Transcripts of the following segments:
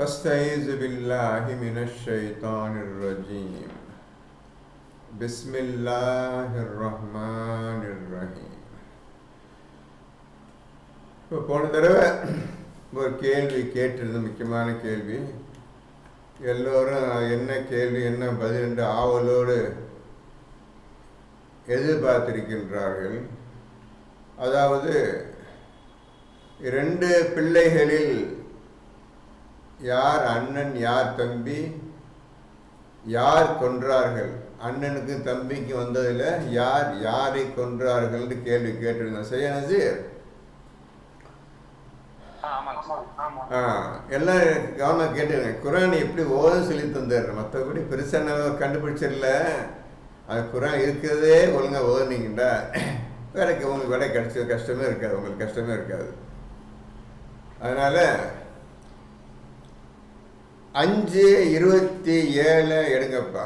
فاستعيذ بالله من الشيطان الرجيم بسم الله الرحمن الرحيم. இப்போ போன தடவை ஒரு கேள்வி கேட்டிருந்த முக்கியமான கேள்வி, எல்லோரும் என்ன கேள்வி என்ன பதில் என்று ஆவலோடு எதிர்பார்த்திருக்கின்றார்கள். அதாவது இரண்டு பிள்ளைகளில் யார் அண்ணன் யார் தம்பி, யார் கொன்றார்கள், அண்ணனுக்கு தம்பிக்கு வந்ததில் யார் யாரை கொன்றார்கள் கேள்வி கேட்டிருந்தோம். சரியா நசீர்? எல்லாம் கவனம் கேட்டுருங்க. குரான் எப்படி ஓதும் சொல்லி தந்துடுறேன், மற்றபடி பெருசாக கண்டுபிடிச்சிடல. அது குரான் இருக்கிறதே ஒழுங்காக ஓதுனீங்கண்டா வேலைக்கு உங்களுக்கு வேலை கிடைச்சது கஷ்டமே இருக்காது, உங்களுக்கு கஷ்டமே இருக்காது. அதனால் 5:27 எடுங்கப்பா.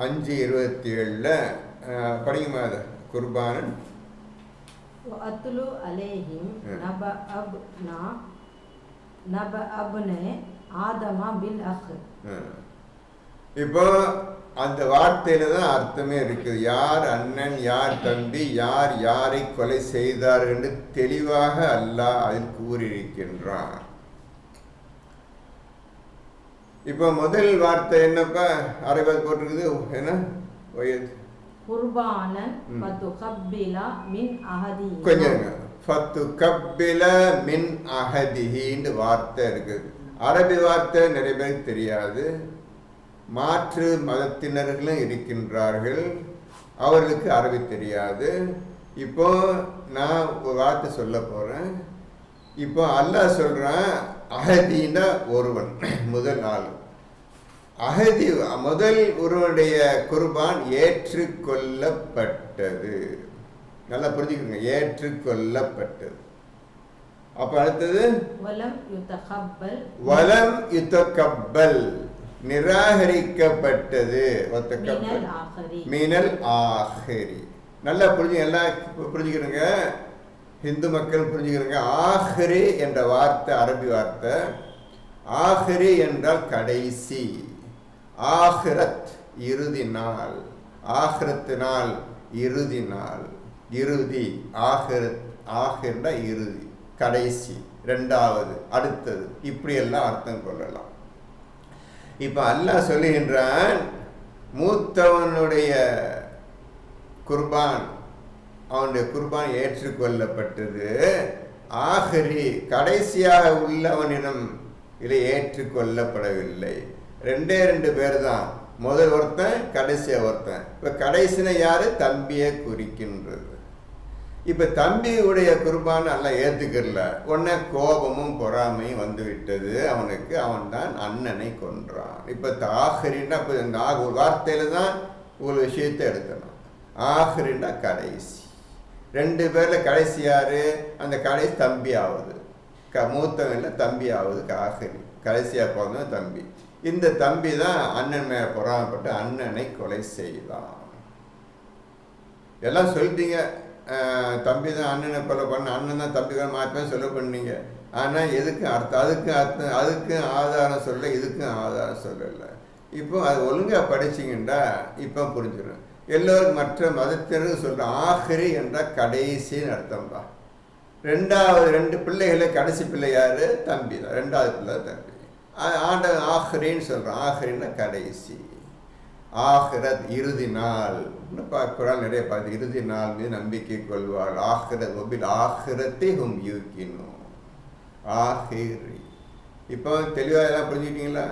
5:27 படிக்குமா அதை? குர்பானன் அத்லு அலைஹிம் நப அப்னே ஆதமா பில் அஹ். இப்போ அந்த வார்த்தையில தான் அர்த்தமே இருக்குது. யார் அண்ணன் யார் தம்பி, யார் யாரை கொலை செய்தார் என்று தெளிவாக அல்லாஹ் அதில் கூறியிருக்கின்றான். இப்போ முதல் வார்த்தை என்னப்பா? அரபில் போட்டிருக்குது என்ன? குர்பானன் ஃபதுகப்பில மின் அஹதிஹி. கொஞ்சம் ஃபதுகப்பில மின் அஹதிஹின்னு வார்த்தை இருக்குது. அரபி வார்த்தை நிறைய பேருக்கு தெரியாது. மாற்று மதத்தினர்களும் இருக்கின்றார்கள், அவர்களுக்கு அரபி தெரியாது. இப்போ நான் ஒரு வார்த்தை சொல்ல போகிறேன். இப்போ அல்லாஹ் சொல்கிறான், அஹதின்னா ஒருவன், முதல் ஆள். அஹதி முதல் ஒருவனுடைய குர்பான் ஏற்றுக்கொள்ளப்பட்டது. நல்லா புரிஞ்சுக்கோங்க, ஏற்றுக்கொள்ளப்பட்டது. அப்போ அடுத்தது வலம் யுத்தகப்பல், நிராகரிக்கப்பட்டது. மீனல் ஆஹிரி. நல்லா எல்லாம் புரிஞ்சுக்கிறங்க, ஹிந்து மக்கள் புரிஞ்சுக்கிறங்க. ஆஹிரி என்ற வார்த்தை அரபி வார்த்தை. ஆஹிரி என்றால் கடைசி. ஆஹிரத் இறுதி நாள், ஆஹிரத்து நாள் இறுதி நாள், இறுதி. ஆஹிரத் ஆஹிர்னா இறுதி, கடைசி, ரெண்டாவது, அடுத்தது, இப்படியெல்லாம் அர்த்தம் கொள்ளலாம். இப்போ அல்லாஹ் சொல்லுகின்றான், மூத்தவனுடைய குர்பான், அவனுடைய குர்பான் ஏற்றுக்கொள்ளப்பட்டது. ஆஹிரி கடைசியாக உள்ளவனிடம் இதை ஏற்றுக்கொள்ளப்படவில்லை. ரெண்டு பேர் தான், முதல் ஒருத்தன் கடைசியாக ஒருத்தன். இப்போ கடைசின யாரு? தம்பியை குறிக்கின்றது. இப்போ தம்பியுடைய குர்பான் எல்லாம் ஏற்றுக்கல, உடனே கோபமும் பொறாமையும் வந்து விட்டது அவனுக்கு. அவன் தான் அண்ணனை கொன்றான். இப்போ ஆஹிரின்னா இப்போ ஒரு வார்த்தையில தான் ஒரு விஷயத்தை எடுக்கணும். ஆஹிரின்னா கடைசி. ரெண்டு பேரில் கடைசி யாரு? அந்த கடைசி தம்பி ஆகுது. மூத்தவன் இல்லை, தம்பி ஆகுது. ஆஹிரி கடைசியாக போனது தம்பி. இந்த தம்பி தான் அண்ணன் மேலே பொறாமப்பட்டு அண்ணனை கொலை செய்தான். எல்லாம் சொல்லிட்டீங்க, தம்பி தான் அண்ணனை கொலை பண்ண, அண்ணன் தான் தம்பி தான் மாற்றமே சொல்ல பண்ணீங்க. ஆனால் எதுக்கு அர்த்தம்? அதுக்கும் ஆதாரம் சொல்ல, இதுக்கும் ஆதாரம் சொல்லலை. இப்போ அது ஒழுங்காக படிச்சிங்கண்டா இப்போ புரிஞ்சிடும். எல்லோரும் மற்ற மதத்தினருக்கு சொல்கிற ஆஹிரி என்றால் கடைசின்னு அர்த்தம் தான். ரெண்டாவது ரெண்டு பிள்ளைகளை கடைசி பிள்ளை யார்? தம்பி தான். ரெண்டாவது பிள்ளை தம்பி. ஆண்டவன் ஆஹிரின்னு சொல்கிறான். ஆஹிரின்னா கடைசி. ஆஹிரத் இறுதி நாள் பார்க்குறாள். நிறைய பார்த்து இறுதி நாள் மீது நம்பிக்கை கொள்வாள். ஆஹிரத் மொபில் ஆஹிரத்தை ஹும் யூக்கினும். ஆஹிரி. இப்போ தெளிவாக எல்லாம் புரிஞ்சுக்கிட்டீங்களா?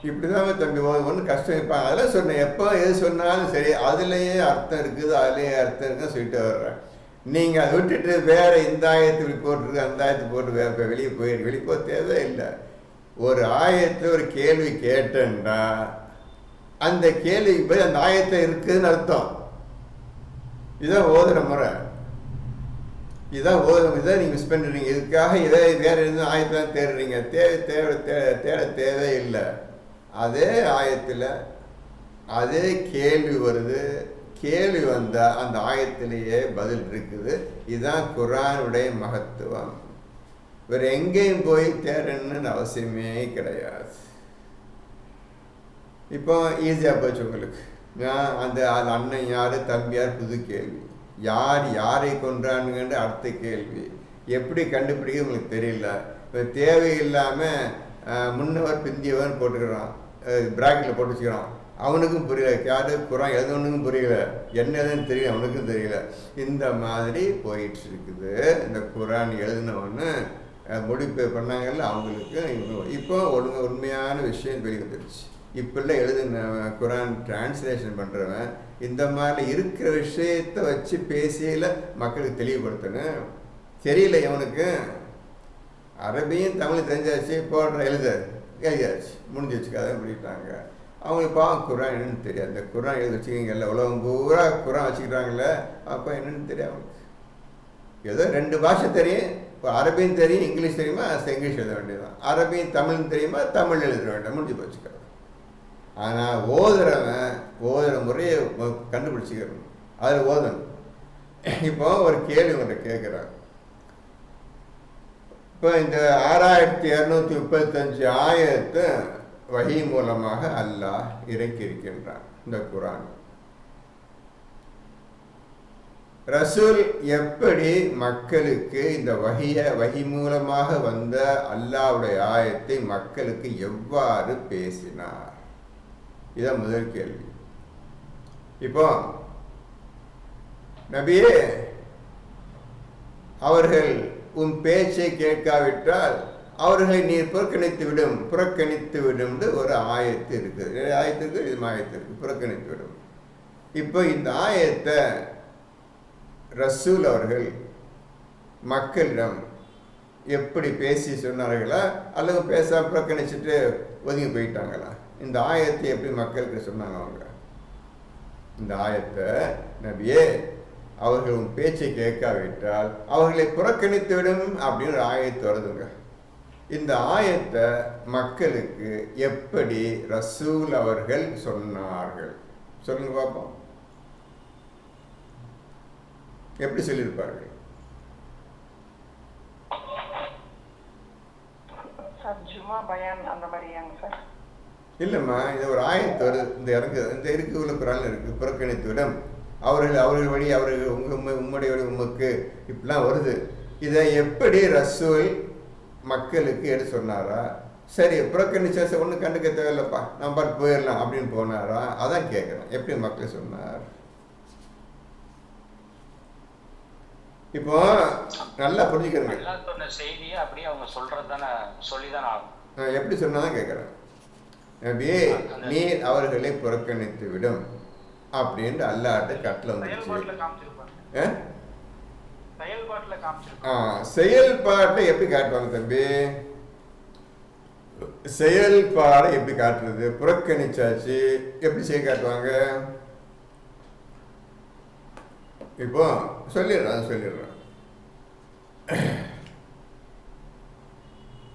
இப்படிதான் தம்பி ஒன்றும் கஷ்டம் இருப்பாங்க. அதெல்லாம் சொன்னேன், எப்போ எது சொன்னாலும் சரி அதுலேயே அர்த்தம் இருக்குது, அதுலேயே அர்த்தம் இருக்குன்னு சொல்லிட்டு வர்றேன். நீங்கள் அதை விட்டுட்டு வேற இந்த ஆயத்து போட்டுருக்கு, அந்த ஆயத்து போட்டு வேற வெளியே போக தேவையில்லை. ஒரு ஆயத்தில் ஒரு கேள்வி கேட்டேன்னா அந்த கேள்விக்கு போய் அந்த ஆயத்தை இருக்குதுன்னு அர்த்தம். இதுதான் ஓதுற முறை, இதுதான் ஓதும். இதான் நீங்கள் மிஸ் பண்ணுறீங்க. இதுக்காக இதை வேற எதுவும் ஆயத்தான் தேடுறீங்க. தேட தேவையில்லை. அதே ஆயத்தில் அதே கேள்வி வருது. கேள்வி வந்தால் அந்த ஆயத்திலேயே பதில் இருக்குது. இதுதான் குர்ஆனுடைய மகத்துவம். வேறு எங்கேயும் போய் தேடணுன்னு அவசியமே கிடையாது. இப்போ ஈஸியாக போச்சு உங்களுக்கு. அந்த அண்ணன் யார், தம்பி யார், புது கேள்வி. யார் யாரை கொன்றானுங்கன்ற அடுத்த கேள்வி. எப்படி கண்டுபிடிக்க உங்களுக்கு தெரியல. இப்போ தேவையில்லாமல் முன்னவர் பிந்தியவன் போட்டுக்கிறான், பிராக்கெட்டில் போட்டு வச்சுக்கிறான். அவனுக்கும் புரியல, யாரு குரான் எழுதணுக்கும் புரியல, என்ன எதுன்னு தெரியல, அவனுக்கும் தெரியல. இந்த மாதிரி போயிட்டு இருக்குது. இந்த குரான் எழுதினவொன்னு மொழிபெயர்ப்பு பண்ணாங்கல்ல, அவங்களுக்கு இப்போ உண்மையான விஷயம் வெளியே வந்துடுச்சு. இப்பெல்லாம் எழுதுன குரான் டிரான்ஸ்லேஷன் பண்ணுறவன் இந்த மாதிரி இருக்கிற விஷயத்தை வச்சு பேசியில் மக்களுக்கு தெளிவுபடுத்தணும். தெரியல இவனுக்கு. அரபியும் தமிழ் தெரிஞ்சாச்சு, போடுற எழுதியாச்சு, முடிஞ்சிச்சு, கதை பண்ணிட்டாங்க. அவங்களுக்கு பாவம் குரான் என்னன்னு தெரியாது. அந்த குரான் எழுதி வச்சுக்கிங்கல்ல, உலகம் பூரா குரான் வச்சுக்கிறாங்களே, அப்போ என்னன்னு தெரியும் அவங்களுக்கு. ஏதோ 2 பாஷை தெரியும். இப்போ அரபியும் தெரியும், இங்கிலீஷ் தெரியுமா, இங்கிலீஷ் எழுத வேண்டியதுதான். அரபியும் தமிழும் தெரியுமா, தமிழ் எழுத வேண்டாம், முடிஞ்சு போச்சுக்கிறாங்க. ஆனால் ஓதுற முறையை கண்டுபிடிச்சிக்கணும், அதில் ஓதணும். இப்போ ஒரு கேள்வி ஒன்று கேட்குறாங்க. இப்போ இந்த 6235 ஆயத்தை வஹி மூலமாக அல்லாஹ் இறக்கி இருக்கின்றான் இந்த குரான். ரசூல் எப்படி மக்களுக்கு இந்த வஹி மூலமாக வந்த அல்லாஹ்வுடைய ஆயத்தை மக்களுக்கு எவ்வாறு பேசினார்? இதான் முதல் கேள்வி. இப்போ நபியே, அவர்கள் உன் பேச்சை கேட்காவிட்டால் அவர்களை நீர் புறக்கணித்து விடும் ஒரு ஆயத்து இருக்குது. ஆயத்துக்கு இது ஆயத்து இருக்கு, புறக்கணித்து விடும். இப்போ இந்த ஆயத்தை ரசூல் அவர்கள் மக்களிடம் எப்படி பேசி சொன்னார்களா, அல்லது பேசாம புறக்கணிச்சுட்டு ஒதுங்கி போயிட்டாங்களா? இந்த ஆயத்தை எப்படி மக்களுக்கு சொன்னாங்க அவங்க? இந்த ஆயத்தை நபியே, அவர்கள் உன் பேச்சை கேட்காவிட்டால் அவர்களை புறக்கணித்து விடும் அப்படின்னு ஒரு ஆயத்து வருதுங்க. இந்த ஆயத்தை மக்களுக்கு எப்படி ரசூல் அவர்கள் சொன்னார்கள்? சொல்லுங்க பார்ப்போம். எப்படி சொல்லியிருப்பார்கள்? இல்லைம்மா, இது ஒரு ஆயத்து வருது. இந்த இருக்கு உள்ள குரான்ல இருக்கு, புறக்கணித்து விடும் அவர்கள் வழி, அவர்கள் உம்முடைய வழி உமக்கு, இப்படிலாம் வருது. இதை எப்படி ரசூல் மக்களுக்கு எடுத்து சொன்னாரா? சரி, புறக்கணிச்சா ஒன்றும் கண்டுக்க தேவையில்லப்பா, நம்ம பாட்டு போயிடலாம் அப்படின்னு போனாரா? அதான் கேட்குறேன், எப்படி மக்கள் சொன்னார்? இப்போ நல்லா புரிஞ்சுக்கிறேங்க. செய்தியை அப்படியே அவங்க சொல்றதுதானே, சொல்லிதான் ஆகும். நான் எப்படி சொன்னதான் கேட்குறேன். நபியே, நீ அவர்களை புறக்கணித்து விடும் அப்படின்னு அல்லாஹ்ட்ட கட்டளை வந்துச்சு. செயல்பாட்டை எப்படி காட்டுவாங்க தம்பி? செயல்பாடை எப்படி காட்டுறது? புறக்கணிச்சாச்சு, எப்படி செய்ய காட்டுவாங்க? இப்போ சொல்லிடுறேன்.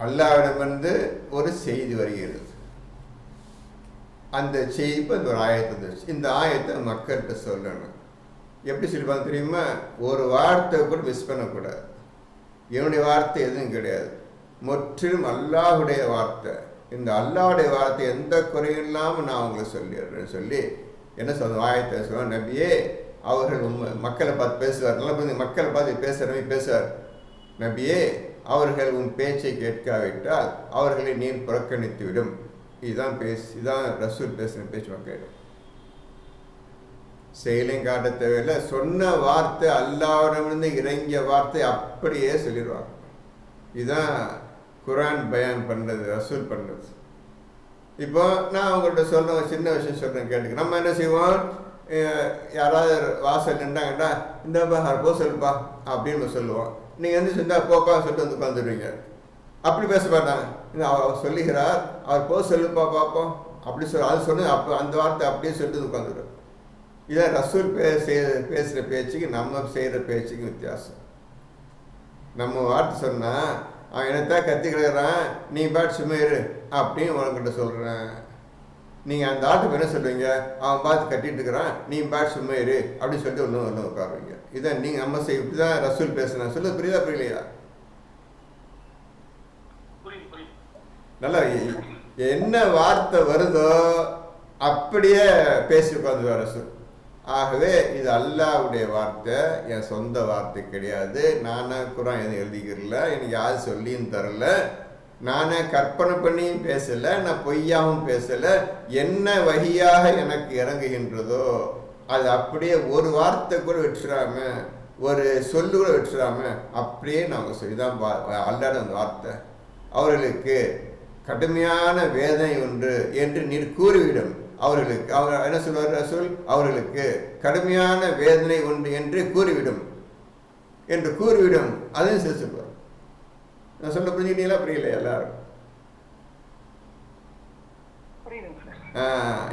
அல்லாஹ்விடமிருந்து ஒரு செய்தி வருகிறது. அந்த செய்தி இப்போ ஒரு ஆயத்தை வந்துருச்சு. இந்த ஆயத்தை மக்கள்கிட்ட சொல்லணும். எப்படி சொல்லிப்பாங்க தெரியுமா? ஒரு வார்த்தை கூட மிஸ் பண்ணக்கூடாது. என்னுடைய வார்த்தை எதுவும் கிடையாது, முற்றிலும் அல்லாஹுடைய வார்த்தை. இந்த அல்லாஹுடைய வார்த்தை எந்த குறையும் இல்லாமல் நான் அவங்களை சொல்லிடுறேன்னு சொல்லி என்ன சொல்ல ஆயத்தை சொல்லுவாங்க. நபியே, அவர்கள் மக்களை பார்த்து பேசுவார். நல்லா மக்களை பார்த்து பேசுவார். நபியே, அவர்கள் உன் பேச்சை கேட்காவிட்டால் அவர்களை நீர் புறக்கணித்து விடும். இதான் ரசூல் பேசின பேச்சு மக்களிடம். செயலையும் காட்ட தேவையில்லை, சொன்ன வார்த்தை அல்லாஹ்விடமிருந்து இறங்கிய வார்த்தை அப்படியே சொல்லிடுவாங்க. இதுதான் குரான் பயான் பண்ணுறது, ரசூல் பண்ணுறது. இப்போ நான் அவங்கள்ட்ட சொல்கிறேன், சின்ன விஷயம் சொல்கிறேன் கேட்டுக்க. நம்ம என்ன செய்வோம்? யாராவது வாசல் நின்றாங்கடா, இந்தாப்பா அவர் போக சொல்லுப்பா அப்படின்னு சொல்லுவோம். நீங்கள் வந்து சொன்னா போப்பா சொல்லிட்டு வந்து உட்காந்துடுவீங்க. அப்படி பேச மாட்டாங்க. அவர் சொல்லுகிறார், அவர் போக சொல்லுப்பா பார்ப்போம் அப்படி அது சொன்ன அப்போ அந்த வார்த்தை அப்படியே சொல்லிட்டு உட்காந்துடும். இதான் ரசூல் பேசுகிற பேச்சுக்கு நம்ம செய்கிற பேச்சுக்கு வித்தியாசம். நம்ம வார்த்தை சொன்னால் அவன் என்னத்தான் கத்தி கிடக்குறான், நீ பாட்டு சும்மா இரு அப்படின்னு உனக்கிட்ட சொல்கிறேன். நீங்கள் அந்த ஆட்டுக்கு என்ன சொல்லுவீங்க? அவன் பார்த்து கட்டிட்டு இருக்கிறான், நீ பாட்டு சும்மா இரு அப்படின்னு சொல்லிட்டு ஒன்று உட்காருவீங்க. இதான் நீங்கள் நம்ம இப்படி தான் ரசூல் பேசுனா சொல்ல புரியுதா புரியலையா? நல்லா என்ன வார்த்தை வருதோ அப்படியே பேசி உட்காந்து ரசூல். ஆகவே இது அல்லாஹ்வுடைய வார்த்தை, என் சொந்த வார்த்தை கிடையாது. நானே குரான் எதுவும் எழுதிக்கிறல, எனக்கு யாரும் சொல்லியும் தரல, நானே கற்பனை பண்ணியும் பேசலை, நான் பொய்யாகவும் பேசலை. என்ன வழியாக எனக்கு இறங்குகின்றதோ அது அப்படியே ஒரு வார்த்தை கூட விட்டுறாம, ஒரு சொல்லு கூட விட்டுறாம அப்படியே நாங்கள் சொல்லிதான் அல்லாத அந்த வார்த்தை. அவர்களுக்கு கடுமையான வேதனை உண்டு என்று நீர் கூறிவிடும். அவர்களுக்கு அவர் என்ன சொல்வார் ரசூல்? அவர்களுக்கு கடுமையான வேதனை உண்டு என்று கூறிவிடும் என்று கூறிவிடும். அதையும் சரி சொல்வார். நான் சொல்ல புரிஞ்சுக்கிட்டீங்களா? புரியல எல்லாரும்?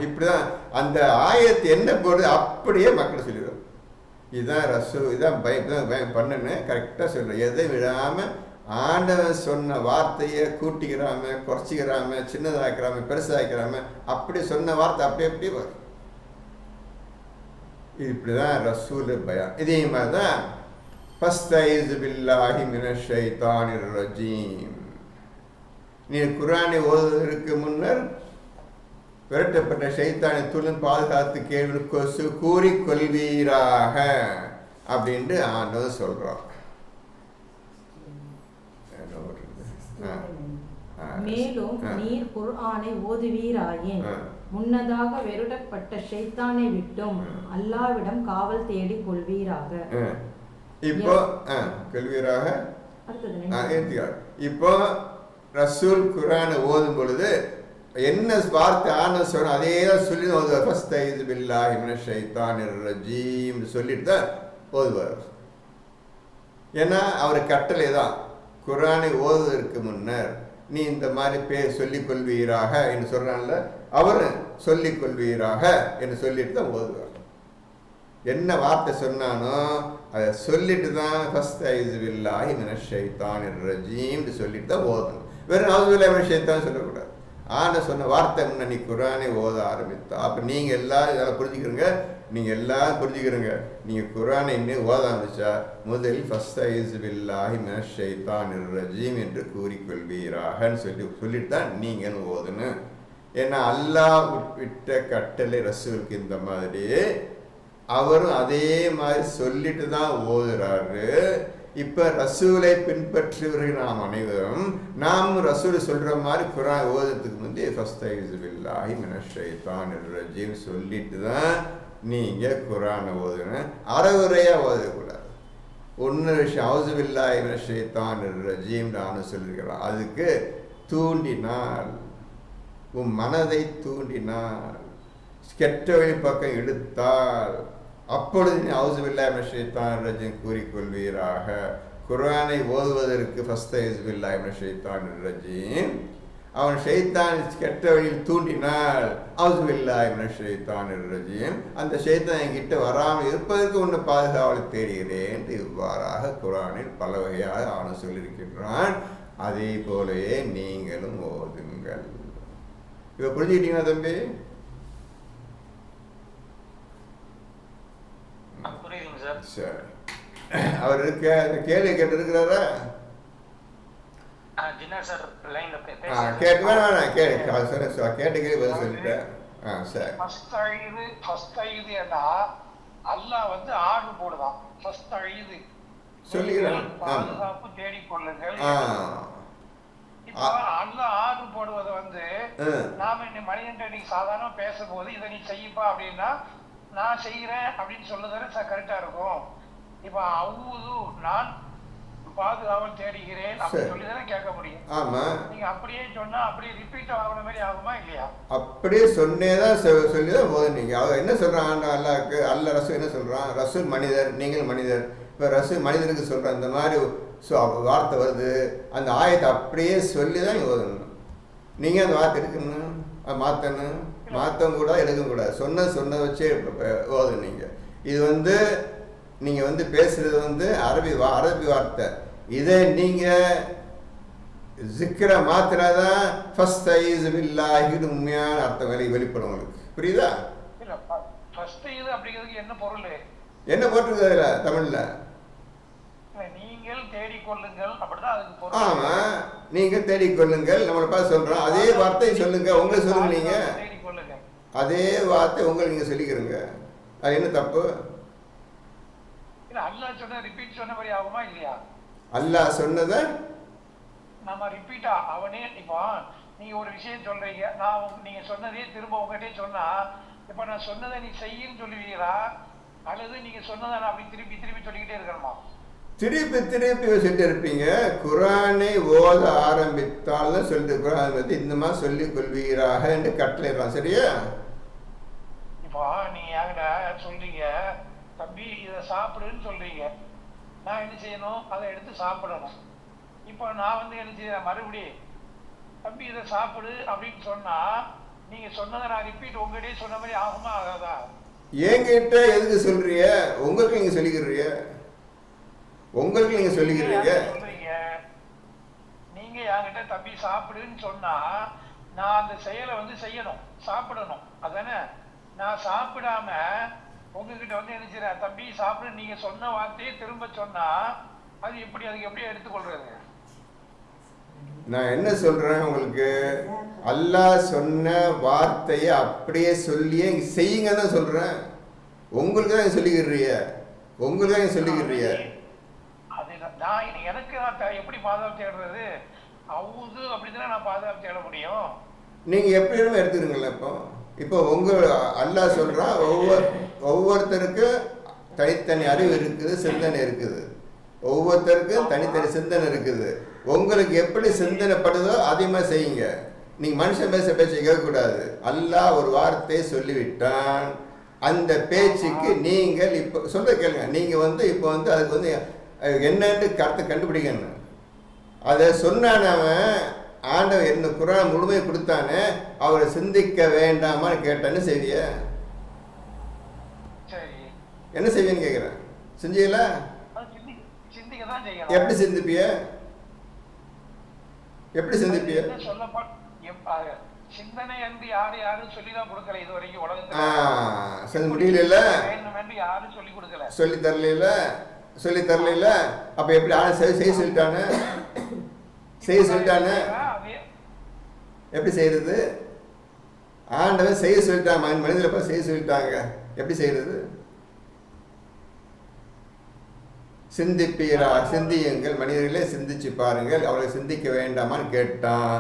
இப்படிதான் அந்த ஆயத்து என்ன போடுது அப்படியே மக்கள் சொல்லிடுவோம். இதுதான் ரசூல், இதான் பயம் பண்ணுன்னு கரெக்டாக சொல்கிறேன். எதை விடாமல் ஆண்டவன் சொன்ன வார்த்தையை கூட்டிக்கிறாம, குறைச்சிக்கிறாம, சின்னதாக்கிறாம, பெருசாக்கிறாம, அப்படி சொன்ன வார்த்தை அப்படியே வரும். இப்படிதான் ரசூல் பயம். இதே மாதிரி தான் ஃபஸ்தைஸ் பில்லாஹி மினஷ் ஷைத்தானிர் ரஜீம். நீ குர்ஆனை ஓதுவதற்கு முன்னர் விரட்டப்பட்ட ஷைத்தானை துளின் பாதுகாத்து கேள்வி கூறிக்கொள்வீராக அப்படின்ட்டு ஆண்டவன் சொல்றான். மேலும் நீர் குர்ஆனை ஓதுவீராயின் முன்னதாக வெருடப்பட்ட ஷைத்தானை விட்டும் அல்லாஹ்விடம் காவல் தேடி கொள்வீராக. இப்போ கொள்வீராக. இப்போ ரசூல் குர்ஆனை ஓதும் பொழுது என்ன வார்த்தை ஆனது சொன்ன அதே தான் சொல்லி ஓதுவார். ஃபஸ்தைஸ் பில்லாஹி மினஷ் ஷைத்தானிர் ரஜீம் சொல்லிட்டு தான் ஓதுவார். ஏன்னா அவர் கட்டளை தான், குர்ஆனை ஓதுவதற்கு முன்னர் நீ இந்த மாதிரி சொல்லிக் கொள்வீராக என்று சொல்றான்ல, அவர் சொல்லிக் கொள்வீராக என்று சொல்லிட்டு தான் ஓதுவார். என்ன வார்த்தை சொன்னானோ அதை சொல்லிட்டு தான் ஃபஸ்தைஸ் பில்லாஹி மினஷ் ஷைத்தானிர் ரஜீம் சொல்லிட்டு தான் ஓதணும். வெறும் அவுது பில்லாஹி மினஷ் ஷைத்தான் சொல்லக்கூடாது. ஆனால் சொன்ன வார்த்தை முன்ன நீ குர்ஆனை ஓத ஆரம்பித்தா. அப்போ நீங்கள் எல்லாரும் இதெல்லாம் புரிஞ்சுக்கிறீங்க, நீங்கள் எல்லாம் புரிஞ்சுக்கிறீங்க. நீங்கள் குர்ஆனை இன்னும் ஓத ஆரம்பிச்சா முதலில் ஃபஸ்தைஸ் பில்லாஹி மினஷ் ஷைத்தானிர் ரஜீம் என்று கூறிக்கொள்வீராகன்னு சொல்லிட்டு தான் நீங்கள் ஓதணும். ஏன்னா அல்லாஹ் விட்ட கட்டளை ரசூலுக்கு இந்த மாதிரி, அவரும் அதே மாதிரி சொல்லிட்டு தான் ஓதுறாரு. இப்போ ரசூலை பின்பற்றுவர்கள் நாம் அனைவரும் நாம் ரசூல் சொல்கிற மாதிரி குர்ஆன் ஓதுறதுக்கு முந்தைய ஃபஸ்தைஸ் பில்லாஹி மினஷ் ஷைத்தானிர் ரஜீம் சொல்லிட்டு தான் நீங்கள் குர்ஆனை ஓதுணும். அறவுரையாக ஓதக்கூடாது. ஒன்று விஷயம் அவுது பில்லாஹி மினஷ் ஷைத்தானிர் ரஜீம் நான் சொல்லியிருக்கிறேன். அதுக்கு தூண்டினால், உன் மனதை தூண்டினால், கெட்ட வழி பக்கம் இழுத்தால், அப்பொழுது நீ அவுது பில்லாஹி மினஷ் ஷைத்தானிர் ரஜீம் கூறிக்கொள்வீராக. குர்ஆனை ஓதுவதற்கு ஃபஸ்தைஸ் பில்லாஹி மினஷ் ஷைத்தானிர் ரஜீம். அவன் ஷைத்தான் கெட்ட வழியில் தூண்டினால் அவுது பில்லாஹி மினஷ் ஷைத்தானிர் ரஜீம், அந்த ஷைத்தான் என்கிட்ட வராமல் இருப்பதற்கு உன்னை பாதுகாவலை தேடுகிறேன். இவ்வாறாக குர்ஆனில் பல வகையாக அவன் சொல்லியிருக்கின்றான். அதே போலவே நீங்களும் ஓதுங்கள். இப்போ புரிஞ்சுக்கிட்டீங்களா தம்பி? சரி, அவர் கேள்வி கேட்டு இருக்கிறாரா? கேட்டு வேணாம், கேட்டு பதில் சொல்லிட்டேன். சரி, சொல்லிக்கிறேன். பாதுகாப்பு தேடிக்கொள்ளுங்கள். ஆர்டர் போடுவது வந்து நாம மனிதன் நீ சாதாரண பேசும்போது இதை நீ செய்யப்பா அப்படின்னா நான் செய்யறேன் அப்படின்னு சொல்லுதானே கரெக்டா இருக்கும். இப்ப அவ்வூது நான் பாதுகாவல் தேடுகிறேன் அப்படின்னு சொல்லிதானே கேட்க முடியும். ஆமா, நீங்க அப்படியே சொன்னா அப்படியே ரிப்பீட் ஆகுற மாதிரி ஆகுமா இல்லையா? அப்படியே சொன்னேதான் சொல்லிதான் போதும். நீங்க அவர் என்ன சொல்றான் அல்லாஹ்க்கு? அல்ல ரசூல் என்ன சொல்றான்? ரசூல் மனிதர், நீங்கள் மனிதர். இப்ப ரசூல் மனிதனுக்கு சொல்றான் இந்த மாதிரி வார்த்தை வருது, அந்த ஆயத்தை அப்படியே சொல்லி தான் ஓதணும். நீங்கள் அந்த வார்த்தை எடுக்கணும், மாற்றவும் கூடாது, எடுக்கவும் கூடாது. சொன்னதை வச்சே ஓதணும். நீங்கள் இது நீங்கள் பேசுகிறது அரபி வார்த்தை. இதை நீங்கள் ஜிக்ரை மாத்திராதான் ஃபஸ்தைஸ் பில்லாஹின்னு உண்மையான அர்த்தம் வெளிப்படும் உங்களுக்கு. புரியுதா? இல்ல ஃபர்ஸ்ட் இது அப்படிங்கிறதுக்கு என்ன பொருள்? என்ன போட்டிருக்கு அதுல தமிழ்ல? நீங்கள் தேடிக்கொள்ளுங்கள் அப்படிதான் அதுக்கு பொருள். ஆமா, நீங்க தேடிக்கொள்ளுங்கள் நம்மளை பார்த்து சொல்றோம். அதே வார்த்தையை சொல்லுங்க, உங்களை சொல்லுங்க. நீங்க தேடிக்கொள்ளுங்க அதே வார்த்தை உங்களை நீங்க சொல்லிக்கிறீங்க. அது என்ன தப்பு? இல்ல அல்லாஹ் சொன்ன ரிப்பீட் சொன்ன மாதிரி ஆகுமா இல்லையா? அல்லாஹ் சொன்னதை நம்ம ரிப்பீட்டா அவனே இப்போ நீங்க ஒரு விஷயம் சொல்றீங்க, நான் நீங்க சொன்னதே திரும்ப உங்ககிட்டே சொன்னா இப்ப நான் சொன்னதை நீ செய்யின்னு சொல்லுவீங்களா அல்லது நீங்க சொன்னதை நான் அப்படி திருப்பி திருப்பி சொல்லிக்கிட்டே இருக்கணுமா? திருப்பி திருப்பி சொல்லிட்டு இருப்பீங்க. குரானை ஓத ஆரம்பித்தாலும் சொல்லிட்டு குரான் வந்து இந்த மாதிரி சொல்லிக் கொள்வீராக என்று கட்டளைறான். சரியா? இப்போ நீங்க என்கிட்ட சொல்றீங்க தம்பி இதை சாப்பிடுன்னு சொல்றீங்க, நான் என்ன செய்யணும்? அதை எடுத்து சாப்பிடணும். இப்போ நான் வந்து என்ன செய்யறேன்? மறுபடியும் தம்பி இதை சாப்பிடு அப்படின்னு சொன்னா நீங்க சொன்னதை நான் ரிப்பீட் உங்ககிட்டயே சொன்ன மாதிரி ஆகுமா ஆகாதா? என்கிட்ட எதுக்கு சொல்றீங்க? உங்களுக்கு நீங்க சொல்லிக்கிறீங்க. உங்களுக்கு நீங்க சொல்லிக்கிறீங்க. நீங்க என்கிட்ட தம்பி சாப்பிடுன்னு சொன்னா நான் அந்த செயலை வந்து செய்யணும், சாப்பிடணும். அதானே? நான் சாப்பிடாம உங்ககிட்ட வந்து என்ன செய்யறேன்? தம்பி சாப்பிடு நீங்க சொன்ன வார்த்தையை திரும்ப சொன்னா அது எப்படி, அதுக்கு எப்படி எடுத்துக்கொள்றது? நான் என்ன சொல்றேன் உங்களுக்கு? அல்லாஹ் சொன்ன வார்த்தையை அப்படியே சொல்லியே செய்யுங்க தான் சொல்றேன். உங்களுக்கு தான் சொல்லிக்கிறீங்க. உங்களுக்கு தான் சொல்லிக்கிறீங்க. அது நான் எனக்கு நான் எப்படி பாதுகாப்பு தேடுறது? அவுது அப்படிதான் நான் பாதுகாப்பு தேட முடியும். நீங்க எப்படி வேணுமோ எடுத்துக்கிறீங்களா? இப்போ உங்க அல்லாஹ் சொல்றான், ஒவ்வொருத்தருக்கும் தனித்தனி அறிவு இருக்குது, சிந்தனை இருக்குது. ஒவ்வொருத்தருக்கும் தனித்தனி சிந்தனை இருக்குது. உங்களுக்கு எப்படி சிந்தனைப்படுதோ அதே மாதிரி செய்யுங்க. நீங்க மனுஷன் பேச கேட்கக்கூடாது. அல்லாஹ் ஒரு வார்த்தையை சொல்லிவிட்டான், அந்த பேச்சுக்கு நீங்கள் இப்போ சொல்ல கேளுங்க. நீங்க வந்து இப்போ வந்து அதுக்கு வந்து என்னன்னு கருத்தை கண்டுபிடிக்கணும். அதை சொன்னானவன் ஆண்டவன் என்ன குரான் முழுமையை கொடுத்தானே, அவரை சிந்திக்க வேண்டாமான்னு கேட்டான்னு செய்விய? என்ன செய்வீன்னு கேட்குறேன். செஞ்சீங்களா? எப்படி சிந்திப்பிய? எப்படி சிந்திப்பிய? சிந்தனை என்று யாரு யாரும் சொல்லிதான் கொடுக்கல இது வரைக்கும் உலகத்துல. முடியல, யாரும் சொல்லி கொடுக்கல, சொல்லி தரல. அப்ப எப்படி செய்ய சொல்லிட்டானு? செய்ய சொல்லிட்டானு எப்படி செய்யறது? ஆண்டவன் செய்ய சொல்லிட்டான், மனிதர்களை செய்ய சொல்லிட்டாங்க. எப்படி செய்யறது? சிந்திப்பீரா? சிந்தியுங்கள் மனிதர்களே, சிந்திச்சு பாருங்கள். அவளை சிந்திக்க வேண்டாமான்னு கேட்டான்.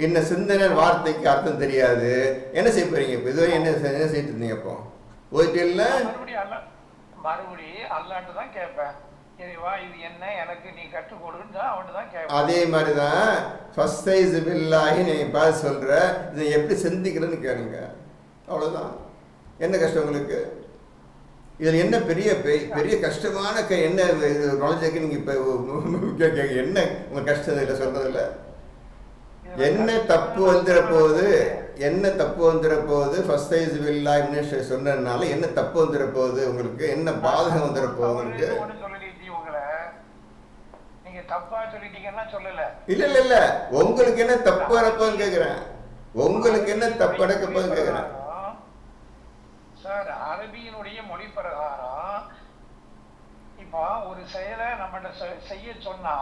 இன்னும் சிந்தனை வார்த்தைக்கு அர்த்தம் தெரியாது. என்ன செய்ய போறீங்க? இப்போ இதுவரை என்ன செய்யிட்டு இருந்தீங்க? இப்போ போயிட்டு இல்லை, மறுபடியும் அல்லாட்டு தான் கேட்பேன். இதுவா இது என்ன எனக்கு நீ கற்றுக் கொடுன்னு அவன்ட்டு தான் கேட்பேன். அதே மாதிரி தான் ஃபர்ஸ்ட் சைஸ் பில்லாகி நீங்கள் பார்த்து சொல்கிற இதை எப்படி சிந்திக்கிறதுன்னு கேளுங்க. அவ்வளோதான். என்ன கஷ்டம் உங்களுக்கு? இதில் என்ன பெரிய பெரிய கஷ்டமான என்ன நாலேஜுக்கு நீங்கள் இப்போ என்ன உங்கள் கஷ்டம் இதில் சொல்கிறதில்ல? என்ன தப்பு வந்துட போகுது? என்ன தப்பு வந்துட போகுது? ஃபர்ஸ்ட் சைஸ் பில்லா இன்னும் சொன்னதுனால என்ன தப்பு வந்துட போகுது உங்களுக்கு? என்ன பாதகம் வந்துட போகுது உங்களுக்கு? இல்ல உங்களுக்கு என்ன தப்பு வரப்போன்னு கேக்குறேன். உங்களுக்கு என்ன தப்பு நடக்கப்போன்னு கேக்குறேன். சார், அரபியினுடைய மொழி பிரகாரம் இப்போ ஒரு செயலை நம்மகிட்ட செய்ய சொன்னா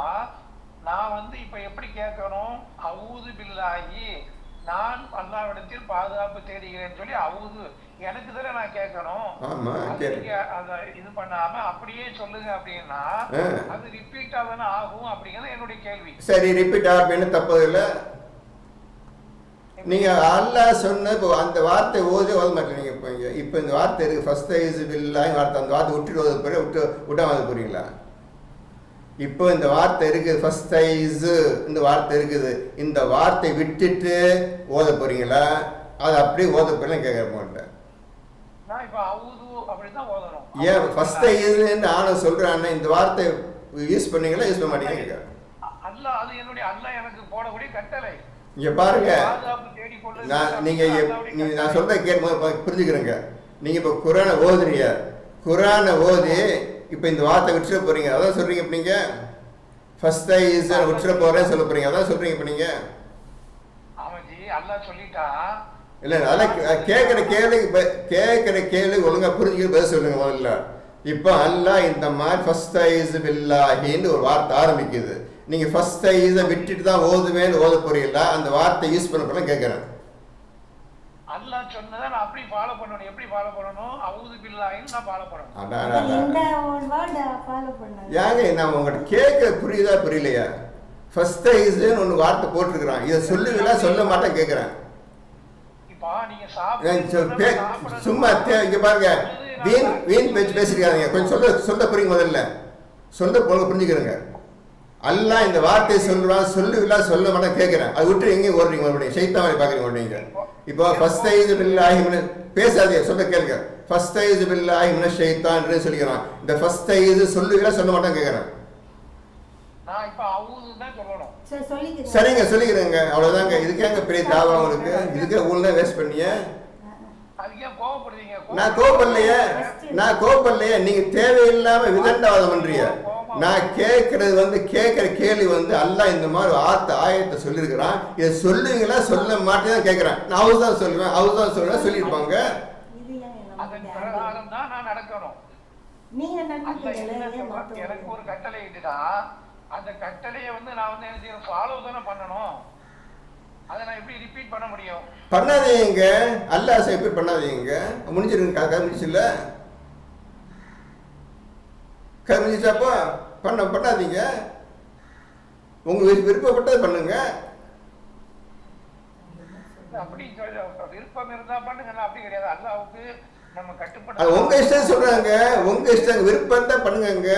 நான் வந்து இப்ப எப்படி கேட்கணும்? அவுது பில்லாஹி, நான் அல்லாஹ்விடத்தில் பாதுகாப்பு தேடுகிறேன்னு சொல்லி அவுது எனக்கு தானே நான் கேட்கணும். இது பண்ணாம அப்படியே சொல்லுங்க அப்படின்னா அது ரிப்பீட் ஆகதானே ஆகும் அப்படிங்கிறது என்னுடைய கேள்வி. சரி, ரிப்பீட் ஆகும் தப்பு இல்லை. நீங்க அல்லாஹ் சொன்ன இப்போ அந்த வார்த்தை ஓத மாட்டீங்க. இப்போ இந்த வார்த்தை இருக்கு ஃபர்ஸ்ட் சைஸ் பில்லாஹி வார்த்தை, அந்த வார்த்தை விட்டாம போறீங்களா? இப்போ இந்த வார்த்தை இருக்குது ஃபர்ஸ்ட் சைஸ், இந்த வார்த்தை இருக்குது, இந்த வார்த்தை விட்டுட்டு ஓத போறீங்களா? அது அப்படியே ஓத போறீங்களா கேட்க மாட்டேன். ஏன் ஃபர்ஸ்ட் சைஸ் ஆன சொல்றான்னு இந்த வார்த்தை யூஸ் பண்ணீங்களா யூஸ் பண்ண மாட்டீங்க? அது என்னுடைய அல்லாஹ் எனக்கு போடக்கூடிய கட்டளை. இங்க பாருங்க, நான் சொல்ற கேட்க புரிஞ்சுக்கிறேங்க. நீங்க இப்போ குரானை ஓதுறீங்க, குரானை ஓதி இப்போ இந்த வார்த்தை விட்டுற போறீங்க, அதான் சொல்றீங்க. இப்போ நீங்க ஃபர்ஸ்ட் இஸ் விட்டுற போறேன்னு சொல்ல போறீங்க, அதான் சொல்றீங்க இப்போ நீங்க. ஆமாஜி அல்லாஹ் சொல்லிட்டா இல்லை அதெல்லாம் கேட்குற கேள்வி ஒழுங்கா புரிஞ்சுக்கிட்டு பதில் சொல்லுங்க முதல்ல. இப்போ அல்லாஹ் இந்த மாதிரி ஃபர்ஸ்ட் ஐஸ் பில்லாஹின்னு ஒரு வார்த்தை ஆரம்பிக்குது. நீங்க ஃபர்ஸ்ட் ஐஸை விட்டுட்டு தான் ஓதுவேன்னு ஓத போறீங்களா, அந்த வார்த்தை யூஸ் பண்ண போல கேட்குறேன். அல்லாஹ் சொன்னதை நான் அப்படி ஃபாலோ பண்ணணும். எப்படி ஃபாலோ பண்ணணும்? அவுது பில்லாஹின்னு நான் ஃபாலோ பண்ணணும். ஏங்க நான் உங்கள்கிட்ட கேட்க புரியுதா புரியலையா? ஃபர்ஸ்ட் ஐஸ்ன்னு ஒன்று வார்த்தை போட்டிருக்கிறான், இதை சொல்லுவீங்களா சொல்ல மாட்டேன் கேட்குறேன். இப்போ நீங்க சாப்பிட சும்மா இங்க பாருங்க, வீண் பேச்சு பேசிருக்காங்க. கொஞ்சம் சொல்ல புரியுங்க முதல்ல, சொல்ல புரிஞ்சுக்கிறேங்க. அல்லாஹ் இந்த வார்த்தையை சொல்றான், சொல்லுவீங்களா சொல்ல மாட்டேன் கேட்குறேன். அது விட்டு எங்கேயும் ஓடுறீங்க மறுபடியும் ஷைத்தான் மாதிரி பார்க்குறீங்க மறுபடியும். இப்போ ஃபர்ஸ்ட் ஐஸ் பில்லாஹி பேசாதே, சொல்ல கேளுங்க. ஃபர்ஸ்ட் ஐஸ் பில்லாஹி மினஷ் ஷைத்தான்னு சொல்லிக்கிறான். இந்த ஃபர்ஸ்ட் ஐஸ் சொல்லுவீங்களா சொல்ல மாட்டேன் கேட்குறேன். நான் இப்போ அவுது தான் சொல்லணும். சரிங்க சொல்லிக்கிறேங்க, அவ்வளோதாங்க. இதுக்கேங்க பெரிய தாவா உங்களுக்கு, இதுக்கே உள்ள வேஸ்ட் பண்ணிய. நான் கோபப்படலையே, நீங்க தேவையில்லாம விதண்டாவாதம் பண்றீங்க. நான் கேட்கறது கேட்கிற கேள்வி அல்லாஹ் இந்த மாதிரி ஆயத்தை சொல்லியிருக்கிறான், இதை சொல்லுவீங்களா சொல்ல மாட்டேன்னு கேட்கிறேன். நான் ஹவுஸ் தான் சொல்லுவேன் சொல்லியிருப்பாங்க. எனக்கு ஒரு கட்டளை இட்டுட்டா அந்த கட்டளையை நான் என்ன செய்யணும்? ஃபாலோ தானே பண்ணணும். அதை நான் எப்படி ரிப்பீட் பண்ண முடியும்? பண்ணாதீங்க, அல்லாஹ் ரிப்பீட் பண்ணாதீங்க. முடிஞ்சிருங்க, முடிச்சுல முடிஞ்சாப்போ பண்ணாதீங்க. உங்களுக்கு விருப்பப்பட்டது பண்ணுங்க. அப்படி விருப்பம் இருந்தா பண்ணுங்க, அப்படி கிடையாது. அல்லாஹ்வுக்கு நம்ம கட்டுப்பட உங்க இஷ்டம் சொல்றாங்க, உங்க இஷ்டம், விருப்பம் தான் பண்ணுங்க.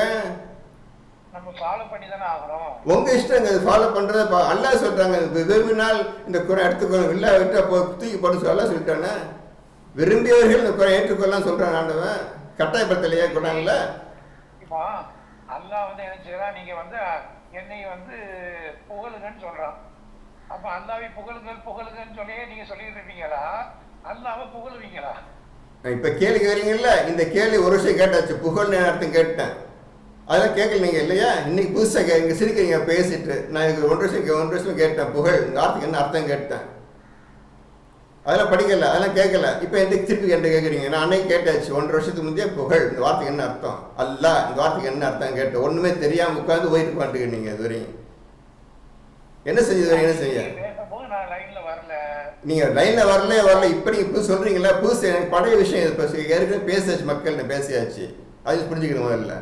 நம்ம ஃபாலோ பண்ணி தானே ஆகணும். உங்க இஷ்டங்க ஃபாலோ பண்றத. அல்லாஹ் சொல்றாங்க, விரும்பினால் இந்த குறை எடுத்துக்கணும், இல்லை விட்டு தூக்கி போட்டு சொல்ல சொல்லிட்டானே. விரும்பியவர்கள் இந்த குறை ஏற்றுக்கொள்ளலாம் சொல்றான் ஆண்டவன், கட்டாயப்படுத்தலையே குரான்ல. இப்போ அல்லாஹ் என்ன செய்யறான்? நீங்க என்னை புகழுங்கன்னு சொல்றான். அப்ப அல்லாவை புகழுங்கன்னு சொல்லி நீங்க சொல்லிட்டு இருப்பீங்களா? அல்லாவை புகழுவீங்களா? இப்ப கேள்வி கேறீங்கல்ல, இந்த கேள்வி ஒரு விஷயம் கேட்டாச்சு, புகழ் அர்த்தம் கேட்டேன். அதெல்லாம் கேட்கல நீங்க இல்லையா? இன்னைக்கு புதுசாக இங்கே சிரிக்கிறீங்க பேசிட்டு. நான் எனக்கு 1 வருஷம் கேட்டேன் புகழ், இந்த வார்த்தைக்கு என்ன அர்த்தம் கேட்டேன். அதெல்லாம் படிக்கல, அதெல்லாம் கேட்கல. இப்போ என்கிட்ட திருப்பி என்கிட்ட கேட்குறீங்க. நான் அன்னைக்கு கேட்டாச்சு 1 வருஷத்துக்கு முந்தைய புகழ், இந்த வார்த்தைக்கு என்ன அர்த்தம், அல்லாஹ் இந்த வார்த்தைக்கு என்ன அர்த்தம் கேட்டேன். ஒன்றுமே தெரியாமல் உட்காந்து போயிட்டு உட்காந்துட்டு நீங்கள் இது வரையும் என்ன செஞ்சது வரையும் என்ன செய்ய? நீங்கள் லைனில் வரல. இப்போ நீங்கள் புதுசு சொல்கிறீங்களா? புதுசு எனக்கு பழைய விஷயம் இது. இப்போ ஏற்கனவே பேசியாச்சு, மக்கள்கிட்ட பேசியாச்சு. அது புரிஞ்சுக்கணும் முதல்ல.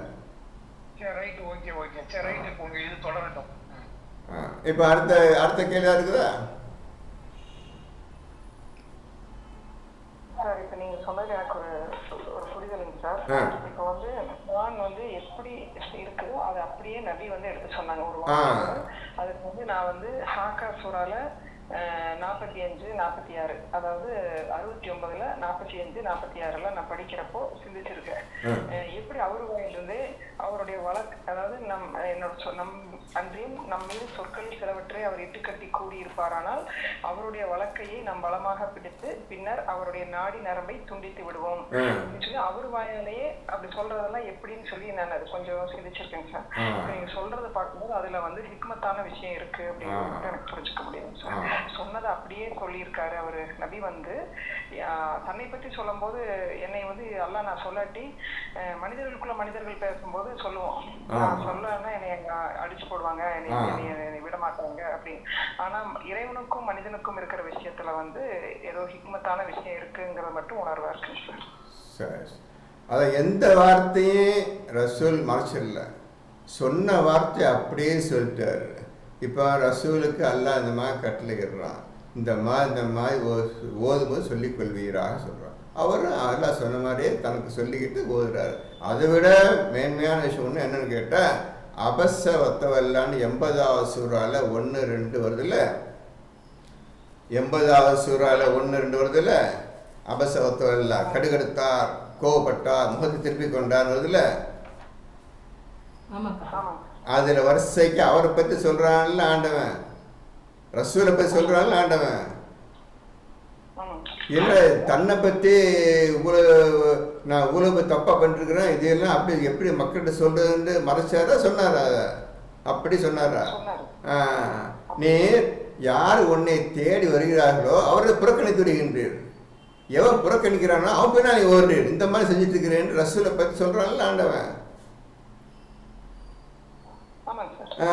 இப்போ அடுத்த கேள்வியா இருக்குதா? சார், இப்போ நீங்கள் சொன்னது எனக்கு ஒரு புரிதலுங்க சார். இப்போ நான் எப்படி இருக்குதோ அதை அப்படியே நபி எடுத்து சொன்னாங்க ஒரு வாரம். அதுக்கு நான் ஹாக்கா சூறால 45, 46, அதாவது 69, 45, 46 நான் படிக்கிறப்போ சிந்திச்சிருக்கேன். எப்படி அவரு வாயிலிருந்து அவருடைய வழக்கு, அதாவது அன்றையும் நம் மீது சொற்களில் சிலவற்றை அவர் இட்டுக்கட்டி கூறியிருப்பாரானால் அவருடைய வழக்கையை நாம் பலமாக பிடித்து பின்னர் அவருடைய நாடி நரம்பை துண்டித்து விடுவோம் சொல்லி அவர் வாயாலேயே அப்படி சொல்றதெல்லாம் எப்படின்னு சொல்லி நான் அது கொஞ்சம் சிந்திச்சிருக்கேன் சார். நீங்க சொல்றதை பார்க்கும்போது அதுல ஹிக்மத்தான விஷயம் இருக்கு அப்படின்னு எனக்கு புரிஞ்சுக்க முடியும் சார். சொன்னதை அப்படியே சொல்லியிருக்காரு அவரு நபி. தன்னை பற்றி சொல்லும் போது என்னை அல்லாஹ் நான் சொல்லாட்டி மனிதர்களுக்குள்ள மனிதர்கள் பேசும்போது சொல்லுவோம், நான் சொல்லன்னா என்னை அடிச்சு போடுவாங்க, என்னை விட மாட்டாங்க அப்படின்னு. ஆனா இறைவனுக்கும் மனிதனுக்கும் இருக்கிற விஷயத்துல ஏதோ ஹிக்மத்தான விஷயம் இருக்குங்கிறத மட்டும் உணர்வா இருக்கு சார். அதை எந்த வார்த்தையும் ரசூல் மறைச்சிடல, சொன்ன வார்த்தை அப்படியே சொல்லிட்டாரு. இப்போ ரசூலுக்கு அல்லாஹ் இந்த மாதிரி கட்டளையிடுறான், இந்த மாதிரி ஓதும்போது சொல்லிக் கொள்வீராக சொல்கிறான். அவரும் அல்லாஹ் சொன்ன மாதிரியே தனக்கு சொல்லிக்கிட்டு ஓதுறாரு. அதை விட மேன்மையான விஷயம் ஒன்று என்னன்னு கேட்டால், அபச வத்தவல்லான்னு 80வது சூறால 1, 2 வருதுல்ல, 80வது சூறால 1, 2 வருதுல்ல, அபச வத்தவல்லா கடுகடுத்தார், கோவப்பட்டார், முகத்தை திருப்பி கொண்டார் வருதுல்ல. அதுல வரிசைக்கு அவரை பத்தி சொல்றான்ல ஆண்டவன், ரசூலை பத்தி சொல்றான்ல ஆண்டவன். இல்ல தன்னை பத்தி நான் இவ்வளவு தப்பா பண்ணிருக்கிறேன், இதெல்லாம் அப்படி எப்படி மக்கள்கிட்ட சொல்றதுன்னு மறைச்சாரா சொன்னாரா? அப்படி சொன்னாரா? நீ யார் உன்னை தேடி வருகிறார்களோ அவரை புறக்கணித்து விடுகின்றீர். எவன் புறக்கணிக்கிறானோ அவன் போய் நான் ஓடுறேன், இந்த மாதிரி செஞ்சுட்டு இருக்கிறேன் ரசூலை பற்றி சொல்றான்ல ஆண்டவன்.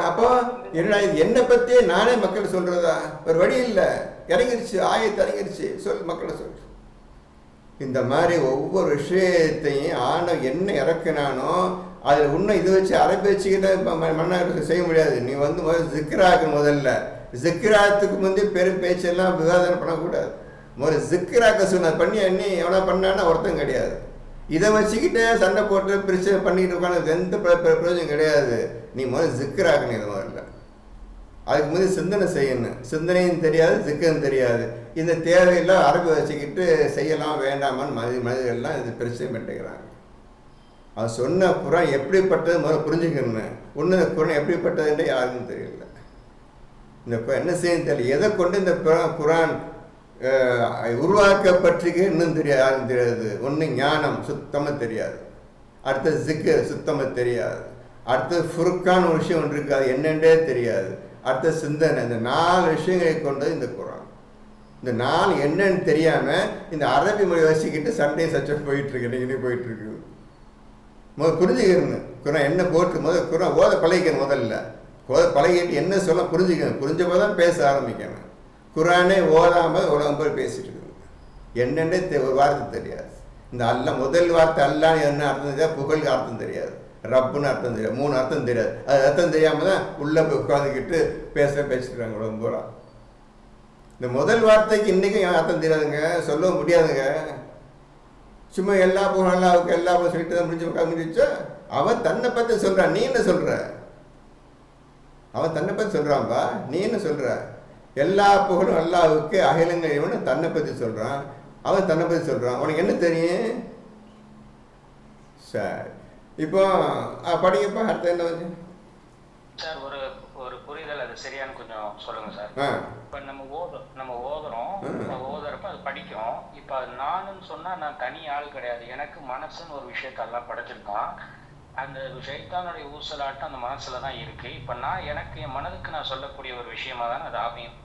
அப்போ என்னடா இது என்னை பற்றியே நானே மக்கள் சொல்றதா? ஒரு வழி இல்லை, இறங்கிருச்சு, ஆயத்து இறங்கிருச்சு, சொல் மக்களை சொல். இந்த மாதிரி ஒவ்வொரு விஷயத்தையும் ஆண்டவன் என்ன இறக்குனானோ அதில் இன்னும் இது வச்சு அரபி வச்சுக்கிட்ட மன்னர் செய்ய முடியாது. நீ வந்து முதல்ல ஜிக்ராக்கு, முதல்ல ஜிக்ராத்துக்கு முந்தைய பெரும் பேச்செல்லாம் விவாதம் பண்ணக்கூடாது. முதல்ல ஜிக்ராக்க சொன்ன பண்ணி அண்ணி எவனா பண்ணான்னா ஒருத்தம் கிடையாது. இதை வச்சுக்கிட்டே சண்டை போட்டு பிரச்சனை பண்ணிக்கிட்டு உட்காந்து எந்த பிரயோஜனம் கிடையாது. நீ முதல்ல ஜிக்ராக்கணும். இது முதல்ல அதுக்கு முந்தைய சிந்தனை செய்யணும். சிந்தனையும் தெரியாது, ஜிக்கரும் தெரியாது. இந்த தேவையெல்லாம் அரபி வச்சுக்கிட்டு செய்யலாம் வேண்டாமான்னு மனிதர்கள்லாம் இது பிரச்சனை பண்ணிக்கிறாங்க. அது சொன்ன குரான் எப்படிப்பட்டது முதல்ல புரிஞ்சுக்கணும். ஒன்று இந்த குரான் எப்படிப்பட்டதுன்ற யாருக்கும் தெரியல. இந்த என்ன செய்யணும் தெரியல. எதை கொண்டு இந்த குரான் உருவாக்கப்பட்டிருக்கு இன்னும் தெரியாது, யாருக்கும் தெரியாது. ஒன்று ஞானம் சுத்தமாக தெரியாது, அடுத்தது ஜிக்கர் சுத்தமாக தெரியாது, அடுத்தது ஃபுர்கான் ஒரு விஷயம் ஒன்று இருக்குது, அது என்னென்றே தெரியாது, அடுத்த சிந்தனை. இந்த 4 விஷயங்களை கொண்டது இந்த குரான். இந்த 4 என்னன்னு தெரியாமல் இந்த அரபி மொழி வச்சுக்கிட்டு சண்டே சச்சம் போயிட்டுருக்கு, இன்னைக்கு போயிட்டுருக்கு. முதல் புரிஞ்சுக்கணும் குரான் என்ன போட்டு முதல் குரான் ஓத பழகிக்கணும். முதல்ல பழகிட்டு என்ன சொல்ல புரிஞ்சுக்கணும். புரிஞ்சப்போ தான் பேச ஆரம்பிக்கணும். குரானே ஓதாமல் உலகம் போய் பேசிட்டு இருக்குது. என்னென்னே ஒரு வார்த்தை தெரியாது. இந்த அல்ல முதல் வார்த்தை அல்லான்னு என்ன அர்த்தம் தெரியாது, புகழுக்கு அர்த்தம் தெரியாது, ரப்புன்னு அர்த்தம் தெரியாது, 3 அர்த்தம் தெரியாது. அது அர்த்தம் தெரியாமல் தான் உள்ளே போய் உட்காந்துக்கிட்டு பேசிட்டுருக்காங்க உலகம் பூரா. இந்த முதல் வார்த்தைக்கு இன்றைக்கும் அர்த்தம் தெரியாதுங்க, சொல்ல முடியாதுங்க. சும்மா எல்லா புகழும் அல்லாவுக்கு எல்லா புகழும் சொல்லிட்டு தான் முடிஞ்சா அவன் தன்னை பற்றி சொல்கிறான். நீ என்ன சொல்கிற? அவன் தன்னை பற்றி சொல்கிறான்பா, நீ என்ன சொல்கிற? எல்லா புகழும் அல்லாவுக்கு அகிலங்கள் இவன் தன்னை பற்றி சொல்கிறான். அவன் தன்னை பற்றி சொல்கிறான். உனக்கு என்ன தெரியும்? சரி, இப்போ படிக்கப்பா. அடுத்த என்ன வந்து சார் ஒரு புரிதல் அது சரியானு கொஞ்சம் சொல்லுங்க சார். இப்போ நம்ம ஓதுறப்ப அது படிக்கும். இப்போ அது நானுன்னு சொன்னா நான் தனி ஆள் கிடையாது. எனக்கு மனசுன்னு ஒரு விஷயத்தெல்லாம் படைச்சிருக்கான். அந்த ஷைத்தானுடைய ஊசலாட்டம் அந்த மனசுல தான் இருக்கு. இப்போ நான் எனக்கு என் மனதுக்கு நான் சொல்லக்கூடிய ஒரு விஷயமா தானே அது அமையும்.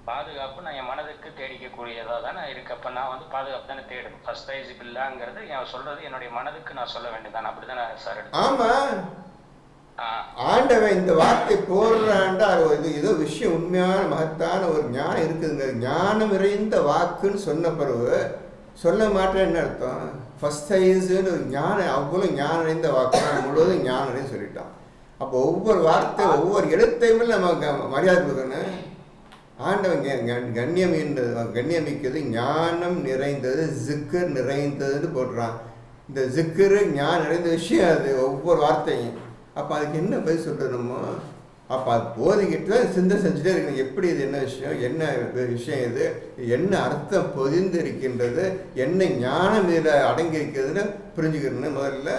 பாதுகாப்பு நான் என் மனதுக்கு தேடிக்கக்கூடியதாக தானே இருக்கு. அப்போ நான் வந்து பாதுகாப்பு தானே தேடும். ஃபர்ஸ்ட் பில்லாங்கிறது என் சொல்றது என்னுடைய மனதுக்கு நான் சொல்ல வேண்டியதானே, அப்படிதானே சார்? ஆமா, ஆண்டவன் இந்த வார்த்தை போடுறான்டா இது ஏதோ விஷயம் உண்மையான மகத்தான ஒரு ஞானம் இருக்குதுங்க. ஞானம் நிறைந்த வாக்குன்னு சொன்ன பிறகு சொல்ல மாட்டேன்னு என்ன அர்த்தம்? ஃபர்ஸ்ட் சைஸுன்னு ஒரு ஞானம், அவ்வளோ ஞானம் நிறைந்த வாக்கு முழுவதும் ஞானம் நிறைய சொல்லிட்டான். அப்போ ஒவ்வொரு வார்த்தை ஒவ்வொரு எழுத்தையுமே நம்ம மரியாதை கொடுக்கணும். ஆண்டவன் கண்ணியமிக்கிறது ஞானம் நிறைந்தது, ஜிக்கர் நிறைந்ததுன்னு போடுறான். இந்த ஜிக்கரு ஞானம் நிறைந்த விஷயம் அது ஒவ்வொரு வார்த்தையும். அப்போ அதுக்கு என்ன பதில் சொல்கிறோமோ அப்போ அது போதிக்கிட்டு தான் சிந்தனை செஞ்சுட்டே இருக்கணும். எப்படி இது என்ன விஷயம், என்ன விஷயம், இது என்ன அர்த்தம் பொதிந்து இருக்கின்றது, என்ன ஞானம் இதில் அடங்கி இருக்கிறதுன்னு புரிஞ்சுக்கணும்னு முதல்ல.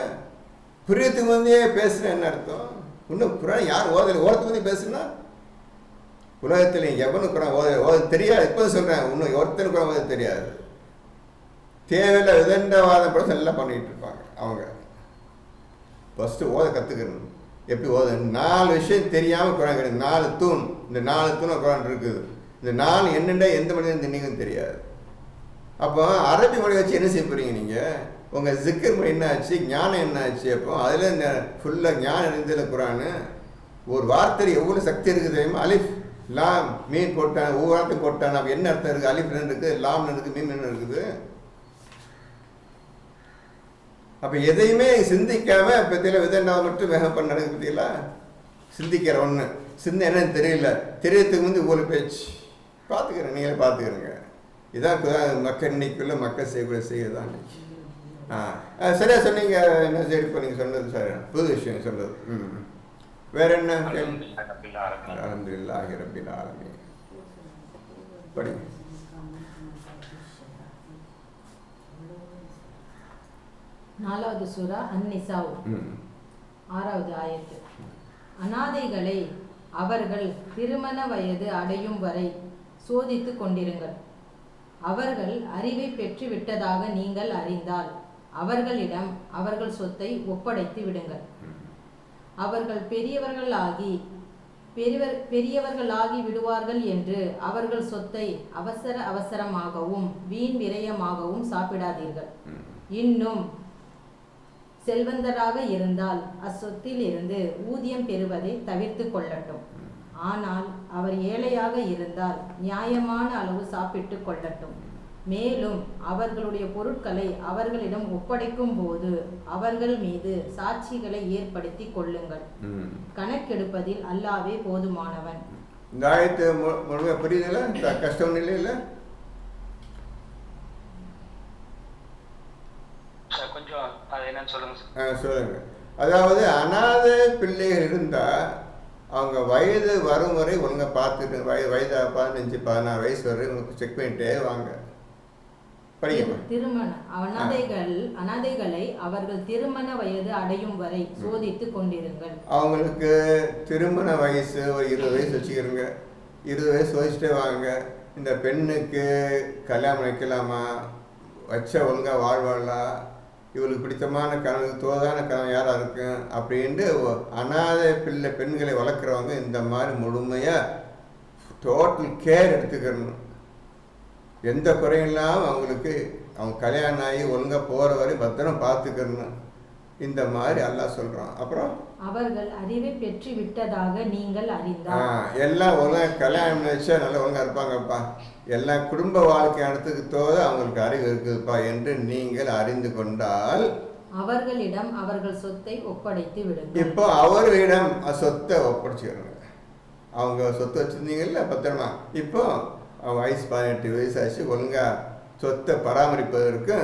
புரியத்துக்கு வந்தே பேசுகிறேன் என்ன அர்த்தம்? இன்னும் புராணம் யார் ஓரத்துக்கு வந்து பேசுனா உலகத்தில் எவனுக்கு கூட ஓத தெரியாது. இப்போ சொல்கிறேன், இன்னும் ஒருத்தனுக்கு கூட ஓத தெரியாது. தேவையில்லை விதண்டவாதம் கூட எல்லாம் பண்ணிகிட்டு இருப்பாங்க. அவங்க ஃபஸ்ட்டு ஓத கற்றுக்கணும். எப்படி ஓத 4 விஷயம் தெரியாமல் குரான் கிடையாது. 4 தூண், இந்த 4 தூணை குரான் இருக்குது. இந்த 4 என்னென்ன எந்த மனிதன் தின்னிக்கும் தெரியாது. அப்போ அரபி மொழி வச்சு என்ன செய்ய போகிறீங்க நீங்கள்? உங்கள் ஜிக்கர் மொழி என்ன ஆச்சு, ஞானம் என்ன ஆச்சு? அப்போ அதில் ஃபுல்லாக ஞானம் இருந்ததில்ல குரான். ஒரு வார்த்தை எவ்வளோ சக்தி இருக்குது தெரியுமா? அலிஃப் லாம் மீன் போட்டான், ஒவ்வொரு வார்த்தையும் போட்டான். அப்போ என்ன அர்த்தம் இருக்குது? அலிஃப் இருக்குது, லாம் இருக்குது, மீன் என்ன இருக்குது? அப்போ எதையுமே சிந்திக்காமல் இப்போ தெரியல விதண்டாவது மட்டும் வேகம் பண்ண நடக்குது. பற்றியெல்லாம் சிந்திக்கிற ஒன்று சிந்தை என்னன்னு தெரியல. தெரியறதுக்கு வந்து இவ்வளோ பேச்சு பார்த்துக்கிறேன், நீங்களே பார்த்துக்கிறேங்க. இதான் மக்கள் இன்னைக்குள்ள மக்கள் செய்யதான் இன்னைக்கு. சரியா சொன்னீங்க. என்ன சரி இப்போ நீங்கள் சொன்னது சார் புது விஷயம் சொன்னது. வேற என்ன? அல்ஹம்துலில்லாஹி ரப்பில் ஆலமீன். படிங்க. நாலாவது சூரா அன்-நிசா, 6வது ஆயத்து. அனாதைகளை அவர்கள் திருமண வயது அடையும் வரை சோதித்து கொண்டிருங்கள். அவர்கள் அறிவை பெற்று விட்டதாக நீங்கள் அறிந்தால் அவர்களிடம் அவர்கள் சொத்தை ஒப்படைத்து விடுங்கள். அவர்கள் பெரியவர்களாகி விடுவார்கள் என்று அவர்கள் சொத்தை அவசரமாகவும் வீண் விரயமாகவும் சாப்பிடாதீர்கள். இன்னும் செல்வந்தராக இருந்தால் அச்சொத்தில் இருந்து ஊதியம் பெறுவதை தவிர்த்து கொள்ளட்டும். ஆனால் அவர் ஏழையாக இருந்தால் நியாயமான அளவு சாப்பிட்டு கொள்ளட்டும். மேலும் அவர்களுடைய பொருட்களை அவர்களிடம் ஒப்படைக்கும் போது அவர்கள் மீது சாட்சிகளை ஏற்படுத்தி கொள்ளுங்கள். கணக்கெடுப்பதில் அல்லாஹ்வே போதுமானவன். இந்த ஆயத்து முழுமையாக புரியுதுல? கஷ்டம் இல்லையில? கொஞ்சம் அது என்னன்னு சொல்லுங்க. சொல்லுங்க. அதாவது அநாத பிள்ளைகள் இருந்தால் அவங்க வயது வரும் வரை ஒழுங்காக பார்த்துட்டு வயது 15 16 வயசு வரை உங்களுக்கு செக் பண்ணிட்டே வாங்க. திருமண அனாதைகளை அவர்கள் திருமண வயது அடையும் வரை சோதித்து கொண்டிருங்கள். அவங்களுக்கு திருமண வயசு ஒரு 20 வயசு வச்சுக்கிறோங்க. 20 வயசு சோதிச்சுட்டே வாங்க. இந்த பெண்ணுக்கு கல்யாணம் வைக்கலாமா, வச்ச ஒழுங்காக வாழ்வாளா, இவளுக்கு பிடித்தமான கனவு தோதான கனவு யாராக இருக்கும் அப்படின்ட்டு அநாதை பெண்களை வளர்க்குறவங்க இந்த மாதிரி முழுமையாக டோட்டல் கேர் எடுத்துக்கணும். எந்த குறையும் இல்லாமல் அவங்களுக்கு அவங்க கல்யாணம் ஆகி ஒழுங்காக போகிற வரை பத்திரம் பார்த்துக்கணும். இந்த மாதிரி அல்லாஹ் சொல்கிறான். அப்புறம் அவர்கள் அறிவை பெற்று விட்டதாக நீங்கள் அறிந்தால் எல்லாம் ஒழுங்காக கல்யாணம் வச்சா நல்லா ஒழுங்காக இருப்பாங்கப்பா, எல்லாம் குடும்ப வாழ்க்கை நடத்துக்கு தோத அவங்களுக்கு அறிவு இருக்குதுப்பா என்று நீங்கள் அறிந்து கொண்டால் அவர்களிடம் அவர்கள் சொத்தை ஒப்படைத்து விடுங்கள். இப்போ அவர்களிடம் சொத்தை ஒப்படைச்சிடுங்க. அவங்க சொத்து வச்சுருந்தீங்கல்ல பத்திரமா, இப்போ வயசு 18 வயசு ஆச்சு, ஒழுங்காக சொத்தை பராமரிப்பதற்கு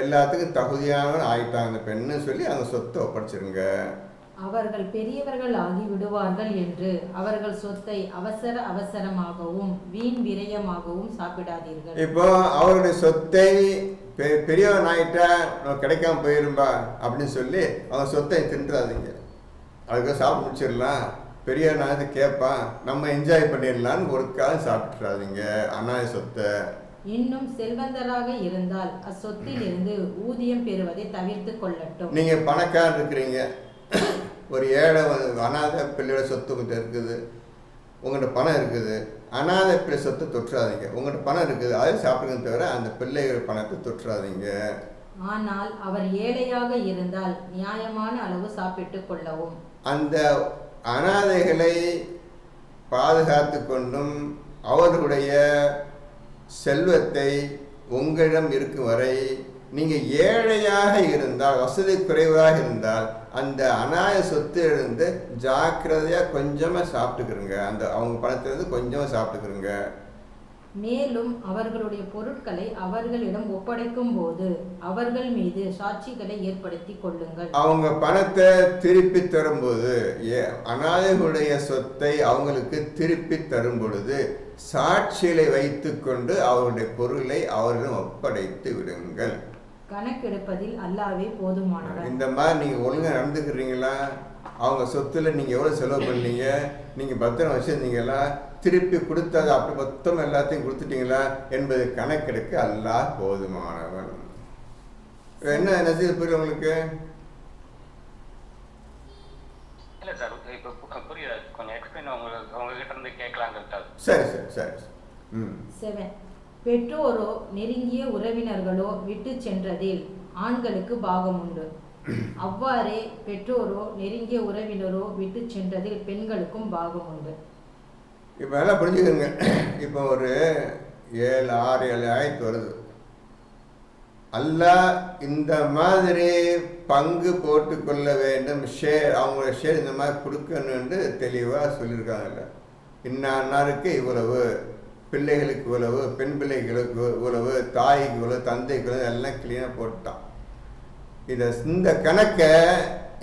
எல்லாத்துக்கும் தகுதியான ஆயிட்டாங்க அந்த பெண்ணு சொல்லி அவங்க சொத்தை ஒப்படைச்சிருங்க. அவர்கள் பெரியவர்கள் ஆகி விடுவார்கள் என்று அவர்கள் சொத்தை அவசரமாகவும் வீண் விரயமாகவும் சாப்பிடாதீர்கள். இப்போ அவருடைய சொத்தை பெரியவன் ஆகிட்டா கிடைக்காம போயிரும்பா அப்படின்னு சொல்லி அவங்க சொத்தை தின்றாதீங்க. அதுக்கு சாப்பிட்டு முடிச்சிடலாம், பெரிய நாது கேட்பான், நம்ம என்ஜாய் பண்ணிடலான்னு ஒரு காலம் சாப்பிட்றாதீங்க அநாத சொத்தை. இன்னும் செல்வந்தராக இருந்தால் அச்சொத்தில் இருந்து ஊதியம் பெறுவதை தவிர்த்து கொள்ளட்டும். நீங்கள் பணக்காரர் இருக்கிறீங்க, ஒரு ஏழை அநாத பிள்ளையோட சொத்து உங்கள்கிட்ட இருக்குது, உங்கள்கிட்ட பணம் இருக்குது, அநாத பிள்ளை சொத்தை தொற்றாதீங்க. உங்கள்கிட்ட பணம் இருக்குது, அதை சாப்பிடுங்க தவிர அந்த பிள்ளைகள் பணத்தை தொற்றாதீங்க. ஆனால் அவர் ஏழையாக இருந்தால் நியாயமான அளவு சாப்பிட்டு கொள்ளவும். அந்த அநாதைகளை பாதுகாத்து கொண்டும் அவர்களுடைய செல்வத்தை உங்களிடம் இருக்கும் வரை நீங்கள் ஏழையாக இருந்தால், வசதி குறைவாக இருந்தால் அந்த அநாய சொத்து இருந்து ஜாக்கிரதையாக கொஞ்சமாக சாப்பிட்டுக்கிறங்க. அந்த அவங்க பணத்திலிருந்து கொஞ்சமாக சாப்பிட்டுக்கிறங்க. மேலும் அவர்களுடைய பொருட்களை அவர்களிடம் ஒப்படைக்கும் போது அவர்கள் மீது சாட்சிகளை ஏற்படுத்தி கொள்ளுங்கள். அவங்க பணத்தை திருப்பி தரும்போது, அநாதைகளுடைய சொத்தை அவங்களுக்கு திருப்பி தரும் பொழுது சாட்சிகளை வைத்து கொண்டு அவருடைய பொருளை அவர்களிடம் ஒப்படைத்து விடுங்கள். கணக்கெடுப்பதில் அல்லாஹ்வே போதுமானவர். இந்த மாதிரி நீங்கள் ஒழுங்காக நடந்துக்கிறீங்களா? அவங்க சொத்துல நீங்கள் எவ்வளோ செலவு பண்ணீங்க, நீங்கள் பத்திரம் வச்சுருந்தீங்களா, திருப்பி கொடுத்தது அப்படி மொத்தம் எல்லாத்தையும் கொடுத்துட்டீங்களா என்பது கணக்கெடுக்க அல்லாஹ் போதுமானவன். என்ன நசீர் புரியுது உங்களுக்கு? இல்லை சார், இப்போ புரியுது, கொஞ்சம் எக்ஸ்பிளைன் உங்ககிட்ட இருந்து கேட்கலாங்கிறது. சரி சரி சரி. 7. பெற்றோரோ நெருங்கிய உறவினர்களோ விட்டு சென்றதில் ஆண்களுக்கு பாகம் உண்டு. அவ்வாறே பெற்றோரோ நெருங்கிய உறவினரோ விட்டு சென்றதில் பெண்களுக்கும் பாகம் உண்டு. இப்போ எல்லாம் புரிஞ்சுக்கோங்க. இப்போ ஒரு 7 6 7 ஆயத்து வருது. அல்லாஹ் இந்த மாதிரி பங்கு போட்டுக்கொள்ள வேண்டும், ஷேர் அவங்களோட ஷேர் இந்த மாதிரி கொடுக்கணுன்னு தெளிவாக சொல்லியிருக்காங்கல்ல. இன்னாருக்கு இவ்வளவு, பிள்ளைகளுக்கு இவ்வளவு, பெண் பிள்ளைகளுக்கு இவ்வளவு, தாய்க்கு இவ்வளவு, தந்தைக்கு இவ்வளவு, எல்லாம் கிளீனாக போட்டான். இந்த கணக்கை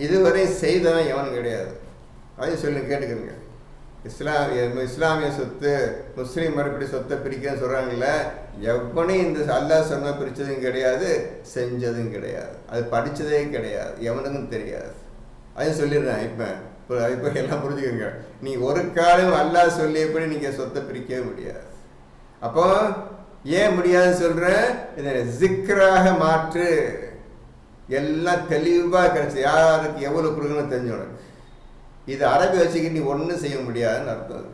இதுவரை செய்தவன் எவனும் கிடையாது. அதையும் சொல்லி கேட்டுக்கிறேங்க. இஸ்லாமிய சொத்து முஸ்லீம் மறுபடி சொத்தை பிரிக்கன்னு சொல்கிறாங்கல்ல, எவனையும் இந்த அல்லாஹ் சொன்ன பிரித்ததும் கிடையாது, செஞ்சதும் கிடையாது, அது படித்ததே கிடையாது, எவனுக்கும் தெரியாது. அதையும் சொல்லிடுறேன். இப்போ எல்லாம் புரிஞ்சுக்கோங்க. நீ ஒரு காலம் அல்லாஹ் சொல்லியபடி நீங்கள் சொத்தை பிரிக்கவே முடியாது. அப்போ ஏன் முடியாதுன்னு சொல்கிறேன்? இதை ஜிக்ராக மாற்று. எல்லாம் தெளிவாக கிடச்சி, யாருக்கு எவ்வளோ கொடுக்கணும்னு தெரிஞ்சு உனக்கு. இது அரபி வச்சுக்கிட்டு நீ ஒன்றும் செய்ய முடியாதுன்னு அர்த்தம்.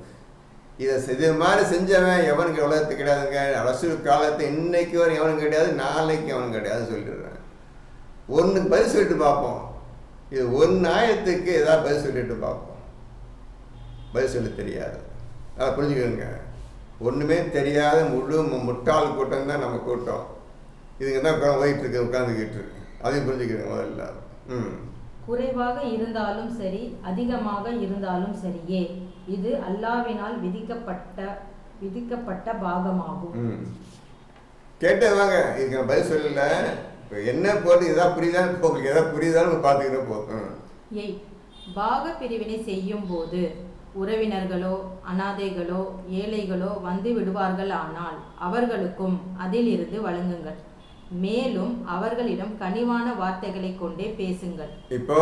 இது மாதிரி செஞ்சவன் எவனுக்கு உலகத்துக்கு கிடையாதுங்க. ரசூல் காலத்தை இன்னைக்கு வரை எவனும் கிடையாது, நாளைக்கு எவனும் கிடையாது சொல்லிடுறேன். ஒன்றுக்கு பதில் சொல்லிட்டு பார்ப்போம். இது ஒன்று ஆயத்துக்கு ஏதாவது பதில் சொல்லிட்டு பார்ப்போம். பதில் சொல்ல தெரியாது. அதை புரிஞ்சுக்கோங்க. ஒன்றுமே தெரியாத முட்டாள் கூட்டம் தான் நம்ம கூட்டம். இதுங்க தான் போயிட்டுருக்கு, உட்காந்துக்கிட்டு இருக்கு. அதையும் புரிஞ்சுக்கிறேன் முதல்ல. குறைவாக இருந்தாலும் சரி, அதிகமாக இருந்தாலும் சரியே, இது அல்லாஹ்வினால் விதிக்கப்பட்ட பாகமாகும். கேட்டவாங்க, இதுக்கு நான் பதில் சொல்லல. இப்போ என்ன போட்டு எதாவது புரியுதான்னு உங்களுக்கு எதாவது புரியுதான்னு பார்த்துக்கிட்ட போதும். பாக பிரிவினை செய்யும் போது உறவினர்களோ அனாதைகளோ ஏழைகளோ வந்து விடுவார்கள். ஆனால் அவர்களுக்கும் அதிலிருந்து வழங்குங்கள். மேலும் அவர்களிடம் கனிவான வார்த்தைகளை கொண்டே பேசுங்கள். இப்போ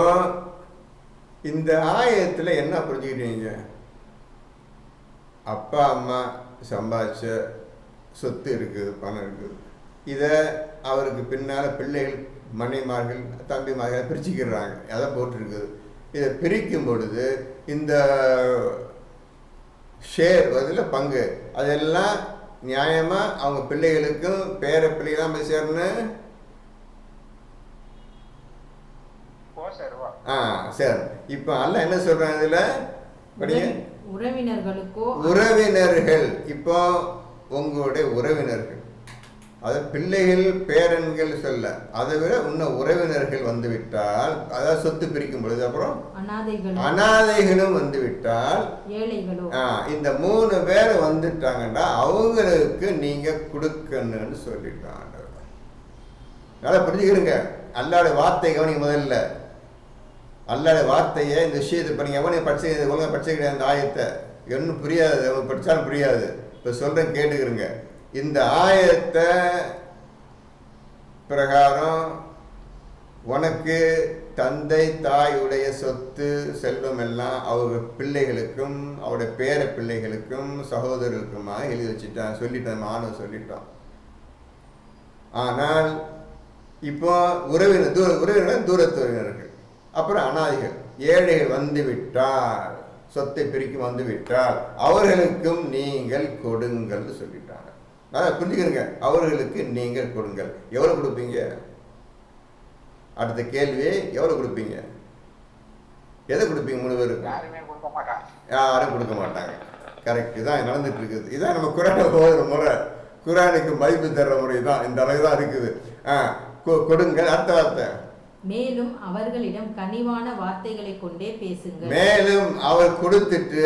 இந்த ஆயத்துல என்ன புரிஞ்சுக்கிட்டீங்க? அப்பா அம்மா சம்பாதிச்ச சொத்து இருக்குது, பணம் இருக்குது. இதை அவருக்கு பின்னால் பிள்ளைகள், மனைவிமார்கள், தம்பிமார்கள் பிரிச்சுக்கிறாங்க. அதை போட்டிருக்குது. இதை பிரிக்கும் பொழுது இந்த ஷேர் அதில் பங்கு அதெல்லாம் நியாயமாக அவங்க பிள்ளைகளுக்கும் பேர பிள்ளைகளாம் போய் சேரணும். சரி, இப்போ அல்ல என்ன சொல்றாங்க இதுல படிங்க. உறவினர்கள், இப்போ உங்களுடைய உறவினர்கள், அது பிள்ளைகள் பேரன்கள் சொல்ல, அதை விட இன்னும் உறவினர்கள் வந்து விட்டால், அதாவது சொத்து பிரிக்கும் பொழுது அப்புறம் அனாதைகளும் வந்து விட்டால், இந்த 3 பேர் வந்துட்டாங்கன்னா அவங்களுக்கு நீங்க கொடுக்கணும்னு சொல்லிட்டாங்க. நல்லா புரிஞ்சுக்கிறீங்க. அல்லாஹ்வுடைய வார்த்தை கவனிங்க. முதல்ல அல்லாஹ்வுடைய வார்த்தையை இந்த விஷயத்தை பண்ணி எவனையும் படிச்சு ஒழுங்காக படிச்ச கிடையாது. அந்த ஆயத்தை ஒன்றும் புரியாது, அவன் படித்தாலும் புரியாது. இப்போ சொல்கிறேன் கேட்டுக்கிறேங்க. இந்த ஆயத்தை பிரகாரம் உனக்கு தந்தை தாயுடைய சொத்து செல்வம் எல்லாம் அவருடைய பிள்ளைகளுக்கும் அவருடைய பேர பிள்ளைகளுக்கும் சகோதரர்களுக்குமா எழுதி வச்சுட்டான், சொல்லிட்டான், மாணவன் சொல்லிட்டான். ஆனால் இப்போ உறவினர்கள் தூரத்து உறவினர்கள், அப்புறம் அனாதைகள், ஏழைகள் வந்து விட்டால், சொத்தை பிரிக்கும் வந்து விட்டால் அவர்களுக்கும் நீங்கள் கொடுங்கள் சொல்லிட்டாங்க. புரிஞ்சுக்கிறீங்க. அவர்களுக்கு நீங்கள் கொடுங்கள். எவ்வளவு கொடுப்பீங்க? அடுத்த கேள்வி, எவ்வளவு கொடுப்பீங்க? எதை கொடுப்பீங்க? 3 பேருக்கு யாரும் கொடுக்க மாட்டாங்க. கரெக்ட். இதான் நடந்துட்டு இருக்குது. இதான் நம்ம குரானை போகிற முறை, குரானுக்கு மதிப்பு தர்ற முறை தான். இந்த அளவு தான் இருக்குது. கொடுங்கள். அடுத்த வார்த்தை, மேலும் அவர்களிடம் கனிவான வார்த்தைகளை கொண்டே பேசுங்கள். மேலும் அவர் கொடுத்துட்டு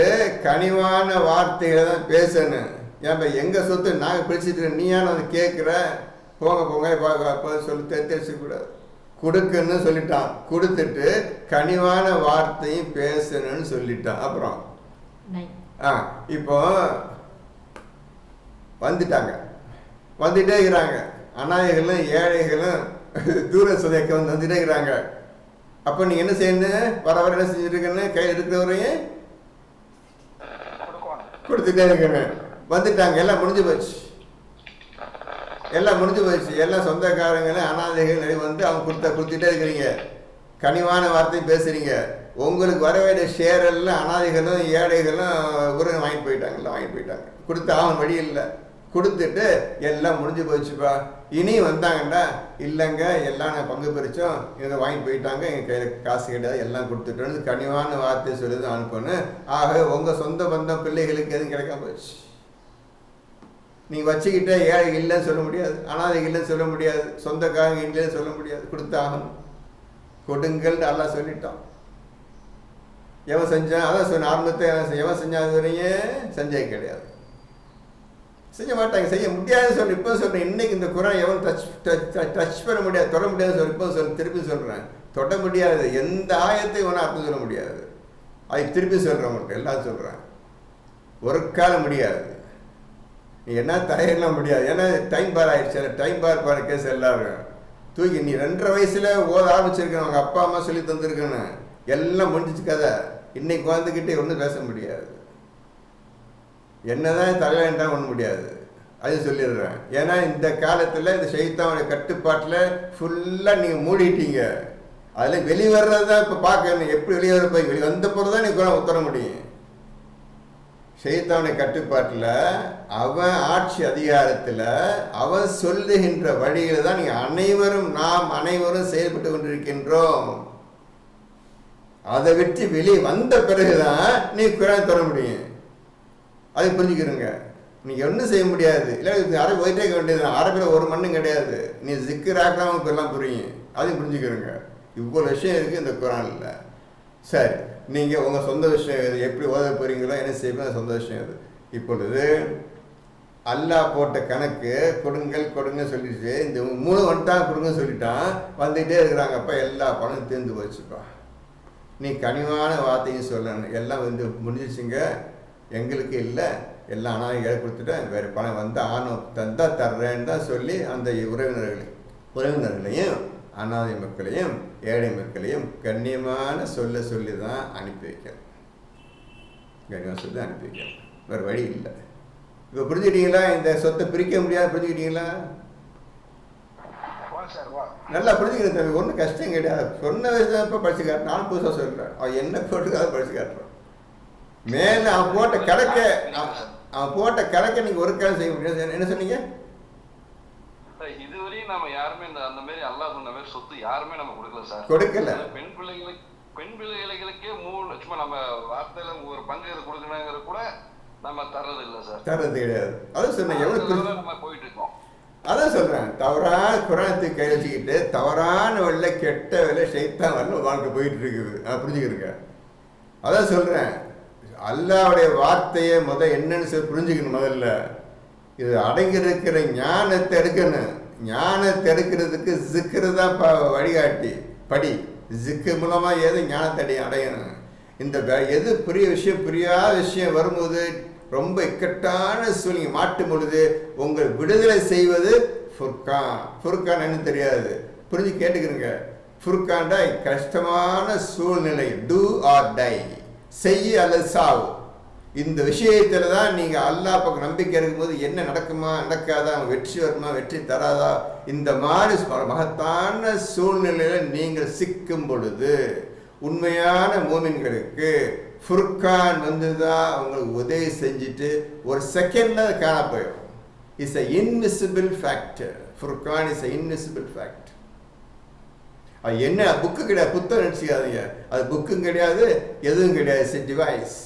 கனிவான வார்த்தைகளை தான் பேசணும். ஏன் எங்க சொத்து நாங்கள் பிடிச்சிட்டு நீயான வந்து கேட்குற, போங்க போங்க சொல்லி தெரிஞ்சுக்கூடாது. கொடுக்குன்னு சொல்லிட்டான். கொடுத்துட்டு கனிவான வார்த்தையும் பேசணும்னு சொல்லிட்டான். அப்புறம் இப்போ வந்துட்டாங்க, வந்துட்டே இருக்கிறாங்க. அனாதைகளும் ஏழைகளும் தூர சுதைக்க வந்து வந்துட்டே இருக்கிறாங்க. அப்போ நீங்கள் என்ன செய்யணும்? வர என்ன செஞ்சுருக்கேன்னு கையில் இருக்கிறவரையும் கொடுத்துட்டே இருக்கணும். வந்துட்டாங்க, எல்லாம் முடிஞ்சு போச்சு. எல்லாம் சொந்தக்காரங்களும் அனாதைகள் வந்து அவங்க கொடுத்துட்டே இருக்கிறீங்க. கனிவான வார்த்தையும் பேசுறீங்க. உங்களுக்கு வர வேண்டிய ஷேர் எல்லாம் அனாதைகளும் ஏழைகளும் உரம் வாங்கிட்டு போயிட்டாங்க. கொடுத்து ஆகும் வழி இல்லை. கொடுத்துட்டு எல்லாம் முடிஞ்சு போச்சுப்பா, இனி வந்தாங்கண்டா இல்லைங்க எல்லாம் நான் பங்கு பிரித்தோம், இவங்க வாங்கிட்டு போயிட்டாங்க, எங்கள் கையில் காசு கிடையாது, எல்லாம் கொடுத்துட்டோன்னு கனிவான வார்த்தை சொல்லி தான் அனுப்பணும். ஆக உங்கள் சொந்த பந்தம் பிள்ளைகளுக்கு எதுவும் கிடைக்காம போச்சு. நீங்கள் வச்சுக்கிட்ட ஏழை இல்லைன்னு சொல்ல முடியாது, அனாதை இல்லைன்னு சொல்ல முடியாது, சொந்தக்காரங்க இல்லைன்னு சொல்ல முடியாது. கொடுத்தாகணும். கொடுங்கள் அல்லாஹ் சொல்லிட்டான். எவன் செஞ்சான்? அதான் சொன்ன ஆரம்பத்தை எவன் செஞ்சாது வரையும் செஞ்சே கிடையாது, செய்ய மாட்டாங்க, செய்ய முடியாதுன்னு சொல்லி இப்போ சொல்கிறேன். இன்னைக்கு இந்த குரான் எவன் டச் பண்ண முடியாது, தொட முடியாது சொல்லி இப்போ திருப்பி சொல்கிறேன். தொட முடியாது, எந்த ஆயத்தை ஒன்றும் அர்த்தம் சொல்ல முடியாது. அதை திருப்பி சொல்கிறேன் மட்டும், எல்லாம் சொல்கிறேன். ஒரு காலம் முடியாது. நீ என்ன தயாரெல்லாம் முடியாது. ஏன்னா டைம் பார் ஆயிடுச்சு. டைம் பார் கேஸ் எல்லாரும் தூக்கி நீ 2.5 வயசுல ஓத ஆரம்பிச்சிருக்கேன், அவங்க அப்பா அம்மா சொல்லி தந்துருக்கேன்னு எல்லாம் முடிஞ்சிச்சு கதை. இன்னைக்கு வந்துக்கிட்டே ஒன்றும் பேச முடியாது. என்னதான் தலைவன்றால் ஒன்றும் முடியாது, அது சொல்லிடுறேன். ஏன்னா இந்த காலத்தில் இந்த ஷைத்தானுடைய கட்டுப்பாட்டில் ஃபுல்லாக நீங்கள் மூடிட்டீங்க. அதில் வெளிவர்றதான் இப்போ பார்க்கணும். எப்படி வெளியே போய் வந்த பிறகு தான் நீ குரான் உத்தர முடியும். ஷைத்தானுடைய கட்டுப்பாட்டில், அவன் ஆட்சி அதிகாரத்தில், அவன் சொல்லுகின்ற வழியில் தான் நாம் அனைவரும் செயல்பட்டு கொண்டிருக்கின்றோம். அதை விட்டு வெளியே வந்த பிறகுதான் நீ குரான் தர முடியும். அதை புரிஞ்சுக்கிறங்க. நீங்கள் ஒன்றும் செய்ய முடியாது. இல்லை அரபி போயிட்டே இருக்க வேண்டியது. அரபியில் ஒரு மண்ணும் கிடையாது. நீ ஜிக்கராக்கலாம் இப்போ எல்லாம் புரியும். அதையும் புரிஞ்சுக்கிறங்க. இவ்வளோ விஷயம் இருக்குது இந்த குரானில். சரி, நீங்கள் உங்கள் சொந்த விஷயம் இது எப்படி ஓத போகிறீங்களோ, என்ன செய்வீங்க, சொந்த விஷயம் இது. இப்பொழுது அல்லாஹ் போட்ட கணக்கு கொடுங்க சொல்லிட்டு இந்த 3 வந்துட்டான் கொடுங்க சொல்லிட்டான், வந்துகிட்டே இருக்கிறாங்க. அப்போ எல்லா பணம் தீர்ந்து போச்சுப்பா. நீ கனிவான வார்த்தையும் சொல்லணும். எல்லாம் வந்து முடிஞ்சிச்சுங்க, எங்களுக்கு இல்லை, எல்லாம் அனாதைகளை கொடுத்துட்டேன், வேறு பணம் வந்து ஆணும் தந்தா தர்றேன்னு தான் சொல்லி அந்த உறவினர்களையும் அனாதை மக்களையும் ஏழை மக்களையும் கண்ணியமான சொல்லி தான் அனுப்பி வைக்கிறேன். கண்ணியமாக சொல்லி அனுப்பி வைக்கிறேன். வேறு வழி இல்லை. இப்போ புரிஞ்சுக்கிட்டீங்களா? இந்த சொத்தை பிரிக்க முடியாது. புரிஞ்சுக்கிட்டீங்களா? நல்லா புரிஞ்சுக்கிறேன் தம்பி. ஒன்றும் கஷ்டம் கிடையாது. சொன்ன வயசுதான் இப்போ படிச்சு காட்டுறேன். நானும் புதுசாக சொல்கிறேன். அவன் என்ன போட்டுக்காத படிச்சு காட்டுறான். மேலே அவன் போட்ட கணக்கை நீங்கள் ஒரு காலம் செய்ய முடியாது. என்ன சொன்னீங்க? இதுவரையும் நம்ம யாருமே அந்த மாதிரி அல்லாஹ் சொன்ன மாதிரி சொத்து யாருமே நம்ம கொடுக்கல சார். கொடுக்கல. பெண் பிள்ளைகளுக்கே 3 சும்மா நம்ம வார்த்தையில ஒரு பங்கு கொடுக்கணுங்கிற கூட நம்ம தர்றது இல்லை சார். தர்றது கிடையாது. அதான் சொன்னேன். எவ்வளவு நம்ம போயிட்டு இருக்கோம். அதான் சொல்றேன். தவறான குரானத்தை கை வச்சுக்கிட்டு தவறான வழியில கெட்ட வேலை ஷைத்தான் வரல வாழ்க்கை போயிட்டு இருக்குது. புரிஞ்சுக்கிருக்க. அதான் சொல்றேன். அல்லாஹ்வுடைய வார்த்தையை என்னன்னு சொல்லி புரிஞ்சுக்கணும். முதல்ல இது அடங்கியிருக்கிற ஞானத்தை எடுக்கணும். ஞானத்தை எடுக்கிறதுக்கு ஜிக்ரு தான் வழிகாட்டி படி. ஜிக்ரு மூலமாக ஏதோ ஞானத்தை அடையணும். இந்த எது புரியாத விஷயம் வரும்போது ரொம்ப இக்கட்டான சூழ்நிலை மாட்டும் பொழுது உங்கள் விடுதலை செய்வது ஃபுர்கான் என்ன தெரியாது. புரிஞ்சு கேட்டுக்கிறீங்க. ஃபுர்கான்டா கஷ்டமான சூழ்நிலை, டூ ஆர் டை, செய்ய அல்லது சாவு. இந்த விஷயத்தில் தான் நீங்கள் அல்லாஹ் பக்கம் நம்பிக்கை இருக்கும்போது என்ன நடக்குமா நடக்காதா, வெற்றி வருமா வெற்றி தராதா, இந்த மாதிரி மகத்தான சூழ்நிலையில் நீங்கள் சிக்கும் பொழுது உண்மையான மூமின்களுக்கு ஃபுர்கான் வந்துதான் உங்களுக்கு உதவி செஞ்சுட்டு ஒரு செகண்ட்ல காண போயிடும். It's a invisible factor. Furqan is a invisible factor. அது என்ன புக்கு கிடையாது, புத்தகம் நினச்சிக்காதீங்க. அது புக்கும் கிடையாது, எதுவும் கிடையாது. It's a device.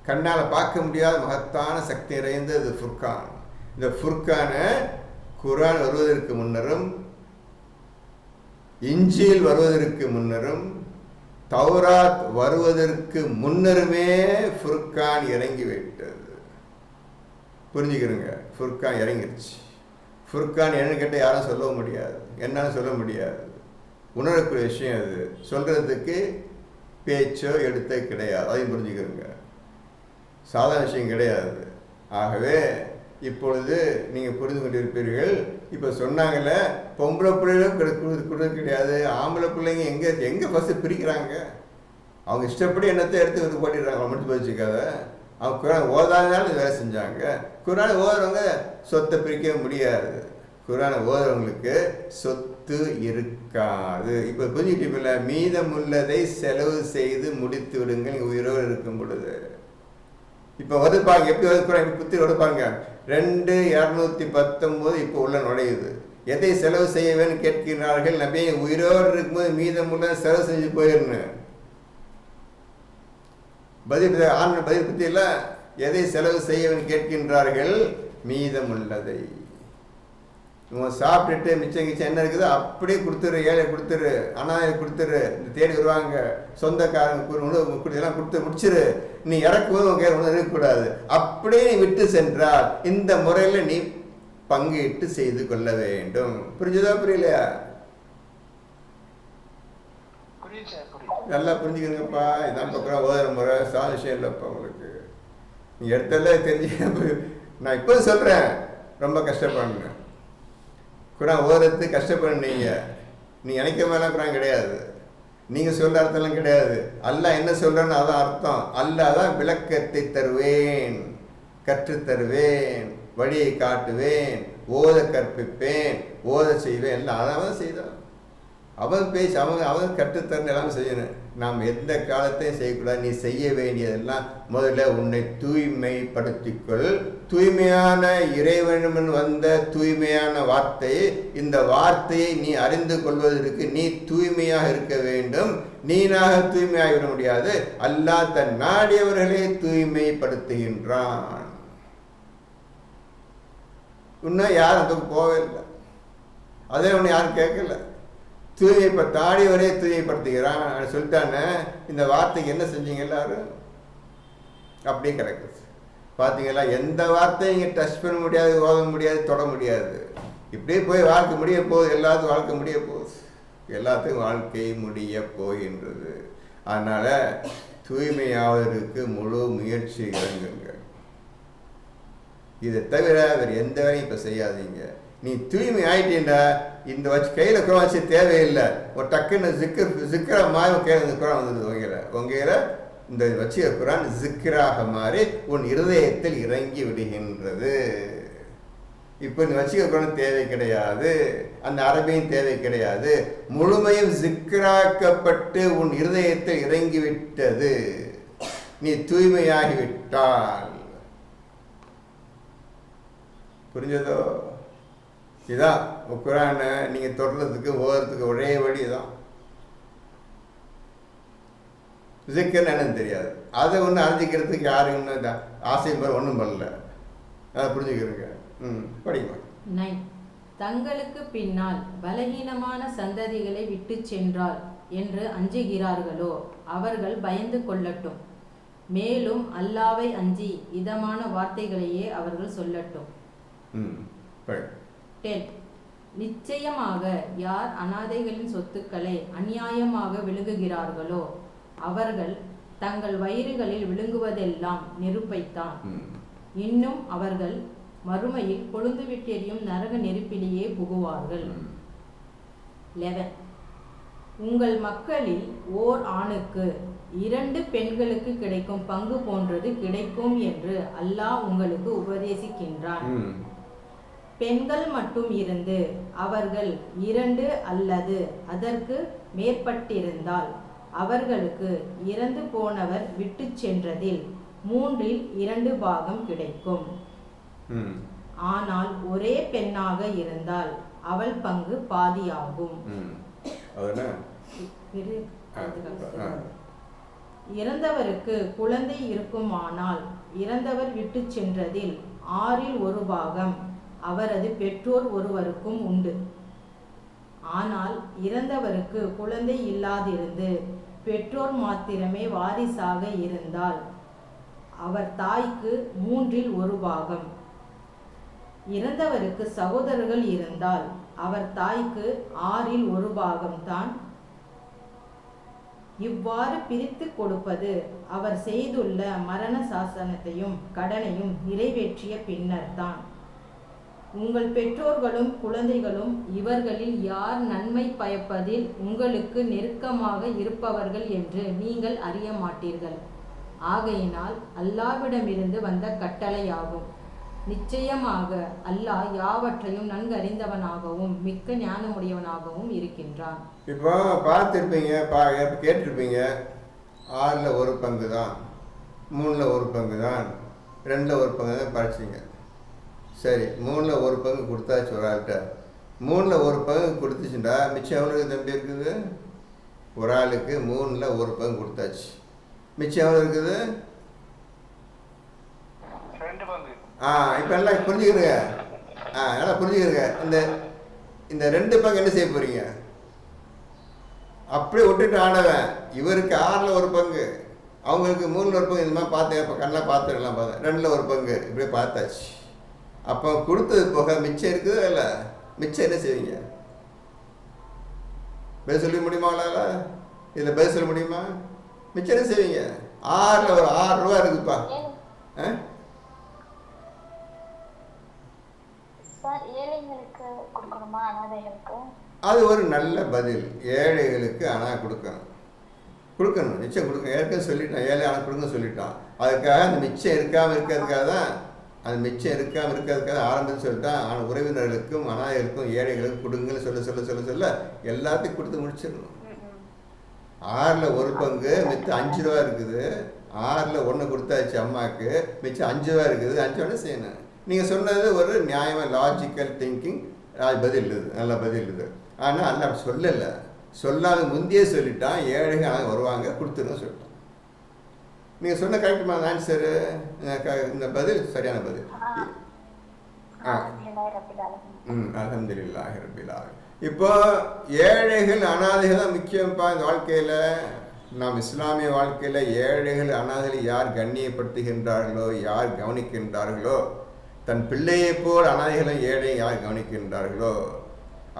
கண்ணால் பார்க்க முடியாத மகத்தான சக்தி நிறைந்தது ஃபுர்கான். இந்த ஃபுர்கானை குர்ஆன் வருவதற்கு முன்னரும், இன்ஜீல் வருவதற்கு முன்னரும், தௌராத் வருவதற்கு முன்னருமே ஃபுர்கான் இறங்கி விட்டது. புரிஞ்சுக்கிறங்க. ஃபுர்கான் இறங்கிருச்சு. ஃபுர்கான் என்னன்னு கேட்டால் யாரும் சொல்ல முடியாது, என்னன்னு சொல்ல முடியாது. உணரக்கூடிய விஷயம் அது. சொல்கிறதுக்கு பேச்சோ எடுத்தோ கிடையாது. அதையும் புரிஞ்சுக்கிறங்க. சாதாரண விஷயம் கிடையாது. ஆகவே இப்பொழுது நீங்கள் புரிந்து கொண்டிருப்பீர்கள். இப்போ சொன்னாங்கல்ல, பொம்பளை பிள்ளைகளும் கொடுக்க கிடையாது, ஆம்பளை பிள்ளைங்க எங்கே ஃபஸ்ட்டு பிரிக்கிறாங்க. அவங்க இஷ்டப்படி என்னத்தை எடுத்து வந்து போட்டிடுறாங்க. மட்டும் வச்சுக்காத. அவங்க குரான் ஓதாதனாலும் வேலை செஞ்சாங்க. குரானை ஓதுறவங்க சொத்தை பிரிக்க முடியாது. குரானை ஓதுறவங்களுக்கு சொத்து இருக்காது. இப்போ புரிஞ்சுக்கிட்டீங்களா? மீதமுள்ளதை செலவு செய்து முடித்து விடுங்கள் நீங்கள் உயிரோடு இருக்கும் பொழுது. இப்போ வதுப்பாங்க. எப்படி வதுக்குறாங்க? புத்தி வதுப்பாங்க. 2:219 இப்போ உள்ள நுழையுது. எதை செலவு செய்ய வேணும்னு கேட்கிறார்கள். நபியை உயிரோடு இருக்கும்போது மீதமுள்ள செலவு செஞ்சு போயிடணும். பதில் பற்றியில் எதை செலவு செய்ய வேணும்னு கேட்கின்றார்கள்? மீதமுள்ளதை. இவங்க சாப்பிட்டுட்டு மிச்சம் கிச்சம் என்ன இருக்குதோ அப்படியே கொடுத்துரு, ஏழை கொடுத்துரு, அனாதை கொடுத்துரு, இந்த தேடி வருவாங்க சொந்தக்காரங்க உணவு எல்லாம் கொடுத்து முடிச்சிரு. நீ இறக்கும்போது உங்க உணவு இருக்கக்கூடாது. அப்படியே நீ விட்டு சென்றால் இந்த முறையில் நீ பங்கிட்டு செய்து கொள்ள வேண்டும். புரிஞ்சுதா புரியலையா? நல்லா புரிஞ்சுக்கிறீங்கப்பா. இதான் பக்கம் ஓதுற முறை சாத விஷயம் இல்லைப்பா உங்களுக்கு. நீங்கள் எடுத்தல தெரிஞ்சு நான் இப்போ சொல்கிறேன். ரொம்ப கஷ்டப்படுங்க. குரான் ஓதுறது கஷ்டப்படுனீங்க. நீ நினைக்கிற மாதிரிலாம் குரான் கிடையாது. நீங்கள் சொல்கிற அர்த்தம்லாம் கிடையாது. அல்லாஹ் என்ன சொல்கிறேன்னு அதான் அர்த்தம். அல்லாஹ் தான் விளக்கத்தை தருவேன், கற்றுத்தருவேன், வழியை காட்டுவேன், ஓத கற்பிப்பேன், ஓத செய்வேன், எல்லாம் அதான் செய்தான். அவன் பேசி அவன் கற்றுத்தரணும், எல்லாமே செய்யணும். நாம் எந்த காலத்தையும் செய்யக்கூடாது. நீ செய்ய வேண்டியதெல்லாம் முதல்ல உன்னை தூய்மைப்படுத்திக்கொள். தூய்மையான இறைவன் வந்த தூய்மையான வார்த்தை, இந்த வார்த்தையை நீ அறிந்து கொள்வதற்கு நீ தூய்மையாக இருக்க வேண்டும். நீனாக தூய்மையாக விட முடியாது. அல்லாஹ் தன் நாடியவர்களை தூய்மைப்படுத்துகின்றான். இன்னும் யாரும் அதுக்கு போகவே இல்லை. அதே ஒன்று யாரும் கேட்கல. தாடியவரே தூய்மைப்படுத்துகிறான் சொல்லிட்டானே. இந்த வார்த்தைக்கு என்ன செஞ்சீங்க எல்லாரும்? அப்படியே கிடக்குது. பார்த்தீங்களா, எந்த வார்த்தையும் இங்கே டச் பண்ண முடியாது, ஓத முடியாது, தொட முடியாது. இப்படியே போய் வாழ்க்கை முடிய போகுது. எல்லாத்துக்கும் வாழ்க்கை முடிய போகுது. எல்லாத்துக்கும் வாழ்க்கை முடிய போகின்றது. அதனால் தூய்மையாவதற்கு முழு முயற்சி இறங்குங்க. இதை தவிர வேறு எந்த வேலையும் இப்போ செய்யாதீங்க. நீ தூய்மை ஆகிட்டீண்டா இந்த வச்சு கையில் குரான் வச்சு தேவையில்லை. ஒரு டக்குன்னு ஜிக்கிற மாதிரி கையில் குரான் வந்துடுது. உங்கையில் இந்த வச்சு குரான் ஜிக்கிராக மாறி உன் இருதயத்தில் இறங்கி விடுகின்றது. இப்போ இந்த வச்சுக்க குரான் தேவை கிடையாது, அந்த அரபியும் தேவை கிடையாது. முழுமையும் ஜிக்கிராக்கப்பட்டு உன் இருதயத்தில் இறங்கிவிட்டது. நீ தூய்மையாகிவிட்டால். புரிஞ்சதோ? இதான் குரானை நீங்கள் தொடர்றதுக்கு ஓதுறதுக்கு ஒரே வழி தான். ஜிக்கர்னு என்னன்னு தெரியாது. அதை ஒன்று அறிஞ்சிக்கிறதுக்கு யாரும் ஒன்றும் ஆசை மாதிரி ஒன்றும் பண்ணல. அதை புரிஞ்சுக்கிறதுங்க. படிக்குமா. தங்களுக்கு பின்னால் பலகீனமான சந்ததிகளை விட்டு சென்றால் என்று அஞ்சுகிறார்களோ அவர்கள் பயந்து கொள்ளட்டும். மேலும் அல்லாவை அஞ்சி இதமான வார்த்தைகளையே அவர்கள் சொல்லட்டும். நிச்சயமாக யார் அனாதைகளின் சொத்துக்களை அநியாயமாக விழுங்குகிறார்களோ அவர்கள் தங்கள் வயிறுகளில் விழுங்குவதெல்லாம் நெருப்பைத்தான். இன்னும் அவர்கள் மறுமையில் கொழுந்து விட்டெறியும் நரக நெருப்பிலேயே புகுவார்கள். 11. உங்கள் மக்களில் ஓர் ஆணுக்கு 2 பெண்களுக்கு கிடைக்கும் பங்கு போன்றது கிடைக்கும் என்று அல்லாஹ் உங்களுக்கு உபதேசிக்கின்றான். பெண்கள் மட்டும் இருந்து அவர்கள் 2 அல்லது அதற்கு மேற்பட்டிருந்தால் அவர்களுக்கு இறந்து போனவர் விட்டு சென்றதில் 3/2 பாகம் கிடைக்கும். ஆனால் ஒரே பெண்ணாக இருந்தால் அவள் பங்கு பாதியாகும். இறந்தவருக்கு குழந்தை இருக்குமானால் இறந்தவர் விட்டு சென்றதில் 1/6 பாகம் அவரது பெற்றோர் ஒருவருக்கும் உண்டு. ஆனால் இறந்தவருக்கு குழந்தை இல்லாதிருந்து பெற்றோர் மாத்திரமே வாரிசாக இருந்தால் அவர் தாய்க்கு 3/1 பாகம். இறந்தவருக்கு சகோதரர்கள் இருந்தால் அவர் தாய்க்கு 6/1 பாகம்தான். இவ்வாறு பிரித்து கொடுப்பது அவர் செய்துள்ள மரண சாசனத்தையும் கடனையும் நிறைவேற்றிய பின்னர்தான். உங்கள் பெற்றோர்களும் குழந்தைகளும் இவர்களில் யார் நன்மை பயப்பதில் உங்களுக்கு நெருக்கமாக இருப்பவர்கள் என்று நீங்கள் அறிய மாட்டீர்கள். ஆகையினால் அல்லாஹ்விடமிருந்து வந்த கட்டளையாகும். நிச்சயமாக அல்லாஹ் யாவற்றையும் நன்கு அறிந்தவனாகவும் மிக்க ஞானமுடையவனாகவும் இருக்கின்றான். இப்போ பார்த்துருப்பீங்க, கேட்டிருப்பீங்க, 6ல் 1 பங்கு தான், 3ல் 1 பங்கு தான், 2ல் 1 பங்கு தான் படிச்சிங்க. சரி, 3ல் 1 பங்கு கொடுத்தாச்சு ஒரு ஆள்கிட்ட. 3ல் 1 பங்கு கொடுத்துச்சுண்டா மிச்சம் எவ்வளோ தம்பி இருக்குது? ஒரு ஆளுக்கு 3ல் 1 பங்கு கொடுத்தாச்சு. மிச்சம் எவ்வளோ இருக்குது? 2 பங்கு. இப்போ எல்லாம் புரிஞ்சுக்கிறங்க. நல்லா புரிஞ்சுக்கிறங்க. இந்த 2 பங்கு என்ன செய்ய போகிறீங்க? அப்படியே விட்டுட்டு ஆனவன் இவருக்கு 6ல் 1 பங்கு, அவங்களுக்கு 3ல் 1 பங்கு. இந்த மாதிரி பார்த்தேன், இப்போ கண்ணெலாம் பார்த்துக்கலாம், பார்த்தேன் 2ல் 1 பங்கு இப்படியே பார்த்தாச்சு. அப்போ கொடுத்தது போக மிச்சம் இருக்குது. இல்லை, மிச்சம் என்ன செய்வீங்க? பதில் சொல்ல முடியுமாங்களா? இதில் பதில் சொல்ல முடியுமா? மிச்சம் என்ன செய்வீங்க? 6ல் ஒரு 6 ரூபா இருக்குப்பா. அது ஒரு நல்ல பதில். ஏழைகளுக்கு ஆனால் கொடுக்கணும், நிச்சயம் கொடுக்கணும். ஏற்கனவே சொல்லிட்டான், ஏழை ஆனால் கொடுங்க சொல்லிட்டான். அதுக்காக அந்த மிச்சம் இருக்காமல் இருக்கிறதுக்காக தான் அது மிச்சம் இருக்காமல் இருக்கிறதுக்காக ஆரம்பித்து சொல்லிட்டா உறவினர்களுக்கும் அனாதைகளுக்கும் ஏழைகளுக்கும் கொடுங்கன்னு சொல்ல எல்லாத்தையும் கொடுத்து முடிச்சிடணும். 6ல் 1 பங்கு மிச்சம் 5 ரூபா இருக்குது. 6ல் 1 கொடுத்தாச்சு அம்மாவுக்கு, மிச்சம் 5 ரூபா இருக்குது. 5 ரூபா செய்யணும். நீங்கள் சொன்னது ஒரு நியாயமாக லாஜிக்கல் திங்கிங், பதில் இது, நல்ல பதில் இது. ஆனால் அல்ல அப்படி சொல்லலை, சொல்லாத முந்தையே சொல்லிட்டான் ஏழைகள் வருவாங்க கொடுத்துருன்னு சொல்லிட்டான். நீங்கள் சொன்ன கரெக்டுமான ஆன்சரு, இந்த பதில் சரியான பதில். அல்ஹம்துலில்லாஹி ரப்பில் ஆலமீன். இப்போ ஏழைகள் அனாதைகள் தான் முக்கியம்ப்பா இந்த வாழ்க்கையில். நாம் இஸ்லாமிய வாழ்க்கையில் ஏழைகள் அனாதைகள் யார் கண்ணியப்படுத்துகின்றார்களோ, யார் கவனிக்கின்றார்களோ, தன் பிள்ளையை போல் அனாதைகளும் ஏழை யார் கவனிக்கின்றார்களோ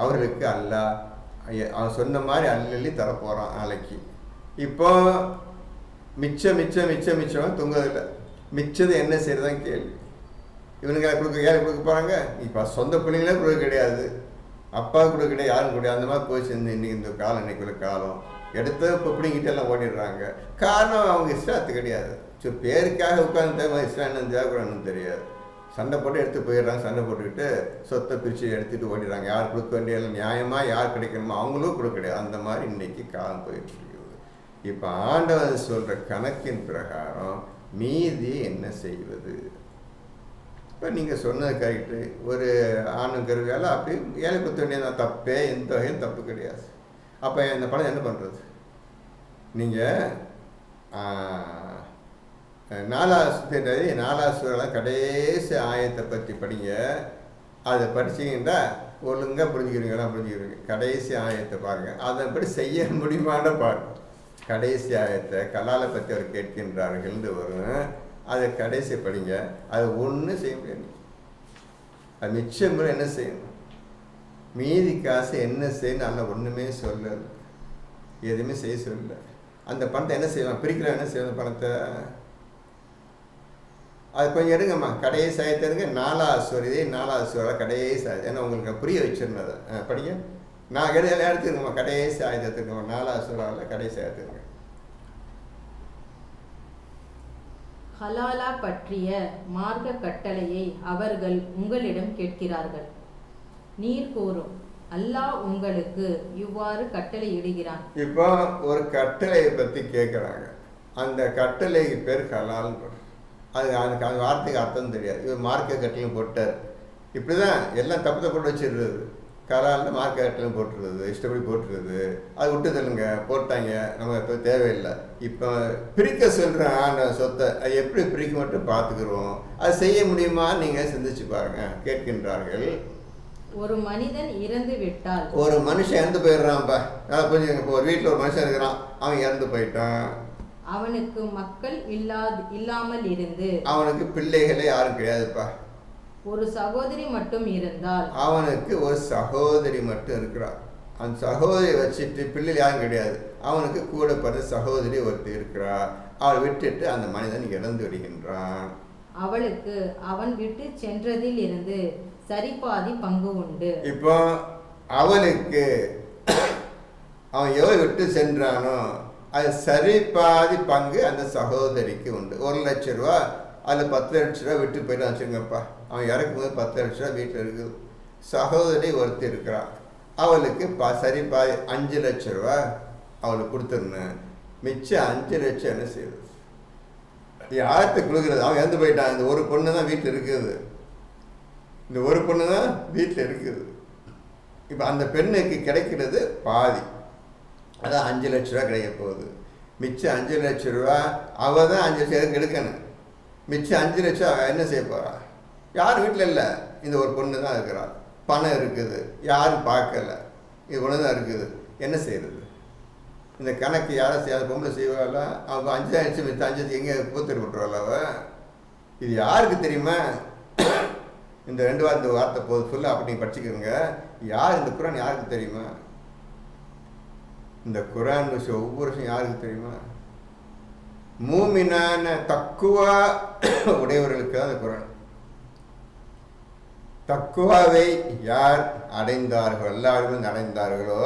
அவர்களுக்கு அல்லாஹ் அவன் சொன்ன மாதிரி அள்ளி தரப்போகிறான் நாளைக்கு. இப்போ மிச்சம் தூங்குறதில்லை. மிச்சதை என்ன செய்யறதான் கேள்வி. இவனுங்க ஏழை கொடுக்க போகிறாங்க. இப்போ சொந்த பிள்ளைங்களே கொடுக்க கிடையாது, அப்பா கூட கிடையாது, யாரும் கிடையாது. அந்த மாதிரி போய் சேர்ந்து இன்றைக்கி இந்த காலம், இன்றைக்குள்ள காலம் எடுத்து இப்போ பிடிங்கிட்டு எல்லாம் ஓடிடுறாங்க. காரணம் அவங்க இஷ்டத்து கிடையாது. ஸோ பேருக்காக உட்காந்து தேவை இஷ்டம் என்னன்னு தேவைன்னு தெரியாது. சண்டை போட்டு எடுத்து போயிடுறாங்க. சண்டை போட்டுக்கிட்டு சொத்தை பிரித்து எடுத்துகிட்டு ஓடிடுறாங்க. யார் கொடுக்க வேண்டிய நியாயமாக யார் கிடைக்கணுமோ அவங்களும் கொடுக்க கிடையாது. அந்த மாதிரி இன்றைக்கி காலம் போயிட்டுருக்குது. இப்போ ஆண்டவன் சொல்கிற கணக்கின் பிரகாரம் மீதி என்ன செய்வது? இப்போ நீங்கள் சொன்னது கரெக்டு. ஒரு ஆணுங்கிற வேலை அப்படி ஏழை குத்த வேண்டியது தப்பே, எந்த வகையும் தப்பு கிடையாது. அப்போ இந்த படம் என்ன பண்ணுறது? நீங்கள் 4வது சூறாவில் கடைசி ஆயத்தை பற்றி படிங்க. அதை படிச்சிங்கன்னா ஒழுங்காக புரிஞ்சுக்கிறீங்க. கடைசி ஆயத்தை பாருங்கள், அதன்படி செய்ய முடியுமான்னு பாருங்கள். கடைசி ஆயத்தை கலாலை பற்றி அவர் கேட்கின்றார்கள்னு வரும். அதை கடைசி படிங்க. அது ஒன்றும் செய்ய முடியாது. அது மிச்சம் கூட என்ன செய்யணும், மீதி காசு என்ன செய்யணும் அல்ல ஒன்றுமே சொல்லலை, எதுவுமே செய்ய சொல்லலை. அந்த பணத்தை என்ன செய்யலாம், பிரிக்கலாம். என்ன செய்யணும் பணத்தை? அது கொஞ்சம் எடுங்கம்மா. கடைசி ஆயத்தை எடுங்க. 4வது சூறா கடைசி ஆயத்தை. ஏன்னா உங்களுக்கு புரிய வச்சிருந்தது படிங்க. நான் எடுத்துருங்கம்மா. கடைசி ஆயத்தை எடுத்துருக்கோம். 4வது சூறாவில் கடைசி ஆயத்துங்க. ஹலாலா பற்றிய மார்க்க கட்டளையை அவர்கள் உங்களிடம் கேட்கிறார்கள். நீர் கூறும், அல்லாஹ் உங்களுக்கு இவ்வாறு கட்டளை இடுகிறான். இப்போ ஒரு கட்டளையை பற்றி கேட்குறாங்க. அந்த கட்டளைக்கு பேர் ஹலால். அதுக்கு அந்த வார்த்தைக்கு அர்த்தம் தெரியாது. இவர் மார்க்க கட்டளையும் போட்டார். இப்படி தான் எல்லாம் தப்பு போட்டு வச்சிடுறது. கலாலில் மார்க்க கட்டளையும் போட்டுருது, இஷ்டப்படி போட்டுருது. அது விட்டு தள்ளுங்க, போட்டாங்க, நம்ம இப்போ தேவையில்லை. இப்போ பிரிக்க சொல்கிறேன் அந்த சொத்தை, அது எப்படி பிரிக்க மட்டும் பார்த்துக்குறோம். அது செய்ய முடியுமா நீங்கள் சிந்திச்சு பாருங்க. கேட்கின்றார்கள். ஒரு மனிதன் இறந்து விட்டால், ஒரு மனுஷன் இறந்து போயிடுறான்ப்பா. நல்லா புரிஞ்சுங்க. இப்போ ஒரு வீட்டில் ஒரு மனுஷன் இருக்கிறான், அவன் இறந்து போயிட்டான். அவனுக்கு மக்கள் இல்லாமல் இருந்து, அவனுக்கு பிள்ளைகளே யாரும் கிடையாதுப்பா. ஒரு சகோதரி மட்டும் இருந்தால், அவனுக்கு ஒரு சகோதரி மட்டும் இருக்கிறான். அந்த சகோதரி வச்சுட்டு பிள்ளை யாரும் கிடையாது. அவனுக்கு கூட பிறந்த சகோதரி ஒருத்தர் இருக்கிறா. அவள் விட்டுட்டு அந்த மனிதன் இறந்து விடுகின்றான். அவளுக்கு அவன் விட்டு சென்றதில் இருந்து சரிபாதி பங்கு உண்டு. இப்போ அவனுக்கு அவன் எவ்வளோ விட்டு சென்றானோ அது சரிபாதி பங்கு அந்த சகோதரிக்கு உண்டு. 1 லட்ச ரூபா, அதில் 10 லட்ச ரூபா விட்டு போயிட்டு வச்சுருங்கப்பா. அவன் இறக்கும்போது 10 லட்ச ரூபா வீட்டில் இருக்குது. சகோதரி ஒருத்தர் இருக்கிறான், அவளுக்கு சரிபாதி 5 லட்ச ரூபா அவளுக்கு கொடுத்துருந்தேன். மிச்சம் 5 லட்சம் என்ன செய்யுது? யார்கிட்ட கொடுக்குறது? அவன் இறந்து போயிட்டான். இந்த ஒரு பொண்ணு தான் வீட்டில் இருக்குது. இந்த ஒரு பொண்ணு தான் வீட்டில் இருக்குது. இப்போ அந்த பெண்ணுக்கு கிடைக்கிறது பாதி, அதான் 5 லட்ச ரூபா கிடைக்க போகுது. மிச்சம் 5 லட்ச ரூபா அவள் தான் 5 லட்சம் எடுக்கணும். மிச்சம் 5 லட்சம் அவள் என்ன செய்ய போகிறா? யாரும் வீட்டில் இல்லை, இந்த ஒரு பொண்ணு தான் இருக்கிறாள். பணம் இருக்குது, யாரும் பார்க்கல, இது ஒன்று தான் இருக்குது. என்ன செய்கிறது? இந்த கணக்கு யாரும் செய்யாத பொம்பளை செய்வாளா? அவள் 5 லட்சம் மிச்சம் 5 லட்சம் எங்கே பூத்தெடு விட்டுருவாள் அவள்? இது யாருக்கு தெரியுமா? இந்த 2 வார்த்தை போது ஃபுல்லாக அப்படி நீங்கள் படிச்சுக்கிறோங்க. யார் இந்த குரான் யாருக்கு தெரியுமா? இந்த குரான் விஷயம் ஒவ்வொரு விஷயம் யாருக்கு தெரியுமா? மூமினான தக்குவா உடையவர்களுக்கு தான் அந்த குரான். தக்குவாவை யார் அடைந்தார்களோ, எல்லாருமே அடைந்தார்களோ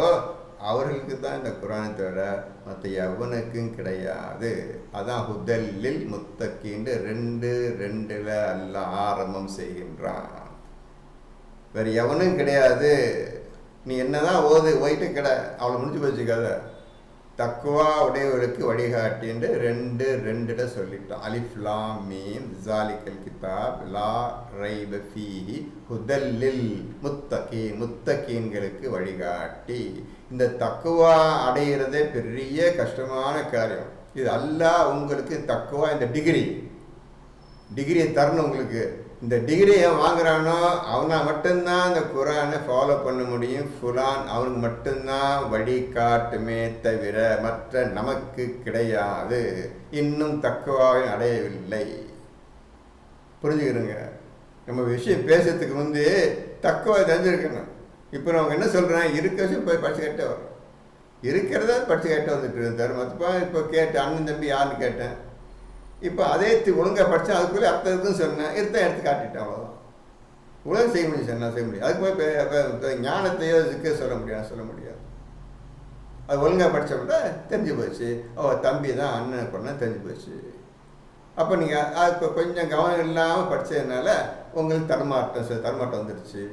அவர்களுக்கு தான் இந்த குரானை தவிர மற்ற எவனுக்கும் கிடையாது. அதான் ஹுதல்லில் முத்தக்கின்னு 2:2 அல்லாஹ் ஆரம்பம் செய்கின்றான். வேறு எவனும் கிடையாது. நீ என்னதான் ஓயிட்டு கடை அவளை முடிஞ்சு போச்சுக்காத. தக்குவா உடையவர்களுக்கு வழிகாட்டின்னு 2:2 சொல்லிட்டான். அலிஃப் லாம் மீம் ஸாலிகல் கிதாப் லா ரைப ஃபீஹி ஹுதல்லில் முத்தகீன்களுக்கு வழிகாட்டி. இந்த தக்குவா அடைகிறதே பெரிய கஷ்டமான காரியம். இது அல்லாஹ் உங்களுக்கு தக்குவா இந்த டிகிரியை தரணும். உங்களுக்கு இந்த டிகிரியை வாங்குறானோ அவனா மட்டும்தான் இந்த குரானை ஃபாலோ பண்ண முடியும். ஃபுலான் அவனுக்கு மட்டும்தான் வழிகாட்டுமே தவிர மற்ற நமக்கு கிடையாது. இன்னும் தக்குவாவை அடையவில்லை. புரிஞ்சுக்கிறோங்க. நம்ம விஷயம் பேசுறதுக்கு முந்தைய தக்குவா தெரிஞ்சிருக்கணும். இப்போ நமக்கு என்ன சொல்கிறேன், இருக்க விஷயம் போய் படிச்சு கேட்டே வரோம். இருக்கிறத படிச்சு கேட்டே வந்துட்டு இருந்தார். மற்றப்பா இப்போ கேட்டேன், அண்ணன் தம்பி யாருன்னு கேட்டேன். இப்போ அதே ஒழுங்காக படித்தேன். அதுக்குள்ளே அர்த்தத்துக்கும் சொன்னேன், எடுத்து காட்டிட்டேன். அவ்வளோதான். உலகம் செய்ய முடியும் சொன்னால் செய்ய முடியும். அதுக்கு போய் ஞானத்தையோ இதுக்கு சொல்ல முடியாது. அது ஒழுங்காக படித்தோம்னா தெரிஞ்சு போச்சு. தம்பி தான் அண்ணனை பண்ண தெரிஞ்சு போச்சு. அப்போ நீங்கள் அது கொஞ்சம் கவனம் இல்லாமல் படித்ததுனால உங்களுக்கு தடுமாட்டம் வந்துடுச்சு.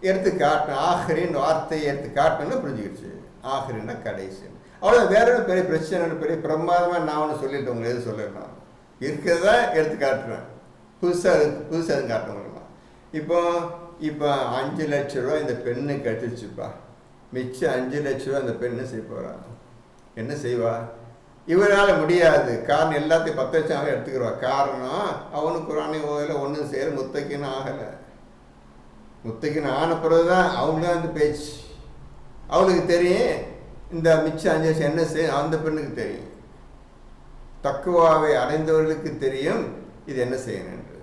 எடுத்து காட்டணும். ஆஹரின் வார்த்தையை எடுத்து காட்டணும்னு புரிஞ்சுக்கிடுச்சு. ஆஹரின்னா கடைசி. அவ்வளோ வேற ஒரு பெரிய பிரச்சனை, பெரிய பிரமாதமாக நான் ஒன்று சொல்லிட்டு உங்களுக்கு எது சொல்லணும், இருக்கிறதா எடுத்து காட்டுறேன். புதுசாக காட்டணுங்களா. இப்போ 5 லட்ச ரூபா இந்த பெண்ணுக்கு கட்டிச்சுப்பா. மிச்சம் 5 லட்ச ரூபா அந்த பெண்ணு செய்ய போகிறான். என்ன செய்வா? இவரால் முடியாது. காரணம் எல்லாத்தையும் 10 லட்சம் எடுத்துக்கிறவா. காரணம் அவனுக்கு குரானை ஓதல ஒன்றும் செய்யற. முத்தக்கின்னு ஆகலை. முத்தக்கின்னு ஆன பிறகு தான் அவங்களும் அந்த பேச்சு. அவளுக்கு தெரியும் இந்த மிச்சம் 5 லட்சம் என்ன செய்யும். அந்த பெண்ணுக்கு தெரியும். தக்குவாவை அடைந்தவர்களுக்கு தெரியும் இது என்ன செய்யணும் என்று.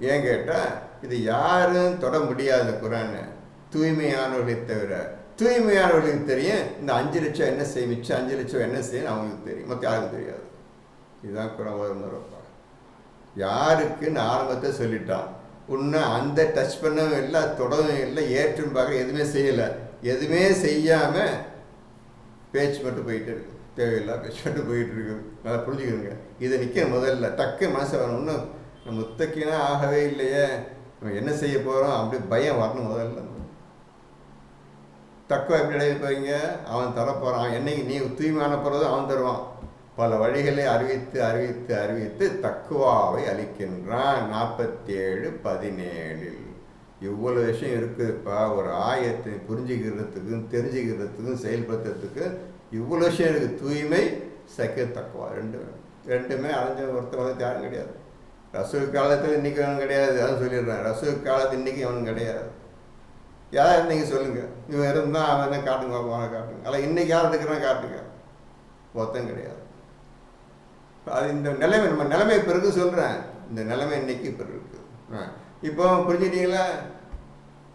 ஏன் கேட்டால் இது யாரும் தொட முடியாத குரானை தூய்மையானவர்களை தவிர. தூய்மையானவர்களுக்கு தெரியும் இந்த 5 லட்சம் என்ன செய்யும், மிச்சம் 5 லட்சம் என்ன செய்யும் அவங்களுக்கு தெரியும். மற்ற யாருக்கும் தெரியாது. இதுதான் குரான் உணர்ப்பா. யாருக்குன்னு ஆரம்பத்தை சொல்லிட்டான். உன்னை அந்த டச் பண்ணவும் இல்லை, தொடவும் இல்லை, ஏற்றும் பார்க்க எதுவுமே செய்யலை. எதுவுமே செய்யாமல் பேச்சு மட்டும் போயிட்டு இருக்கு. தேவையில்லா பேச்சு மட்டும் போயிட்டு இருக்கு. நல்லா புரிஞ்சுக்கிறோங்க. இதை நிற்க முதல்ல டக்கு மனசு வரணும். இன்னும் நம்ம முத்தக்கினா ஆகவே இல்லையே, நம்ம என்ன செய்ய போகிறோம் அப்படி பயம் வரணும் முதல்ல. தக்குவா எப்படி அடைய போறீங்க? அவன் தரப்போகிறான். என்னைக்கு நீ தூய்மையான போகிறது அவன் தருவான். பல வழிகளை அறிவித்து தக்குவாவை அளிக்கின்றான். 47:17 இவ்வளோ விஷயம் இருக்குதுப்பா. ஒரு ஆயத்தை புரிஞ்சுக்கிறதுக்கும் தெரிஞ்சுக்கிறதுக்கும் செயல்படுத்துறதுக்கு இவ்வளோ விஷயம் இருக்குது. தூய்மை தக்குவா ரெண்டுமே அடைஞ்ச ஒருத்தர் யாரும் கிடையாது. ரசூல் காலத்தில் இன்றைக்கி அவனும் கிடையாது. அதான் சொல்லிடுறேன். ரசூல் காலத்து இன்றைக்கி அவனும் கிடையாது. யார் நீங்கள் சொல்லுங்கள். இவன் இருந்தால் அவன் என்ன காட்டுங்க, அவனை காட்டுங்க. அல்ல இன்றைக்கி யார் இருக்கிறான் காட்டுங்க. ஒருத்தன் கிடையாது. அது இந்த நிலைமை நம்ம நிலைமை பிறகு சொல்கிறேன். இந்த நிலைமை இன்னைக்கு பிறகு இருக்குது. இப்போ புரிஞ்சுட்டீங்களா?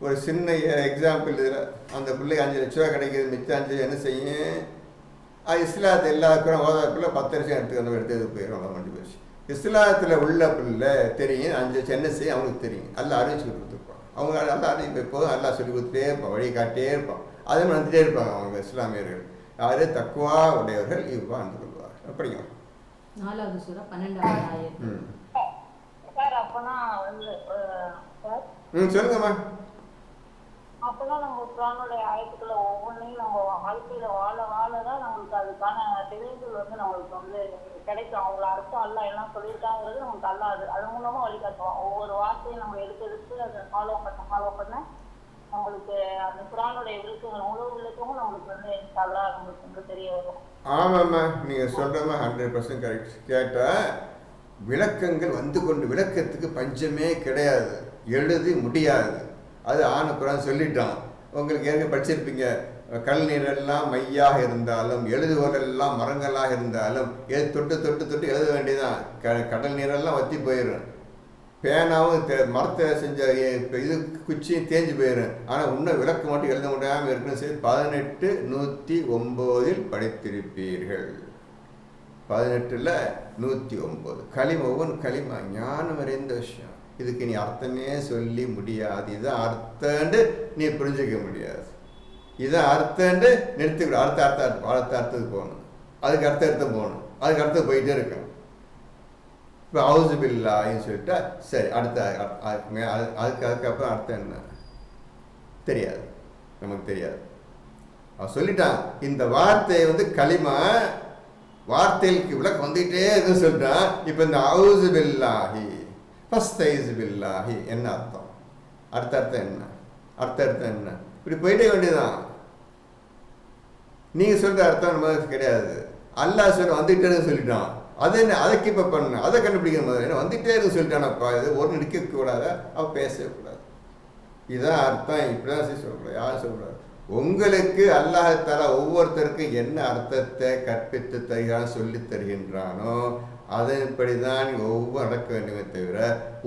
ஒரு சின்ன எக்ஸாம்பிள் இதில் அந்த பிள்ளைக்கு 5 லட்ச ரூபா கிடைக்கிது. மிச்சம் 5 என்ன செய்யும்? அது இஸ்லாத்தை எல்லாருக்கும் ஓதாக்குள்ள 10 லட்சம் எடுத்து போயிடும். அவ்வளோ முடிஞ்சு போச்சு. இஸ்லாத்தில் உள்ள பிள்ளை தெரியும் 5 லட்சம் என்ன செய்யும் அவங்களுக்கு தெரியும். எல்லாம் அறிவிச்சு கொடுத்துருப்பான். அவங்க நல்லா அறிவிப்பு எப்போதும் எல்லாம் சொல்லி கொடுத்துட்டே இருப்பான், வழி காட்டியே இருப்பான். அதே மாதிரி வந்துட்டே இருப்பாங்க அவங்க இஸ்லாமியர்கள். யாரு தக்குவா உடையவர்கள் இவ்வா வந்து கொள்வார். அப்படிங்க 4வது சூரா 12வது ஆயத். சார் அப்பனா வந்து சொல்லுங்கம்மா. அப்பதான் நம்ம குர்ஆனுடைய ஆயத்துக்களை ஒவ்வொன்றையும் நம்ம வாழ்க்கையில வாழதான் நம்மளுக்கு அதுக்கான தெளிவுகள் வந்து நம்மளுக்கு வந்து கிடைக்கும். அவங்கள அர்த்தம் அல்ல எல்லாம் சொல்லியிருக்காங்கிறது நமக்கு அல்லாது. அது மூலமா வழிகாட்டுவோம். ஒவ்வொரு வார்த்தையும் நம்ம எடுத்து அதை ஃபாலோ பண்ண நம்மளுக்கு அந்த குர்ஆனுடைய விளக்கங்கள் முழு விளக்கமும் நம்மளுக்கு வந்து அல்லா நம்மளுக்கு வந்து தெரிய வரும். ஆமாம்மா, நீங்கள் சொல்கிறமா 100% கரெக்ட். கேட்டால் விளக்கங்கள் வந்து கொண்டு விளக்கத்துக்கு பஞ்சமே கிடையாது, எழுதி முடியாது. அது ஆன குரான் சொல்லிட்டான். உங்களுக்கு ஏற்கனவே படிச்சிருப்பீங்க. கல் நீரெல்லாம் மையாக இருந்தாலும் எழுதுவோரெல்லாம் மரங்களாக இருந்தாலும் தொட்டு எழுத வேண்டியதான். கடல் நீரெல்லாம் வற்றி போயிடும். பேனாவும் மரத்தை செஞ்ச இது குச்சியும் தேஞ்சு போயிடும். ஆனால் இன்னும் விளக்கு மட்டும் எழுத முடியாமல் இருக்குன்னு சொல்லி 18:109 படித்திருப்பீர்கள். 18:109 களிமா. ஒவ்வொரு களிமா ஞானம் அறிந்த விஷயம். இதுக்கு நீ அர்த்தமே சொல்லி முடியாது. இது அர்த்தம்னு நீ புரிஞ்சிக்க முடியாது. இதான் அர்த்தம்னு நிறுத்திவிடும். அடுத்த அர்த்தத்துக்கு போகணும், அதுக்கு அர்த்தம் போகணும், அதுக்கு அர்த்தம் போயிட்டே இருக்கணும். இப்போ ஹவுஸ் பில்லான்னு சொல்லிட்டா சரி, அதுக்கப்புறம் அர்த்தம் என்ன தெரியாது, நமக்கு தெரியாது. அவன் சொல்லிட்டான் இந்த வார்த்தையை களிமா வார்த்தைகளுக்கு விளக்கு வந்துகிட்டே இருக்கு சொல்லிட்டான். இப்போ இந்த ஹவுஸ் பில்லாஹி ஃபஸ்தைஸ் பில்லாஹி என்ன அர்த்தம், அடுத்த அர்த்தம் என்ன, அர்த்தம் என்ன, இப்படி போயிட்டே வேண்டியதுதான். நீங்கள் சொல்கிற அர்த்தம் நம்ம கிடையாது. அல்லாஹ் சொல்ல வந்துகிட்டே சொல்லிட்டான். அதை என்ன அதை கீப்பப் பண்ண, அதை கண்டுபிடிக்கிற மாதிரி என்ன வந்துகிட்டே இருக்கு சொல்லிட்டானப்பா. இது ஒரு நிற்கக்கூடாது, அவள் பேசவே கூடாது. இதுதான் அர்த்தம். இப்படிதான் சொல்லக்கூடாது, யாரும் சொல்லக்கூடாது. உங்களுக்கு அல்லாஹ்தாலா ஒவ்வொருத்தருக்கும் என்ன அர்த்தத்தை கற்பித்து தருகிறான் சொல்லி தருகின்றானோ அதன்படிதான் ஒவ்வொரு நடக்க வேண்டுமே தவிர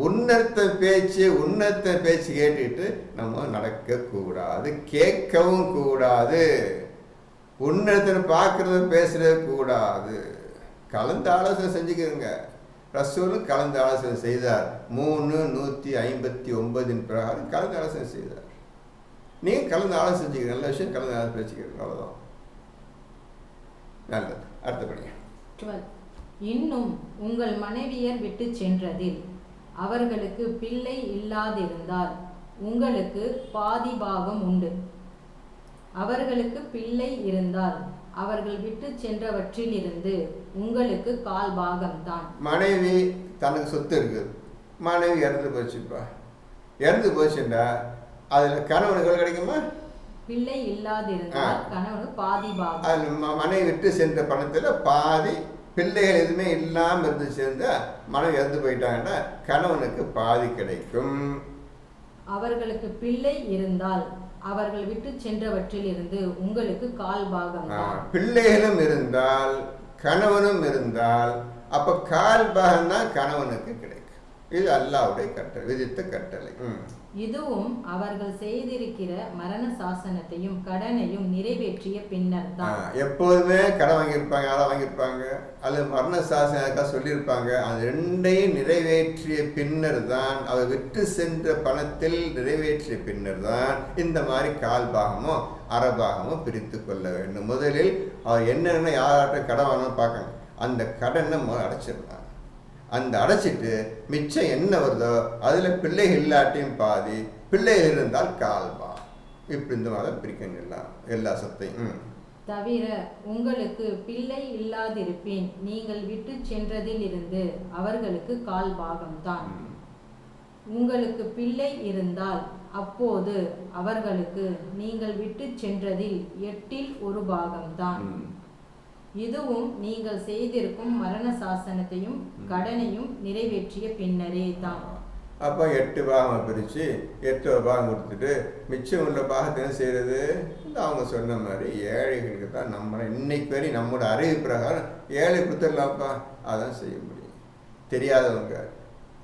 உன்னத்த பேச்சு கேட்டுட்டு நம்ம நடக்கக்கூடாது, கேட்கவும் கூடாது, உன்னதனை பார்க்கறது பேசுறது கூடாது. கலந்து ஆலோசனை செஞ்சுக்கிறங்க. ரசூலும் கலந்து ஆலோசனை செய்தார். 359 பிரகாரம் கலந்து ஆலோசனை செய்தார். நீங்கள் கலந்து ஆலோசனை செஞ்சுக்கிறீங்க, நல்ல விஷயம். கலந்து ஆலோசனை வச்சுக்கிறீங்க, அவ்வளோதான். நல்லது. அடுத்தபடியா 12. இன்னும் உங்கள் மனைவியர் விட்டு சென்றதில் அவர்களுக்கு பிள்ளை இல்லாதிருந்தால் உங்களுக்கு பாதி பாகம் உண்டு. அவர்களுக்கு பிள்ளை இருந்தால் அவர்கள் விட்டு சென்றவற்றிலிருந்து உங்களுக்கு கால் பாகம்தான். மனைவி தனக்கு சொத்து இருக்குது, மனைவி இறந்து போச்சுப்பா. இறந்து போச்சுண்டா அதில் கணவனுக்கு கிடைக்குமா? பிள்ளை இல்லாதிருந்தால் கணவனுக்கு பாதி பாகம். அதில் மனைவி விட்டு சென்ற பணத்தில் பாதி, பிள்ளைகள் எதுவுமே இல்லாமல் இருந்து சேர்ந்தா மனைவி இறந்து போயிட்டாங்கன்னா கணவனுக்கு பாதி கிடைக்கும். அவர்களுக்கு பிள்ளை இருந்தால் அவர்கள் விட்டு சென்றவற்றில் இருந்து உங்களுக்கு கால் பாகம். பிள்ளைகளும் இருந்தால் கணவனும் இருந்தால் அப்ப கால் பாகம் தான் கணவனுக்கு கிடைக்கும். இது அல்லாஹ்வுடைய கட்டளை, விதித்த கட்டளை. இதுவும் அவர்கள் செய்திருக்கிற மரண சாசனத்தையும் கடனையும் நிறைவேற்றிய பின்னர் தான். எப்போதுமே கடன் வாங்கியிருப்பாங்க, யாராவது வாங்கியிருப்பாங்க, அல்லது மரண சாசனம் சொல்லியிருப்பாங்க. அது ரெண்டையும் நிறைவேற்றிய பின்னர் தான், அவர் விட்டு சென்ற பணத்தில் நிறைவேற்றிய பின்னர் தான் இந்த மாதிரி கால் பாகமோ அரை பாகமோ பிரித்து கொள்ள வேண்டும். முதலில் அவர் என்னென்ன யார்கிட்ட கடன் வாங்கணும்னு பார்க்கணும். அந்த கடனை அடைச்சிடலாம். அந்த அடைச்சிட்டு மிச்சம் என்ன வருதோ அதில் பிள்ளைகள் இல்லாட்டியும் பாதி, பிள்ளைகள் இருந்தால் கால்பா. இப்படி இந்த மாதிரி பிரிக்கணும் எல்லா சத்தையும். தவிர உங்களுக்கு பிள்ளை இல்லாதிருப்பேன் நீங்கள் விட்டு சென்றதில் இருந்து அவர்களுக்கு கால் பாகம்தான். உங்களுக்கு பிள்ளை இருந்தால் அப்போது அவர்களுக்கு நீங்கள் விட்டு சென்றதில் 8இல் 1 பாகம்தான். இதுவும் நீங்கள் செய்திருக்கும் மரண சாசனத்தையும் கடனையும் நிறைவேற்றிய பின்னரே தான். அப்போ 8 பாகம் பிரித்து 8 பாகம் கொடுத்துட்டு மிச்சம் உள்ள பாகத்தை என்ன செய்கிறது? அவங்க சொன்ன மாதிரி ஏழைகளுக்கு தான். நம்ம இன்னைக்கு வரை நம்மளோட அறிவு பிரகாரம் ஏழை கொடுத்துடலாம்ப்பா, அதான் செய்ய முடியும். தெரியாதவங்க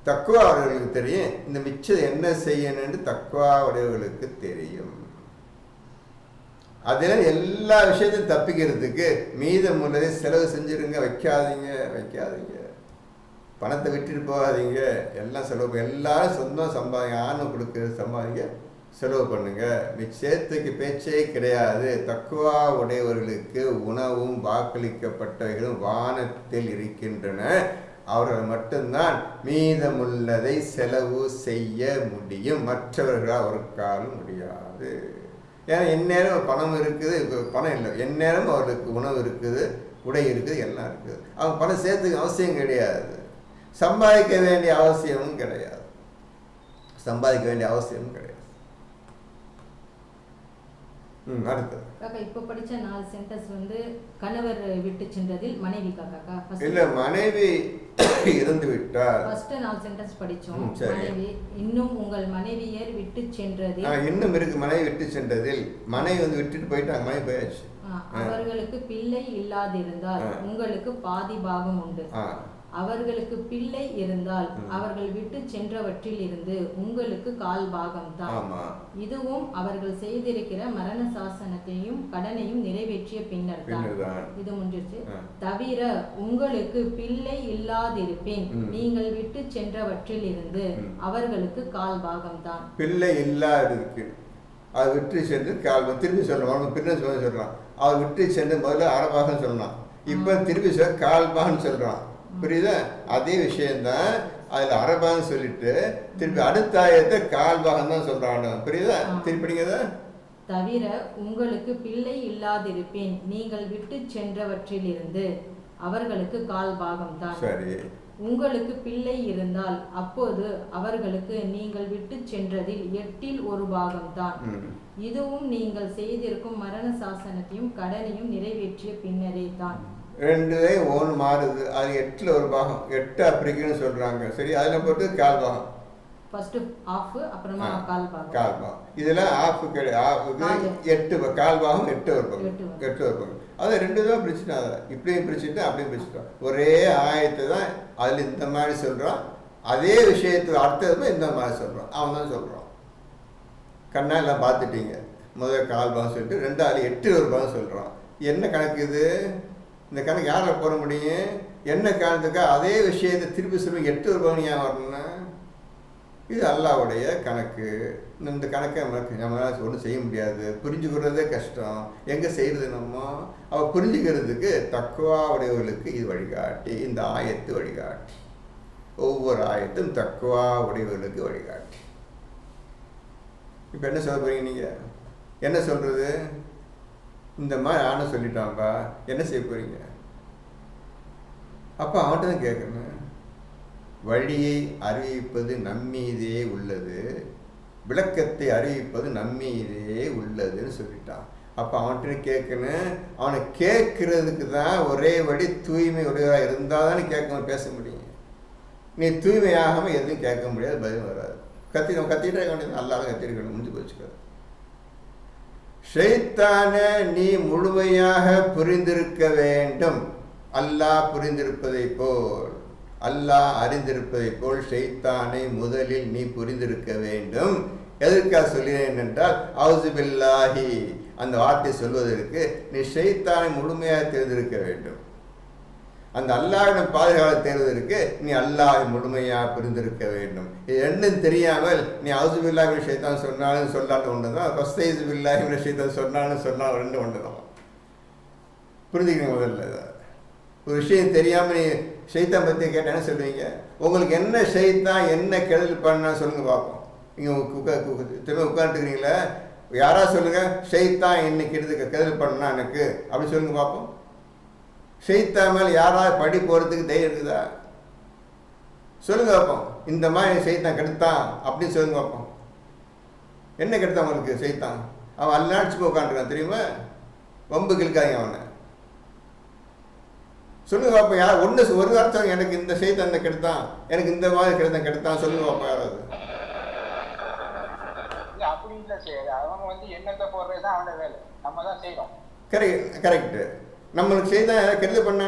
தக்குவா அவர்களுக்கு தெரியும். இந்த மிச்சம் என்ன செய்யணும்னு தக்குவா உடையவர்களுக்கு தெரியும். அதில் எல்லா விஷயத்தையும் தப்பிக்கிறதுக்கு மீதம் உள்ளதை செலவு செஞ்சுருங்க. வைக்காதீங்க. பணத்தை விட்டுட்டு போகாதீங்க. எல்லாம் செலவு, எல்லாரும் சொந்தம் சம்பாதிங்க, ஆணும் கொடுக்க சம்பாதிங்க, செலவு பண்ணுங்க. மிச்சத்துக்கு பேச்சே கிடையாது. தக்குவா உடையவர்களுக்கு உணவும் வாக்களிக்கப்பட்டவைகளும் வானத்தில் இருக்கின்றன. அவர்கள் மட்டும்தான் மீதமுள்ளதை செலவு செய்ய முடியும். மற்றவர்களால் ஒரு காலம் முடியாது. ஏன்னா எந்நேரம் பணம் இருக்குது, இப்போ பணம் இல்லை, எந்நேரம் அவர்களுக்கு உணவு இருக்குது, உடை இருக்குது, எல்லாம் இருக்குது. அவங்க பணம் சேர்த்துக்க அவசியம் கிடையாது. சம்பாதிக்க வேண்டிய அவசியமும் கிடையாது. அடுத்தது இப்போ படிச்ச 4 சென்டென்ஸ் கணவர் விட்டு சென்றதில் மனைவி இல்ல, மனைவி இறந்து விட்டார். ஃபர்ஸ்ட் 4 சென்டென்ஸ் படிச்சோம். மனைவி இன்னும் உங்கள் மனைவியர் விட்டு சென்றதில், இன்னும் இருக்கு மனைவி விட்டு சென்றதில். மனைவி விட்டுட்டு போயிட்டாங்க, மனைவி போயாச்சு. அவர்களுக்கு பிள்ளை இல்லாதிருந்தால் உங்களுக்கு பாதி பாகம் உண்டு. அவர்களுக்கு பிள்ளை இருந்தால் அவர்கள் விட்டு சென்றவற்றில் இருந்து உங்களுக்கு கால் பாகம்தான். இதுவும் அவர்கள் செய்திருக்கிற மரண சாசனத்தையும் கடனையும் நிறைவேற்றிய பின்னர் தான். இது முடிஞ்சிருச்சு. தவிர உங்களுக்கு பிள்ளை இல்லாதிருப்பேன் நீங்கள் விட்டு சென்றவற்றில் இருந்து அவர்களுக்கு கால் பாகம்தான். பிள்ளை இல்லாதிருக்கு அவர் விட்டு சென்று கால் திருப்பி சொல்லணும், பின்ன சொல்கிறான். அவர் விட்டு சென்று முதல்ல அரபாகன்னு சொல்லலாம், இப்போ திருப்பி சொல்ல கால்பான்னு சொல்கிறான். புரியுதா? அதே விஷயந்தான் அதில் அரபான்னு சொல்லிட்டு திருப்பி அடுத்த ஆயத்தை கால்பாகம் தான் சொல்கிறான். புரியுதா? திருப்பிடிங்கதா? தவிர உங்களுக்கு பிள்ளை இல்லாதிருப்பேன், நீங்கள் விட்டு சென்றவற்றிலிருந்து அவர்களுக்கு கால் பாகம்தான். சரி. உங்களுக்கு பிள்ளை இருந்தால் அப்போது அவர்களுக்கு நீங்கள் விட்டு சென்றதில் 8 பாகம்தான். இதுவும் நீங்கள் செய்திருக்கும் மரண சாசனத்தையும் கடனையும் நிறைவேற்றிய பின்னரே தான். 2 மாறுது, அது 8 பாகம், 8 அப்படிக்குன்னு சொல்றாங்க. சரி, அதில் போட்டு கால் பாகம். ஃபர்ஸ்ட் ஆஃப், அப்புறமா கால் பாகம். கால் பாகம் இதெல்லாம் ஆஃப் ஆஃபுக்கு 8 கால் பாகம் 8 பாகம். அதை 2 தான் பிரிச்சுட்டோம். அதை இப்படியும் பிரிச்சுட்டோம், அப்படியும் பிரிச்சுட்டோம். ஒரே ஆயத்தை தான் அதில் இந்த மாதிரி சொல்கிறான், அதே விஷயத்துக்கு அடுத்தது இந்த மாதிரி சொல்கிறான். அவன் தான் சொல்கிறான். கண்ணா எல்லாம் பார்த்துட்டீங்க. முதல் கால் பாகம் சொல்லிட்டு 2 8 பாகம் சொல்கிறான். என்ன கணக்கு இது? இந்த கணக்கு யாரில் போட முடியும்? என்ன காரணத்துக்கா அதே விஷயத்தை திருப்பி சொல்லி 8 பாகம் ஏன் வரணும்னா? இது அல்லாவுடைய கணக்கு. இந்த கணக்கை நம்மளால் ஒன்றும் செய்ய முடியாது, புரிஞ்சுக்கிறதே கஷ்டம். எங்கே செய்கிறது நம்ம? அவள் புரிஞ்சுக்கிறதுக்கு தக்குவா உடையவர்களுக்கு இது வழிகாட்டி, இந்த ஆயத்து வழிகாட்டி, ஒவ்வொரு ஆயத்தும் தக்குவா உடையவர்களுக்கு வழிகாட்டி. இப்போ என்ன சொல்ல போகிறீங்க நீங்கள்? என்ன சொல்கிறது? இந்த மாதிரி ஆன சொல்லிட்டான்பா, என்ன செய்ய போகிறீங்க? அப்போ அவன்கிட்ட தான் கேட்கணும். வழியை அறிவிப்பது நம்மீதே உள்ளது, விளக்கத்தை அறிவிப்பது நம்மீதே உள்ளதுன்னு சொல்லிட்டான். அப்போ அவன்கிட்ட கேட்கணும். அவனை கேட்கறதுக்கு தான் ஒரே வழி தூய்மை உடையவராக இருந்தால் தானே பேச முடியும். நீ தூய்மையாகாமல் எதுவும் கேட்க முடியாது, பதில் வராது. நம்ம கத்திட்டே இருக்க வேண்டியது, நல்லாதான் கத்திருக்கணும், முடிஞ்சு போச்சுக்காது. ஷைத்தானை நீ முழுமையாக புரிந்திருக்க வேண்டும். அல்லாஹ் புரிந்திருப்பதை போல், அல்லாஹ் அறிந்திருப்பதை போல் ஷைத்தானை முதலில் நீ புரிந்திருக்க வேண்டும். எதற்காக சொல்கிறேன் என்றால், அவுது பில்லாஹி அந்த வார்த்தை சொல்வதற்கு நீ ஷைத்தானை முழுமையாக தெரிந்திருக்க வேண்டும். அந்த அல்லாஹ்விடம் பாதுகாவலை தேர்வதற்கு நீ அல்லாஹை முழுமையாக புரிந்திருக்க வேண்டும். இது ரெண்டும் தெரியாமல் நீ அவுது பில்லாஹி ஷைத்தான் சொன்னாலும் சொல்லாலும் ஒன்று தான், ஃபஸ்தைது பில்லாஹி ஷைத்தான் சொன்னாலும் ரெண்டும் ஒன்று தான். புரிஞ்சுக்கணும். முதல்ல ஒரு விஷயம் தெரியாமல் நீ ஷைத்தான் பற்றி கேட்டால் என்ன சொல்லுவீங்க? உங்களுக்கு என்ன ஷைத்தான் என்ன கெடுதல் பண்ணா சொல்லுங்கள் பார்ப்போம். நீங்கள் திரும்ப உட்காந்துக்கிறீங்களா? யாரா சொல்லுங்கள், ஷைத்தான் இன்னைக்கு கெடுதல் பண்ணா எனக்கு அப்படின்னு சொல்லுங்க பார்ப்போம். ஷைத்தான் மேலே யாராவது படி போகிறதுக்கு தைரியம் இருக்குதா? சொல்லுங்க பார்ப்போம். இந்த மாதிரி ஷைத்தான் கெடுத்தான் அப்படின்னு சொல்லுங்க பார்ப்போம். என்ன கெடுத்தான் உங்களுக்கு ஷைத்தான்? அவன் அல்லாடிச்சு போய் உட்காந்துருக்கான் தெரியுமா? வம்பு கிழக்காதீங்க அவனை. சொல்லுங்க பாப்பா. யார் ஒன்று ஒரு வார்த்தை எனக்கு இந்த ஷைத்தான் அந்த கெடுத்தான், எனக்கு இந்த மாதிரி கெடுத்தான் சொல்லுங்க பாப்பா. யாராவது அப்படி இல்லை சார். அவங்க வந்து எண்ணத்தை போடுறது தான் அவனோட வேலை, நம்ம தான் செய்யறோம். கரெக்டு. நம்மளுக்கு ஷைத்தான் கெடுதல் பண்ணா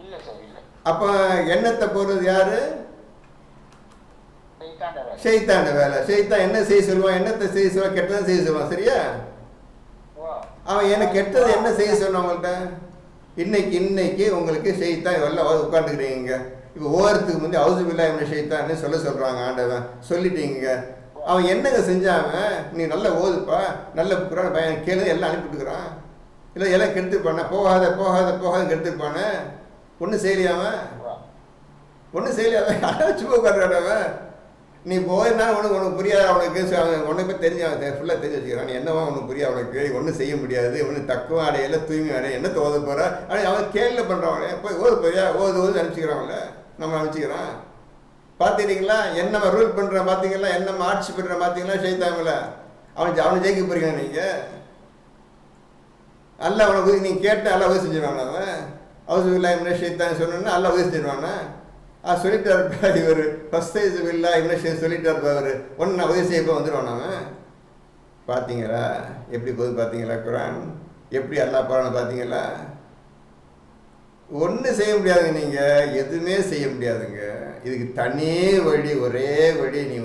இல்லை சார், இல்லை. அப்போ எண்ணத்தை போடுறது யாரு? ஷைத்தாண்ட வேலை. ஷைத்தான் என்ன செய்ய சொல்லுவான்? எண்ணத்தை செய்ய சொல்லுவான், கெட்டதான் செய்ய சொல்லுவான். சரியா? அவன் எனக்கு கெட்டது என்ன செய்ய சொன்னான் அவங்கள்ட்ட? இன்னைக்கு உங்களுக்கு ஷைத்தான் எல்லாம் உட்காந்துக்கிறீங்க. இப்போ ஓரத்துக்கு முந்தைய அவுது பில்லாஹி ஷைத்தான்னு சொல்கிறாங்க ஆண்டவன். சொல்லிட்டீங்க. அவன் என்னங்க செஞ்சாங்க? நீ நல்லா ஓதுப்பா, நல்ல குரான் பையன் கேளு, எல்லாம் அனுப்பிட்டுக்கிறான். இல்லை எல்லாம் கெடுத்துருப்பானே, போகாத கெடுத்துருப்பானே. ஒன்றும் செய்யலையாவன், சும்மா உட்காந்துறாடவன். நீ போயினா உனக்கு புரியாது. அவனுக்கு உனக்கு போய் தெரிஞ்சு ஃபுல்லாக தெரிஞ்சு வச்சுக்கிறான். நீ என்னவா உனக்கு புரியாது, அவனுக்கு ஒன்றும் செய்ய முடியாது, ஒன்றும் தக்குவ அடையில தூய்மை அடைய என்ன ஓத போகிறா. ஆனால் அவன் கேள்வி பண்ணுறவனே போய் ஓது போறியா, ஓது அனுப்பிச்சிக்கிறான்ல, நம்ம அனுப்பிச்சிக்கிறான். பார்த்துக்கிட்டீங்களா என்னம்மா ரூல் பண்ணுறான்? பார்த்தீங்களா என்னம்மா ஆட்சி பண்ணுறான்? பார்த்தீங்களா ஷைத்தான்ல அவனை ஜெயிக்க போறீங்க நீங்கள். அல்ல அவனை நீங்கள் கேட்டு எல்லாம் உதவி செஞ்சிருவான். அவன் அவுது பில்லாஹி ஷைத்தான் சொன்னா எல்லாம் உதவி செஞ்சிருவானே. சொல்லிட்டாருப்பா இவர், ஃபஸ்தைது பில்லாஹி சொல்லிட்டாருப்பா இவர், ஒன்று நான் உதவி செய்யப்போ வந்துடுவான். அவன் பார்த்தீங்களா எப்படி போகுது? பார்த்தீங்களா குரான் எப்படி அல்லாஹ் போகிறான்னு? பார்த்தீங்களா? ஒன்றும் செய்ய முடியாதுங்க. நீங்கள் எதுவுமே செய்ய முடியாதுங்க. இதுக்கு தனி வழி, ஒரே வழி, நீ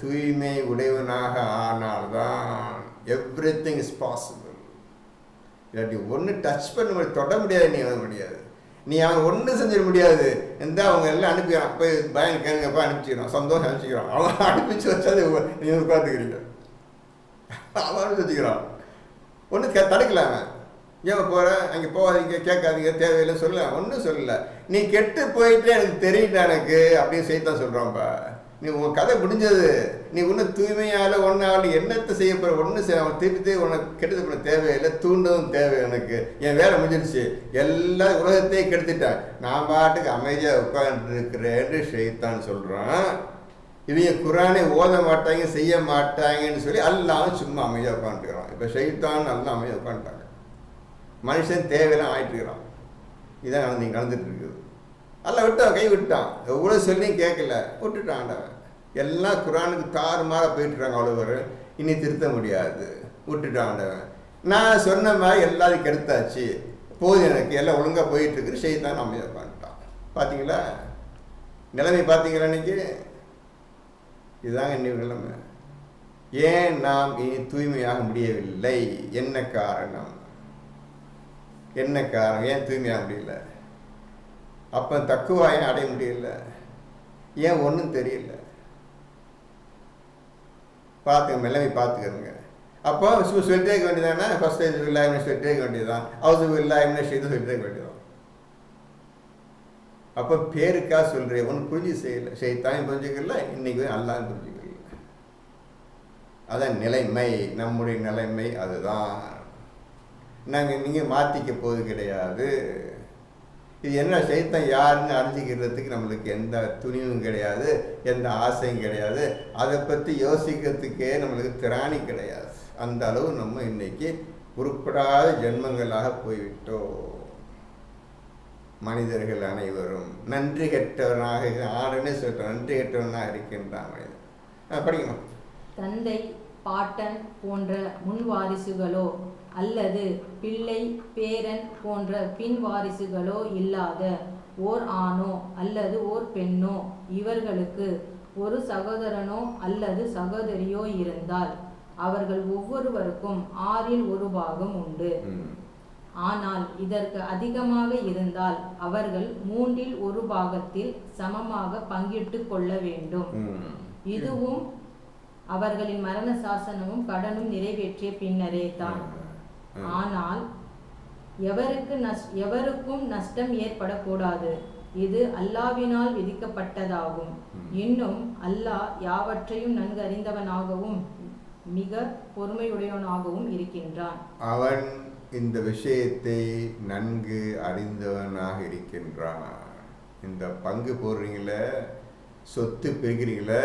தூய்மை உடையவனாக ஆனால்தான் எவ்ரிதிங் இஸ் பாசிபிள். இல்லாட்டி ஒன்று டச் பண்ண முடியாது, தொட முடியாது, நீ முடியாது. நீ அவன் ஒன்றும் செஞ்சிட முடியாது. அவங்க எல்லாம் அனுப்பிக்கிறான், போய் பயன் கேளுங்கப்பா அனுப்பிச்சிக்கிறான், சந்தோஷம் அனுப்பிச்சிக்கிறான். அவன் அனுப்பிச்சு வச்சாது நீங்கள் உட்காந்துக்கிறீங்க. அவன் வச்சுக்கிறான். ஒன்றும் தடுக்கலாங்க. ஏன் போகிற அங்கே போகாதீங்க, கேட்காதீங்க, தேவையில்லை சொல்லல, ஒன்றும் சொல்லலை. நீ கெட்டு போயிட்டு எனக்கு தெரியல எனக்கு அப்படின்னு செய்தான் சொல்கிறான்ப்பா. நீ உன் கதை முடிஞ்சது. நீ ஒன்றும் தூய்மையால் ஒன்றால் என்னத்தை செய்ய போகிற, ஒன்றும் செய்ய அவன் திருப்பி உனக்கு கெட்டது பண்ண தேவையில்லை, தூண்டவும் தேவை. எனக்கு என் வேலை முடிஞ்சிருச்சு, எல்லா உலகத்தையும் கெடுத்துட்டேன், நான் பாட்டுக்கு அமைதியாக உட்காந்துருக்கிறேன்னு ஷைத்தான் சொல்கிறான். இவங்க குரானை ஓத மாட்டாங்க, செய்ய மாட்டாங்கன்னு சொல்லி அல்லாமல் சும்மா அமைதியாக உட்காந்துக்கிறான். இப்போ ஷைத்தான் நல்லா அமைதியாக உட்காந்துட்டாங்க. மனுஷன் தேவையெல்லாம் ஆகிட்டுருக்கிறான். இதான் நடந்துட்டு இருக்குது. அல்ல விட்டான், கை விட்டான். எவ்வளோ சொல்லியும் கேட்கல, விட்டுட்டான்டவன். எல்லாம் குரானுக்கு தாறுமாற போயிட்டுருக்காங்க. அவ்வளோ பேர் இனி திருத்த முடியாது, விட்டுட்டான்டவன். நான் சொன்ன மாதிரி எல்லாத்தையும் கெடுத்தாச்சு, போது எனக்கு எல்லாம் ஒழுங்காக போயிட்டுருக்கு. ஷைத்தான் அமைதியாக உட்காந்துட்டான். பார்த்தீங்களா நிலைமை? பார்த்தீங்களா இன்னைக்கு? இதுதாங்க இன்னைக்கு நிலைமை. ஏன் நாம் இனி தூய்மையாக முடியவில்லை? என்ன காரணம்? என்ன காரணம்? ஏன் தூய்மையாக முடியல? அப்போ தக்குவா ஏன் அடைய முடியல? ஏன் ஒன்றும் தெரியல? பார்த்துங்க, நிலைமை பார்த்துக்கிறங்க. அப்போ சொல்லிட்டே இருக்க வேண்டியதானே? ஃபர்ஸ்ட் இல்லாமல் சொல்லிட்டே இருக்க வேண்டியதுதான், அவசரம் இல்லாமல் செய்து சொல்லிட்டே இருக்க வேண்டியதான். அப்போ பேருக்காக சொல்கிறேன், ஒன்று புரிஞ்சு செய்யலை. ஷைத்தானையும் புரிஞ்சுக்கல, இன்னைக்கு அல்லாஹ்வும் புரிஞ்சுக்கல. அதான் நிலைமை, நம்முடைய நிலைமை அதுதான். நீங்கள் மாற்றிக்க போது கிடையாது. இது என்ன, ஷைத்தான் யாருன்னு அறிஞ்சிக்கிறதுக்கு நம்மளுக்கு எந்த துணிவும் கிடையாது, எந்த ஆசையும் கிடையாது. அதை பற்றி யோசிக்கிறதுக்கே நம்மளுக்கு திராணி கிடையாது. அந்த அளவு நம்ம இன்னைக்கு உருப்படாத ஜென்மங்களாக போய்விட்டோம். மனிதர்கள் அனைவரும் நன்றி கெட்டவனாக, ஆடனே சொல்ற நன்றி கெட்டவனாக இருக்கின்றான் மனிதன். படிக்கணும். தந்தை, பாட்டன் போன்ற முன்வாரிசுகளோ அல்லது பிள்ளை, பேரன் போன்ற பின் வாரிசுகளோ இல்லாத ஓர் ஆணோ அல்லது ஓர் பெண்ணோ இவர்களுக்கு ஒரு சகோதரனோ அல்லது சகோதரியோ இருந்தால் அவர்கள் ஒவ்வொருவருக்கும் 6இல் 1 பாகம் உண்டு. ஆனால் இதற்கு அதிகமாக இருந்தால் அவர்கள் 3இல் 1 பாகத்தில் சமமாக பங்கிட்டு கொள்ள வேண்டும். இதுவும் அவர்களின் மரண சாசனமும் கடனும் நிறைவேற்றிய பின்னரே தான். ஆனால் எவருக்கும் நஷ்டம் ஏற்படக்கூடாது. இது அல்லாஹ்வினால் விதிக்கப்பட்டதாகும். இன்னும் அல்லாஹ் யாவற்றையும் நன்கு அறிந்தவனாகவும் மிக பொறுமையுடையவனாகவும் இருக்கின்றான். அவன் இந்த விஷயத்தை நன்கு அறிந்தவனாக இருக்கின்றான். இந்த பங்கு போடுறீங்களே, சொத்து பிரிக்கிறீங்களே,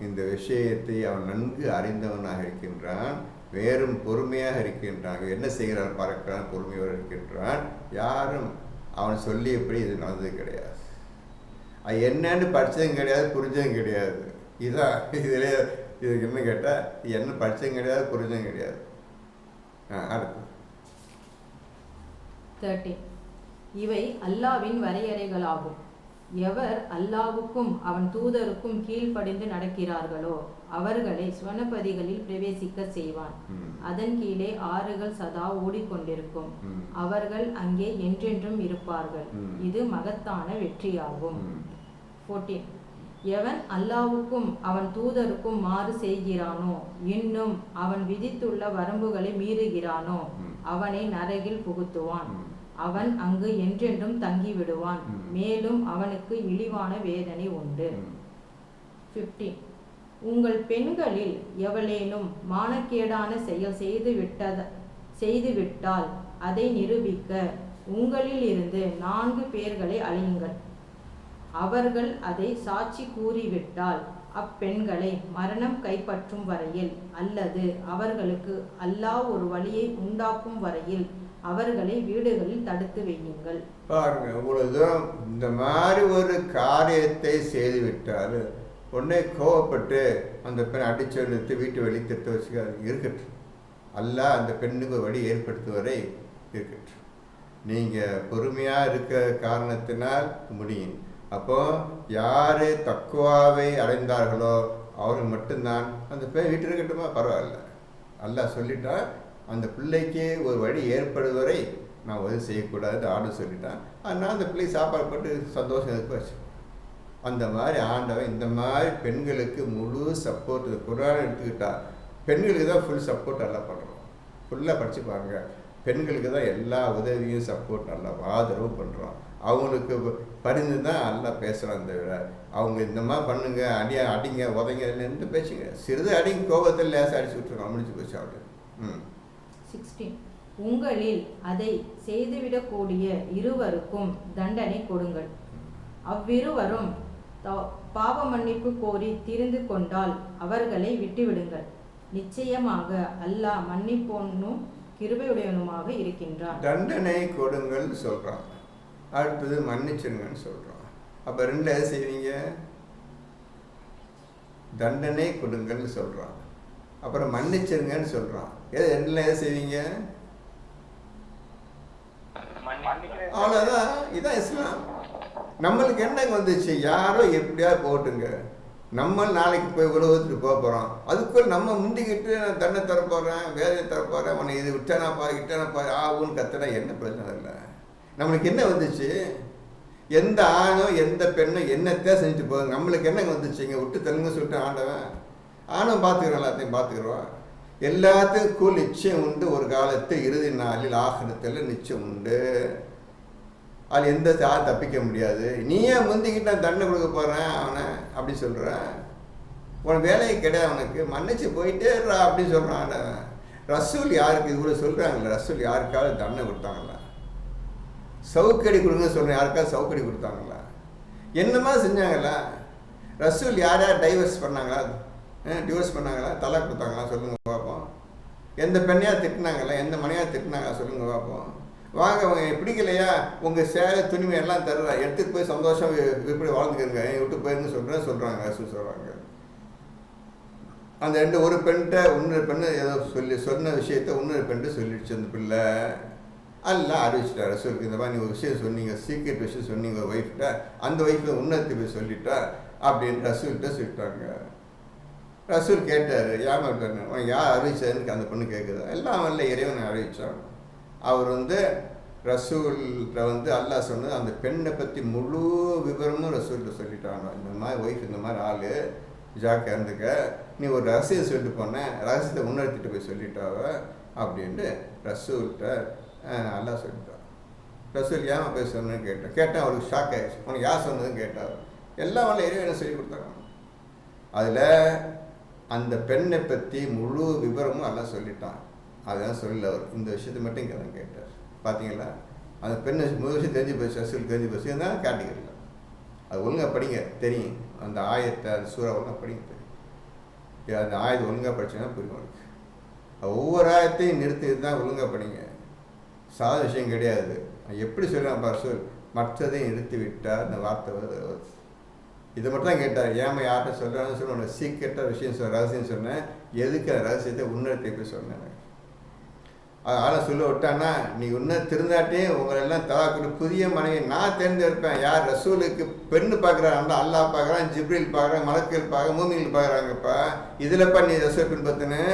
இந்த விஷயத்தை அவன் நன்கு அறிந்தவனாக இருக்கின்றான். வேறும் பொறுமையாக இருக்கின்றான். என்ன செய்கிறான் பார்க்கிறான், பொறுமையோடு இருக்கின்றான். யாரும் அவன் சொல்லியபடி இது நடந்தது கிடையாது. அது என்னன்னு படித்ததும் கிடையாது, புரிஞ்சதும் கிடையாது. இதான் இதில் இதுக்கு என்ன கேட்டால், என்ன படித்ததும் கிடையாது, புரிஞ்சதும் கிடையாது. அடுத்து 13. இவை அல்லாஹ்வின் வரையறைகளாகும். எவர் அல்லாஹ்வுக்கும் அவன் தூதருக்கும் கீழ்ப்படிந்து நடக்கிறார்களோ அவர்களை சுவனபதிகளில் பிரவேசிக்க செய்வான். அதன் கீழே ஆறுகள் சதா ஓடிக்கொண்டிருக்கும். அவர்கள் அங்கே என்றென்றும் இருப்பார்கள். இது மகத்தான வெற்றியாகும். 14. எவன் அல்லாஹ்வுக்கும் அவன் தூதருக்கும் மாறு செய்கிறானோ, இன்னும் அவன் விதித்துள்ள வரம்புகளை மீறுகிறானோ, அவனை நரகில் புகுத்துவான். அவன் அங்கு என்றென்றும் தங்கிவிடுவான். மேலும் அவனுக்கு இழிவான வேதனை உண்டு. 15. உங்கள் பெண்களில் எவளேனும் மானக்கேடான செயல் செய்துவிட்டால் அதை நிரூபிக்க உங்களில் இருந்து 4 பேர்களை அழையுங்கள். அவர்கள் அதை சாட்சி கூறிவிட்டால் அப்பெண்களை மரணம் கைப்பற்றும் வரையில் அல்லது அவர்களுக்கு அல்லாஹ் ஒரு வழியை உண்டாக்கும் வரையில் அவர்களை வீடுகளில் தடுத்து வையுங்கள். பாருங்க, இவ்வளவுதான். இந்த மாதிரி ஒரு காரியத்தை செய்துவிட்டால் உடனே கோவப்பட்டு அந்த பெண் அடிச்சு நிறுத்தி வீட்டு வெளியே திட்டு வச்சுக்காது. இருக்கட்டும், அல்லாஹ் அந்த பெண்ணுக்கு ஒரு வழி ஏற்படுத்துவரை இருக்கட்டும். நீங்கள் பொறுமையாக இருக்க காரணத்தினால் முடியும். அப்போ யார் தக்குவாவை அடைந்தார்களோ அவர்கள் மட்டும்தான் அந்த பெண் வீட்டில் இருக்கட்டுமா, பரவாயில்ல. அல்லாஹ் சொல்லிட்டா அந்த பிள்ளைக்கு ஒரு வழி ஏற்படுவரை நான் உதவி செய்யக்கூடாது ஆர்டர் சொல்லிட்டான். அதனால் அந்த பிள்ளை சாப்பாடு போட்டு சந்தோஷம் இருக்க வச்சு. அந்த மாதிரி ஆண்டவன் இந்த மாதிரி பெண்களுக்கு முழு சப்போர்ட். குர்ஆன் எடுத்துக்கிட்டா பெண்களுக்கு தான் ஃபுல் சப்போர்ட் நல்லா பண்ணுறோம். ஃபுல்லாக படித்து பாருங்கள், பெண்களுக்கு தான் எல்லா உதவியும் சப்போர்ட் நல்லா ஆதரவு பண்ணுறோம். அவங்களுக்கு பரிந்து தான் நல்லா பேசுகிறான். தவிர அவங்க இந்த மாதிரி பண்ணுங்க, அடிங்க உதைங்க என்று பேசுங்க. சிறிது அடிங்க, கோபத்தில் லேசாக அடிச்சு விட்டுருக்கோம், முடிச்சு போச்சு அவரு. 16 உங்களில் அதை செய்துவிடக்கூடிய இருவருக்கும் தண்டனை கொடுங்கள். அவ்விருவரும் பாவ மன்னிப்பு கோரி திரிந்து கொண்டால் அவர்களை விட்டுவிடுங்கள். நிச்சயமாக அல்லாஹ் மன்னிப்போனும் கிருபையுடையவனுமாக இருக்கின்றான். தண்டனை கொடுங்கள் சொல்கிறான், அடுத்தது மன்னிச்சிருங்கன்னு சொல்கிறான். அப்போ ரெண்டு எதை செய்வீங்க? தண்டனை கொடுங்கள்னு சொல்கிறான், அப்புறம் மன்னிச்சிருங்கன்னு சொல்கிறான். ரெண்டுல எதை செய்வீங்க? அவ்வளோதான். இதுதான் இஸ்லாம். நம்மளுக்கு என்ன வந்துச்சு? யாரோ எப்படியா போட்டுங்க, நம்ம நாளைக்கு போய் உலகத்துக்கு போக போகிறோம். அதுக்குள் நம்ம முந்திக்கிட்டு நான் தண்டனை தரப்போகிறேன், வேலையை தரப்போகிறேன், உன்னை இது விட்டானாப்பா இட்டானாப்பா ஆகுன்னு கத்துனா என்ன பிரச்சனை இல்லை. நம்மளுக்கு என்ன வந்துச்சு? எந்த ஆணோ எந்த பெண்ணோ என்னத்தை செஞ்சுட்டு போகுது, நம்மளுக்கு என்ன வந்துச்சு? இங்கே விட்டு தெலுங்கு சொல்லிட்டு ஆண்டவன் ஆணும் பார்த்துக்கிறோம், எல்லாத்தையும் பார்த்துக்கிறோம். எல்லாத்துக்கும் கூல் நிச்சயம் உண்டு. ஒரு காலத்து இறுதி நாளில் ஆகிரத்தில் நிச்சயம் உண்டு. அது எந்த தப்பிக்க முடியாது. நீயே முந்திக்கிட்ட தண்டனை கொடுக்க போகிறேன் அவனை அப்படி சொல்கிறேன். உனக்கு வேலையை கிடையாது, அவனுக்கு மன்னிச்சு போயிட்டேறா அப்படின்னு சொல்கிறான். ரசூல் யாருக்கு இது கூட சொல்கிறாங்களே, ரசூல் யாருக்காவது தண்டனை கொடுத்தாங்களா? சவுக்கடி கொடுங்க சொல்கிறேன், யாருக்காவது சவுக்கடி கொடுத்தாங்களா? என்னமா செஞ்சாங்களா? ரசூல் யார் யார் டைவர்ஸ் பண்ணாங்களா, டிவோர்ஸ் பண்ணாங்களா, தலா கொடுத்தாங்களா? சொல்லுங்கள் பார்ப்போம். எந்த பெண்ணையாக திட்டினாங்களா, எந்த மனையாக திட்டினாங்களா? சொல்லுங்கள் பார்ப்போம். வாங்க, அவங்க பிடிக்கலையா, உங்கள் சேலை துணிமை எல்லாம் தர்றா, எடுத்துகிட்டு போய் சந்தோஷம் இப்படி வாழ்ந்துக்கிறங்க, விட்டு போயிருன்னு சொல்கிறாங்க. ரசூல் சொல்கிறாங்க. அந்த ரெண்டு ஒரு பெண்கிட்ட இன்னொரு பெண்ணு ஏதோ சொன்ன விஷயத்த இன்னொரு பெண்கிட்ட சொல்லிடுச்சு அந்த பிள்ளை. எல்லாம் அறிவிச்சிட்டார் ரசூலுக்கு. இந்த மாதிரி நீ ஒரு விஷயம் சொன்னீங்க, சீக்ரெட் விஷயம் சொன்னீங்க ஒய்ஃப்கிட்ட, அந்த ஒய்ஃபை உன்னத்தை போய் சொல்லிட்டா அப்படின்னு ரசூல்கிட்ட சொல்லிட்டாங்க. ரசூல் கேட்டார், ஏமாட்டாருங்க, அவன் யார் அறிவிச்சாருன்னு அந்த பொண்ணு கேட்குது. எல்லாம் அவன் இல்லை, இறைவனை அறிவிச்சான். அவர் ரசூல்கிட்ட அல்லாஹ் சொன்னது அந்த பெண்ணை பற்றி முழு விவரமும் ரசூல்கிட்ட சொல்லிட்டாங்க. இந்த மாதிரி ஒய்ஃப் இந்த மாதிரி ஆள் ஜாக்க இருந்துக்க, நீ ஒரு ரகசியம் சொல்லிட்டு போனேன், ரகசியத்தை முன்னெடுத்துட்டு போய் சொல்லிட்டாவ அப்படின்ட்டு ரசூல்கிட்ட அல்லாஹ் சொல்லிட்டான். ரசூல் ஏன் போய் சொன்னேன்னு கேட்டேன். அவருக்கு ஷாக் ஆகிடுச்சு. உனக்கு யார் சொன்னதுன்னு கேட்டார். எல்லாம் அவளை இறைவனை சொல்லி கொடுத்தாங்க. அதில் அந்த பெண்ணை பற்றி முழு விவரமும் எல்லாம் சொல்லிட்டான். அதுதான் சொல்லல அவர். இந்த விஷயத்தை மட்டும் இங்கே தான் கேட்டார். பார்த்தீங்களா, அந்த பெண்ணை முதல் விஷயம் தெரிஞ்சு போச்சு, ரசூல் தெரிஞ்சு போச்சு. தான் கேட்டகரியில் அது ஒழுங்காக படிங்க தெரியும். அந்த ஆயத்தை அந்த சூறா ஒழுங்காக படிங்க தெரியும். அந்த ஆயத்தை ஒழுங்காக படிச்சீங்கன்னா புரியும் உங்களுக்கு. ஒவ்வொரு ஆயத்தையும் நிறுத்தி தான் ஒழுங்காக படிங்க. சாதாரண விஷயம் கிடையாது. எப்படி சொல்கிறான் ரசூல், மற்றதையும் நிறுத்தி விட்டார் அந்த வார்த்தை வருது. இதை மட்டும் தான் கேட்டார். ஏமா யார்கிட்ட சொல்கிறான்னு சொல்லி உனக்கு சீக்கிரட்டாக விஷயம் ரகசியம் சொன்னேன், எதுக்கு அந்த ரகசியத்தை உன்னத்தை போய் சொன்னேன். அதனால் சொல்ல விட்டான்னா, நீ இன்னும் திருந்தாட்டே உங்களெல்லாம் தலாக்கு புதிய மனைவி நான் தேர்ந்தெடுப்பேன். யார்? ரசூலுக்கு பெண்ணு பார்க்குறாங்க, அல்லாஹ் பார்க்குறான், ஜிப்ரீல் பார்க்குறான், மலக்குகள் பார்க்க, மூமின்கள் பார்க்குறாங்கப்பா. இதில்ப்பா நீ ரசூல் பின்பற்றுன்னு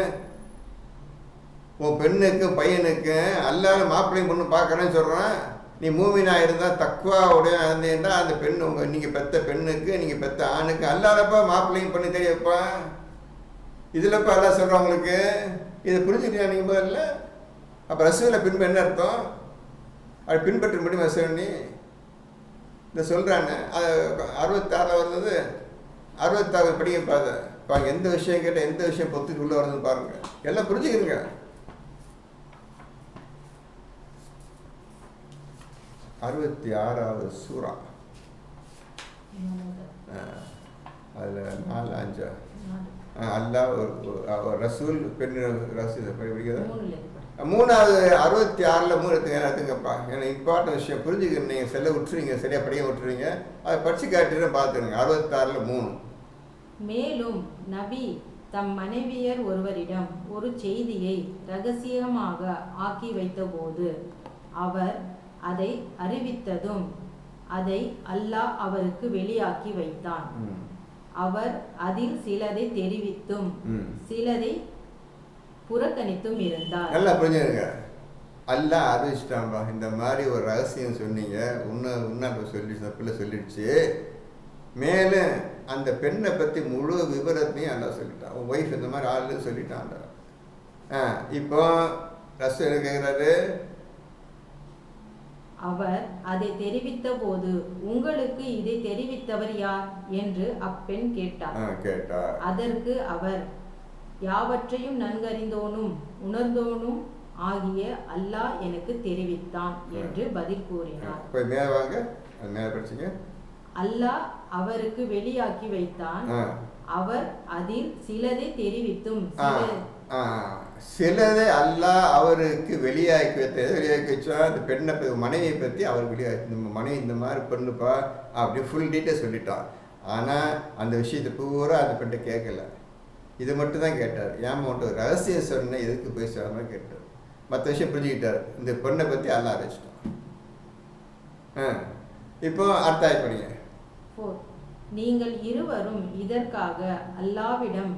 உன் பெண்ணுக்கும் பையனுக்கும் அல்லாத மாப்பிள்ளையும் பொண்ணு பார்க்குறேன்னு சொல்கிறான். நீ மூமினாக இருந்தால் தக்குவா உடைய இருந்தீங்கன்னா அந்த பெண் நீங்கள் பெற்ற பெண்ணுக்கு நீங்கள் பெற்ற ஆணுக்கு அல்லாதப்பா மாப்பிள்ளையும் பண்ணி தெரியப்பா. இதில்ப்பா எல்லாம் சொல்கிறவங்களுக்கு இதை புரிஞ்சுக்கிட்டியா நீங்கள் முதல்ல? அப்போ ரசூலை பின்பு என்ன அர்த்தம்? அது பின்பற்ற முடியும் ரசூல். நீ இந்த சொல்கிறாங்க அது 66 வந்தது. 66 படிக்க பாருங்க. எந்த விஷயம் கேட்டால் எந்த விஷயம் பொத்துக்கு உள்ளே வருதுன்னு பாருங்கள். எல்லாம் புரிஞ்சுக்கிறீங்க. 66வது சூறா. அதில் 4, 5 அல்லாஹ் ஒரு ரசூல் பெண் ரசூல் படிக்கிறதா? 3வது 66ல் 3 எடுத்துங்கப்பா. ஏன்னா இம்பார்ட்டன் விஷயம் புரிஞ்சுக்கணும். நீங்கள் செல்ல விட்டுருவீங்க, சரியாக படிக்க விட்டுருவீங்க. அதை படித்து காட்டுன்னு பார்த்துருங்க. 66ல் 3. மேலும் நபி தம் மனைவியர் ஒருவரிடம் ஒரு செய்தியை இரகசியமாக ஆக்கி வைத்தபோது அவர் அதை அறிவித்ததும் அதை அல்லாஹ் அவருக்கு வெளியாக்கி வைத்தான். அவர் அதில் சிலதை தெரிவித்தும் சிலதை புறக்கணித்தும் இருந்தார். நல்லா புரிஞ்சுருங்க. அல்லாஹ் அறிவிச்சிட்டான்பா, இந்த மாதிரி ஒரு ரகசியம் சொன்னீங்க, உன்னை சொல்லிடுச்சு, பிள்ளை சொல்லிடுச்சு. மேலும் அந்த பெண்ணை பற்றி முழு விவரத்தையும் அல்லாஹ் சொல்லிட்டான். உன் ஒய்ஃப் இந்த மாதிரி ஆளுன்னு சொல்லிட்டான். இப்போ ரசூல் என்ன கேட்குறாரு? அவர் அதை தெரிவித்த போது உங்களுக்கு இதை தெரிவித்தவர் யார் என்று அப்பெண் கேட்டார். அதற்கு அவர், யாவற்றையும் நன்கறிந்தோனும் உணர்ந்தோனும் ஆகிய அல்லாஹ் எனக்கு தெரிவித்தான் என்று பதில் கூறினார். அல்லாஹ் அவருக்கு வெளியாக்கி வைத்தான். அவர் அதில் சிலதை தெரிவித்தும் சிலதை அல்லாஹ் அவருக்கு வெளியாக்கி வச்சா அந்த பெண்ணை மனைவியை பற்றி அவர் வெளியாக்கி, இந்த மனைவி இந்த மாதிரி பண்ணுப்பா அப்படி ஃபுல் டீட்டெயில் சொல்லிட்டான். ஆனால் அந்த விஷயத்தை பூரா அந்த பெண்ணை கேட்கல, இது மட்டும் தான் கேட்டார். ஏன் மட்டும் ரகசியம் சொன்ன எதுக்கு போய் சொன்னா கேட்டார். மற்ற விஷயம் புரிஞ்சுக்கிட்டார். இந்த பெண்ணை பற்றி அல்லாஹ் வச்சுட்டான். இப்போ அர்த்தாய் படிங்க. நீங்கள் இருவரும் இதற்காக அல்லாஹ்விடம்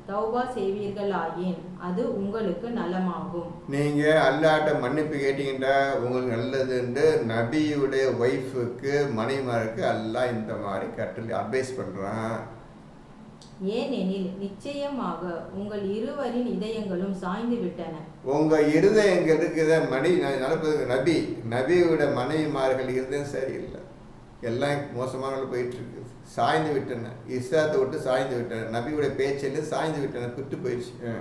தௌபா செய்வீர்களாயின் அது உங்களுக்கு நலமாகும். நீங்க அல்லாஹ்ட்ட மன்னிப்பு கேட்டீங்கன்னா உங்களுக்கு நல்லதுன்னு நபியுடைய ஒய்ஃபுக்கு மனைவிமாருக்கு அல்லாஹ் இந்த மாதிரி கட்டளை அட்வைஸ் பண்றான். ஏனெனில் நிச்சயமாக உங்கள் இருவரின் இதயங்களும் சாய்ந்து விட்டன. உங்க இருதயங்கள் இருக்குத மனைவி நடப்பது நபியோட மனைவிமார்கள் இருதயம் சரியில்லை, எல்லாம் மோசமான போயிட்டு இருக்கு, சாய்ந்து விட்டன, இஸ்லாத்தை விட்டு சாய்ந்து விட்டன, நபியுடைய பேச்சில் சாய்ந்து விட்டன, விட்டு போயிடுச்சு.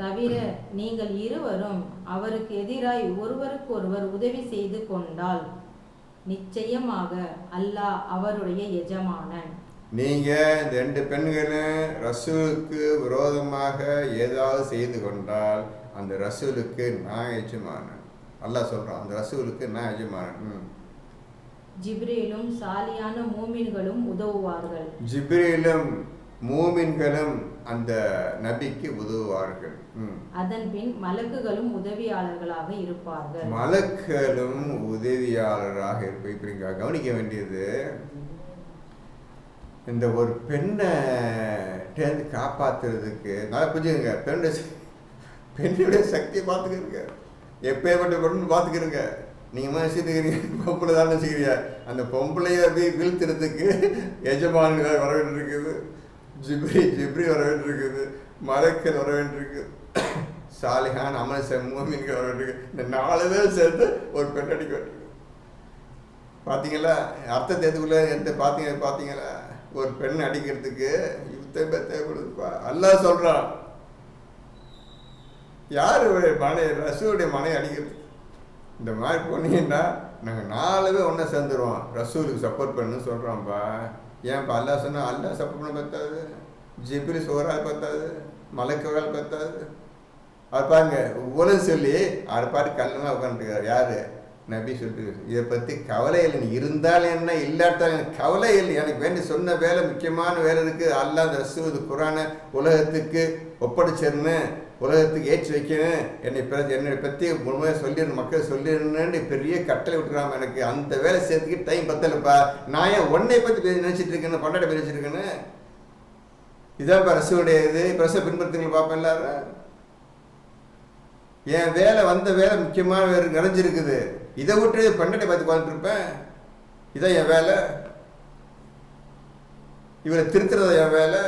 தவிர நீங்கள் இருவரும் அவருக்கு எதிராய் ஒருவருக்கு ஒருவர் உதவி செய்து கொண்டால் நிச்சயமாக அல்லாஹ் அவருடைய எஜமானன். நீங்க இந்த 2 பெண்களும் ரசூலுக்கு விரோதமாக ஏதாவது செய்து கொண்டால் அந்த ரசூலுக்கு நான் எஜமானன். அல்லாஹ் சொல்றான், அந்த ரசூலுக்கு நான் எஜமானன். ஜிப்ரீலும் சாலியான மூமின்களும் உதவுவார்கள். ஜிப்ரீலும் மூமின்களும் அந்த நபிக்கு உதவுவார்கள். அதன் பின் மலக்குகளும் உதவியாளர்களாக இருப்பார்கள். மலக்குகளும் உதவியாளராக இருப்பீங்க. கவனிக்க வேண்டியது, இந்த ஒரு பெண்ணை காப்பாற்றுறதுக்கு நல்லா புரிஞ்சுங்க. பெண்ணுடைய சக்தியை பார்த்துக்கிறீங்க, எப்பேற்பட்ட பெண்ணு பார்த்துக்கிறீங்க. நீங்கள் மாதிரி செய்துக்கிறீங்க, பொம்பளை தானே செய்கிறீங்க. அந்த பொம்பளையை வீழ்த்துறதுக்கு எஜமான்கள் வர வேண்டியிருக்குது, ஜிப்ரி வர வேண்டியிருக்குது, மலக்கள் வர வேண்டியிருக்குது, சாலிஹான் அமல் மூமின்கள் வர வேண்டியிருக்கு. இந்த 4 பேர் சேர்ந்து ஒரு பெண் அடிக்க வேண்டியிருக்கு. பார்த்தீங்களா அர்த்தத்தை எதுக்குள்ள எந்த பார்த்தீங்களா? ஒரு பெண் அடிக்கிறதுக்கு தேவைப்படுதுப்பா. அல்லாஹ் சொல்றான், யாரு ரசூலுடைய மனை அடிக்கிறது? இந்த மாதிரி போனீங்கன்னா நாங்கள் 4 பேர் ஒன்றா சேர்ந்துருவோம், ரசூலுக்கு சப்போர்ட் பண்ணுன்னு சொல்கிறோம்ப்பா. ஏன்ப்பா அல்லாஹ் சொன்னால் அல்லாஹ் சப்போர்ட் பண்ண பத்தாது, ஜிப்ரி சோரால் பத்தாது, மலைக்கவால் பத்தாது. அவர் பாருங்க உலகம் சொல்லி அவர் பாட்டு கல்லமாக உட்காந்துருக்காரு. யாரு? நபி சொல்லிட்டு, இதை பற்றி கவலை இல்லை, நீ இருந்தாலும் என்ன இல்லாட்டாலும் எனக்கு கவலை இல்லை, எனக்கு வேண்டி சொன்ன வேலை முக்கியமான வேலை இருக்குது. அல்லாஹ் அந்த ரசூல் குர்ஆனை உலகத்துக்கு ஒப்படைச்சிருன்னு, உலகத்துக்கு ஏற்றி வைக்கணும், என்னை பற்றி முழுமையாக சொல்லிடணும், மக்கள் சொல்லிடணுன்னு பெரிய கட்டளை விட்டுறாம எனக்கு அந்த வேலை சேர்த்துக்கு டைம் பத்தலைப்பா. நான் ஏன் உன்னை பற்றி நினச்சிட்டு இருக்கேன்னு, பண்டாட பேர் வச்சுருக்கேன்னு. இதான்ப்பா ரசூலுடைய இது. பிரசவ பின்பற்றுங்களை பார்ப்பேன் எல்லாரும். என் வேலை வந்த வேலை முக்கியமான வேறு நிறைஞ்சிருக்குது, இதை விட்டு பண்டனை பார்த்து உட்காந்துருப்பேன். இதான் என் வேலை. இவரை திருத்துறத என் வேலை.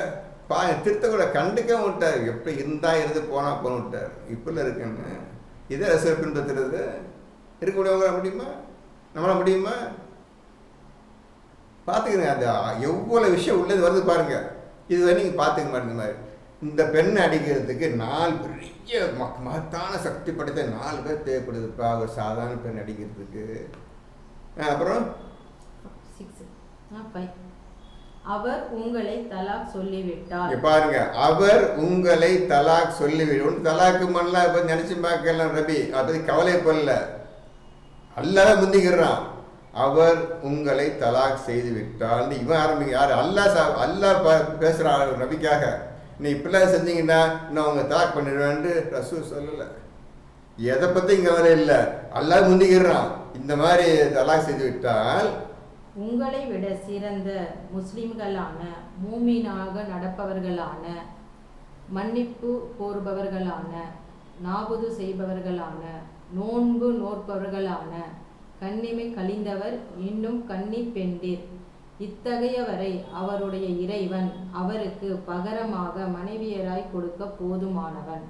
திருத்த கூட கண்டுக்க விட்டார். எப்படி இருந்தா இருந்து போனா போன விட்டார். இப்படில இருக்குன்னு இதை ரசூல் பின்பற்றுறது இருக்க முடியுமா? நம்மளால முடியுமா? பார்த்துக்கிறேங்க, அந்த எவ்வளோ விஷயம் உள்ளது வருது பாருங்க. இது வரை நீங்கள் பார்த்துக்க மாட்டேங்க. மாதிரி இந்த பெண்ணை அடிக்கிறதுக்கு 4 பெரிய மகத்தான சக்தி படைத்த 4 பேர் தேவைப்படுதுப்பா ஒரு சாதாரண பெண் அடிக்கிறதுக்கு. அப்புறம் அவர் உங்களை தலாக் சொல்லிவிட்டார். பாருங்க, அவர் உங்களை தலாக் சொல்லிவிடும். தலாக்கு மண்ணலாம் இப்போ நினைச்சு பார்க்கலாம். ரபி அதை கவலைப்படல, அல்லாஹ் முந்திக்கிறான். அவர் உங்களை தலாக் செய்து விட்டால் இவன் ஆரம்பிக்க யாரு? அல்லாஹ் பேசுறான் நபிக்காக. நீ இப்படிலாம் செஞ்சீங்கன்னா நான் உங்க தலாக் பண்ணிடுவேன்ட்டு ரசூல் சொல்லலை. எதை பற்றி இங்கே வர இல்லை, அல்லாஹ் முந்திக்கிறான். இந்த மாதிரி தலாக் செய்து விட்டால் உங்களை விட சிறந்த முஸ்லிம்களான மூமினாக நடப்பவர்களான மன்னிப்பு கோருபவர்களான நாபுது செய்பவர்களான நோன்பு நோற்பவர்களான கண்ணிமை கழிந்தவர் இன்னும் கன்னி பெண்டிர் இத்தகையவரை அவருடைய இறைவன் அவருக்கு பகரமாக மனைவியராய் கொடுக்க போதுமானவன்.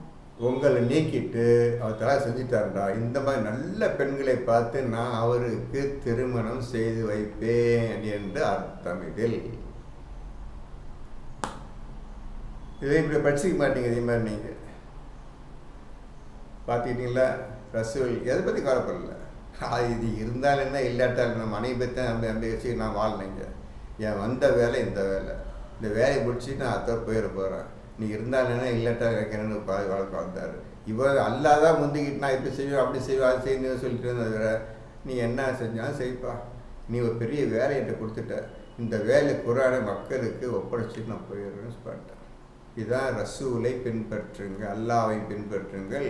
உங்களை நீக்கிட்டு அவர் தலை செஞ்சிட்டாருண்டா, இந்த மாதிரி நல்ல பெண்களை பார்த்து நான் அவருக்கு திருமணம் செய்து வைப்பேன் என்று அர்த்தம். இதில் இதை இப்படி படிச்சுக்க மாட்டீங்க. இதே மாதிரி நீங்கள் பார்த்துக்கிட்டீங்களா? ரசூல் எதை பற்றி கவலைப்படல. இது இருந்தாலும் என்ன இல்லாட்டாலும் நம்ம மனைவி பற்றி நம்பி வச்சு நான் வாழ்லைங்க. என் வந்த வேலை இந்த வேலை, இந்த வேலையை முடிச்சுட்டு நான் அத்தை போயிட போகிறேன். நீ இருந்தாலும் இல்லாட்டா வைக்கிறேன்னு வாழ்க்கை வந்தார். இவர் அல்லாதான் முந்திக்கிட்டு நான் இப்படி செய்வேன் அப்படி செய்வேன் அது செய்யணும்னு சொல்லிட்டு இருந்ததை விட நீ என்ன செஞ்சாலும் செய்ப்பா, நீ ஒரு பெரிய வேலையிட்ட கொடுத்துட்ட, இந்த வேலை குரான மக்களுக்கு ஒப்படைச்சிட்டு நான் போயிடுறேன்னு சொல்லிட்டேன். இதுதான் ரசூலை பின்பற்றுங்க, அல்லாவை பின்பற்றுங்கள்,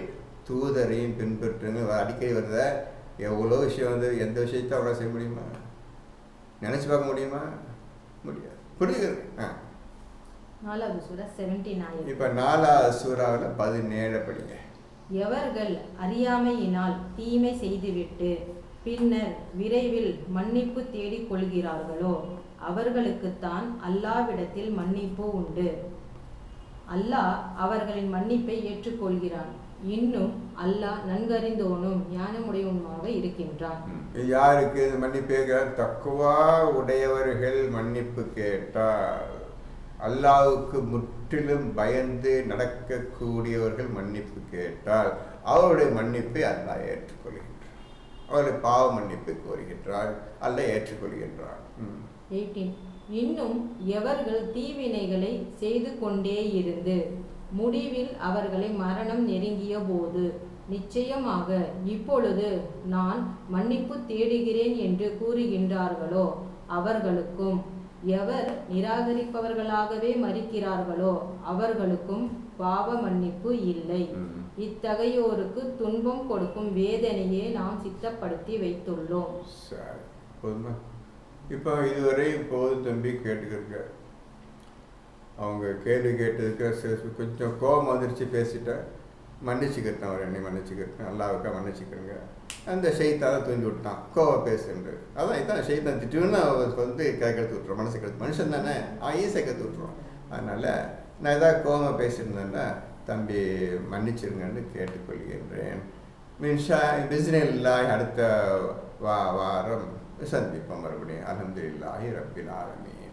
தூதரையும் பின்பற்றுங்க. அடிக்கடி வருத எவ்வளோ விஷயம் வந்து எந்த விஷயத்தை அவ்வளோ செய்ய முடியுமா? நினச்சி பார்க்க முடியுமா? முடியாது. புரியுது? இப்போ 4வது சூறாவில் 17 படிங்க. எவர்கள் அறியாமையினால் தீமை செய்துவிட்டு பின்னர் விரைவில் மன்னிப்பு தேடிக் கொள்கிறார்களோ அவர்களுக்குத்தான் அல்லாவிடத்தில் மன்னிப்பு உண்டு. அல்லாஹ் அவர்களின் மன்னிப்பை ஏற்றுக்கொள்கிறான். இன்னும் அல்லாஹ் நன்கறிந்தோனும் ஞானமுடையவனுமாக இருக்கின்றான். யாருக்கு மன்னிப்பு கேட்கிறார்? தக்குவா உடையவர்கள் மன்னிப்பு கேட்டார். அல்லாஹ்வுக்கு முற்றிலும் பயந்து நடக்கக்கூடியவர்கள் மன்னிப்பு கேட்டால் அவருடைய மன்னிப்பை அல்லாஹ் ஏற்றுக்கொள்கின்றார். அவருடைய பாவ மன்னிப்பை கோருகின்றார், அல்லாஹ் ஏற்றுக்கொள்கின்றார். 18. இன்னும் எவர்கள் தீவினைகளை செய்து கொண்டே இருந்து முடிவில் அவர்களை மரணம் நெருங்கிய போது நிச்சயமாக இப்பொழுது நான் மன்னிப்பு தேடுகிறேன் என்று கூறுகின்றார்களோ அவர்களுக்கும், எவர் நிராகரிப்பவர்களாகவே மறிக்கிறார்களோ அவர்களுக்கும் பாவ மன்னிப்பு இல்லை. இத்தகையோருக்கு துன்பம் கொடுக்கும் வேதனையே நாம் சித்தப்படுத்தி வைத்துள்ளோம். இப்போ இதுவரை போது தம்பி கேட்டுக்கிருக்க, அவங்க கேள்வி கேட்டதுக்கு கொஞ்சம் கோபம் வந்துருச்சு, பேசிட்டேன், மன்னிச்சுக்கிட்டேன், அவர் என்னை மன்னிச்சுக்கிட்டேன், அல்லாவுக்கா மன்னிச்சுக்கிறேங்க. அந்த ஷைத்தான தூண்டி விட்டான், கோவம் பேசுண்டு. அதான் இதான் ஷைத்தான் திட்டுன்னு அவருக்கு வந்து கெடுத்து விட்டுருவோம், மனசு கெடுத்து. மனுஷன் தானே, ஈஸியாக கற்று விட்டுருவோம். அதனால் நான் ஏதாவது கோவம் பேசியிருந்தேன்னா தம்பி மன்னிச்சிருங்கன்னு கேட்டுக்கொள்கின்றேன். மின்ஷா பிஸ்மில்லாஹ் அடுத்த வாரம் சந்திப்போம் மறுபடியும். அல்ஹம்துலில்லாஹி ரப்பில் ஆலமீன்.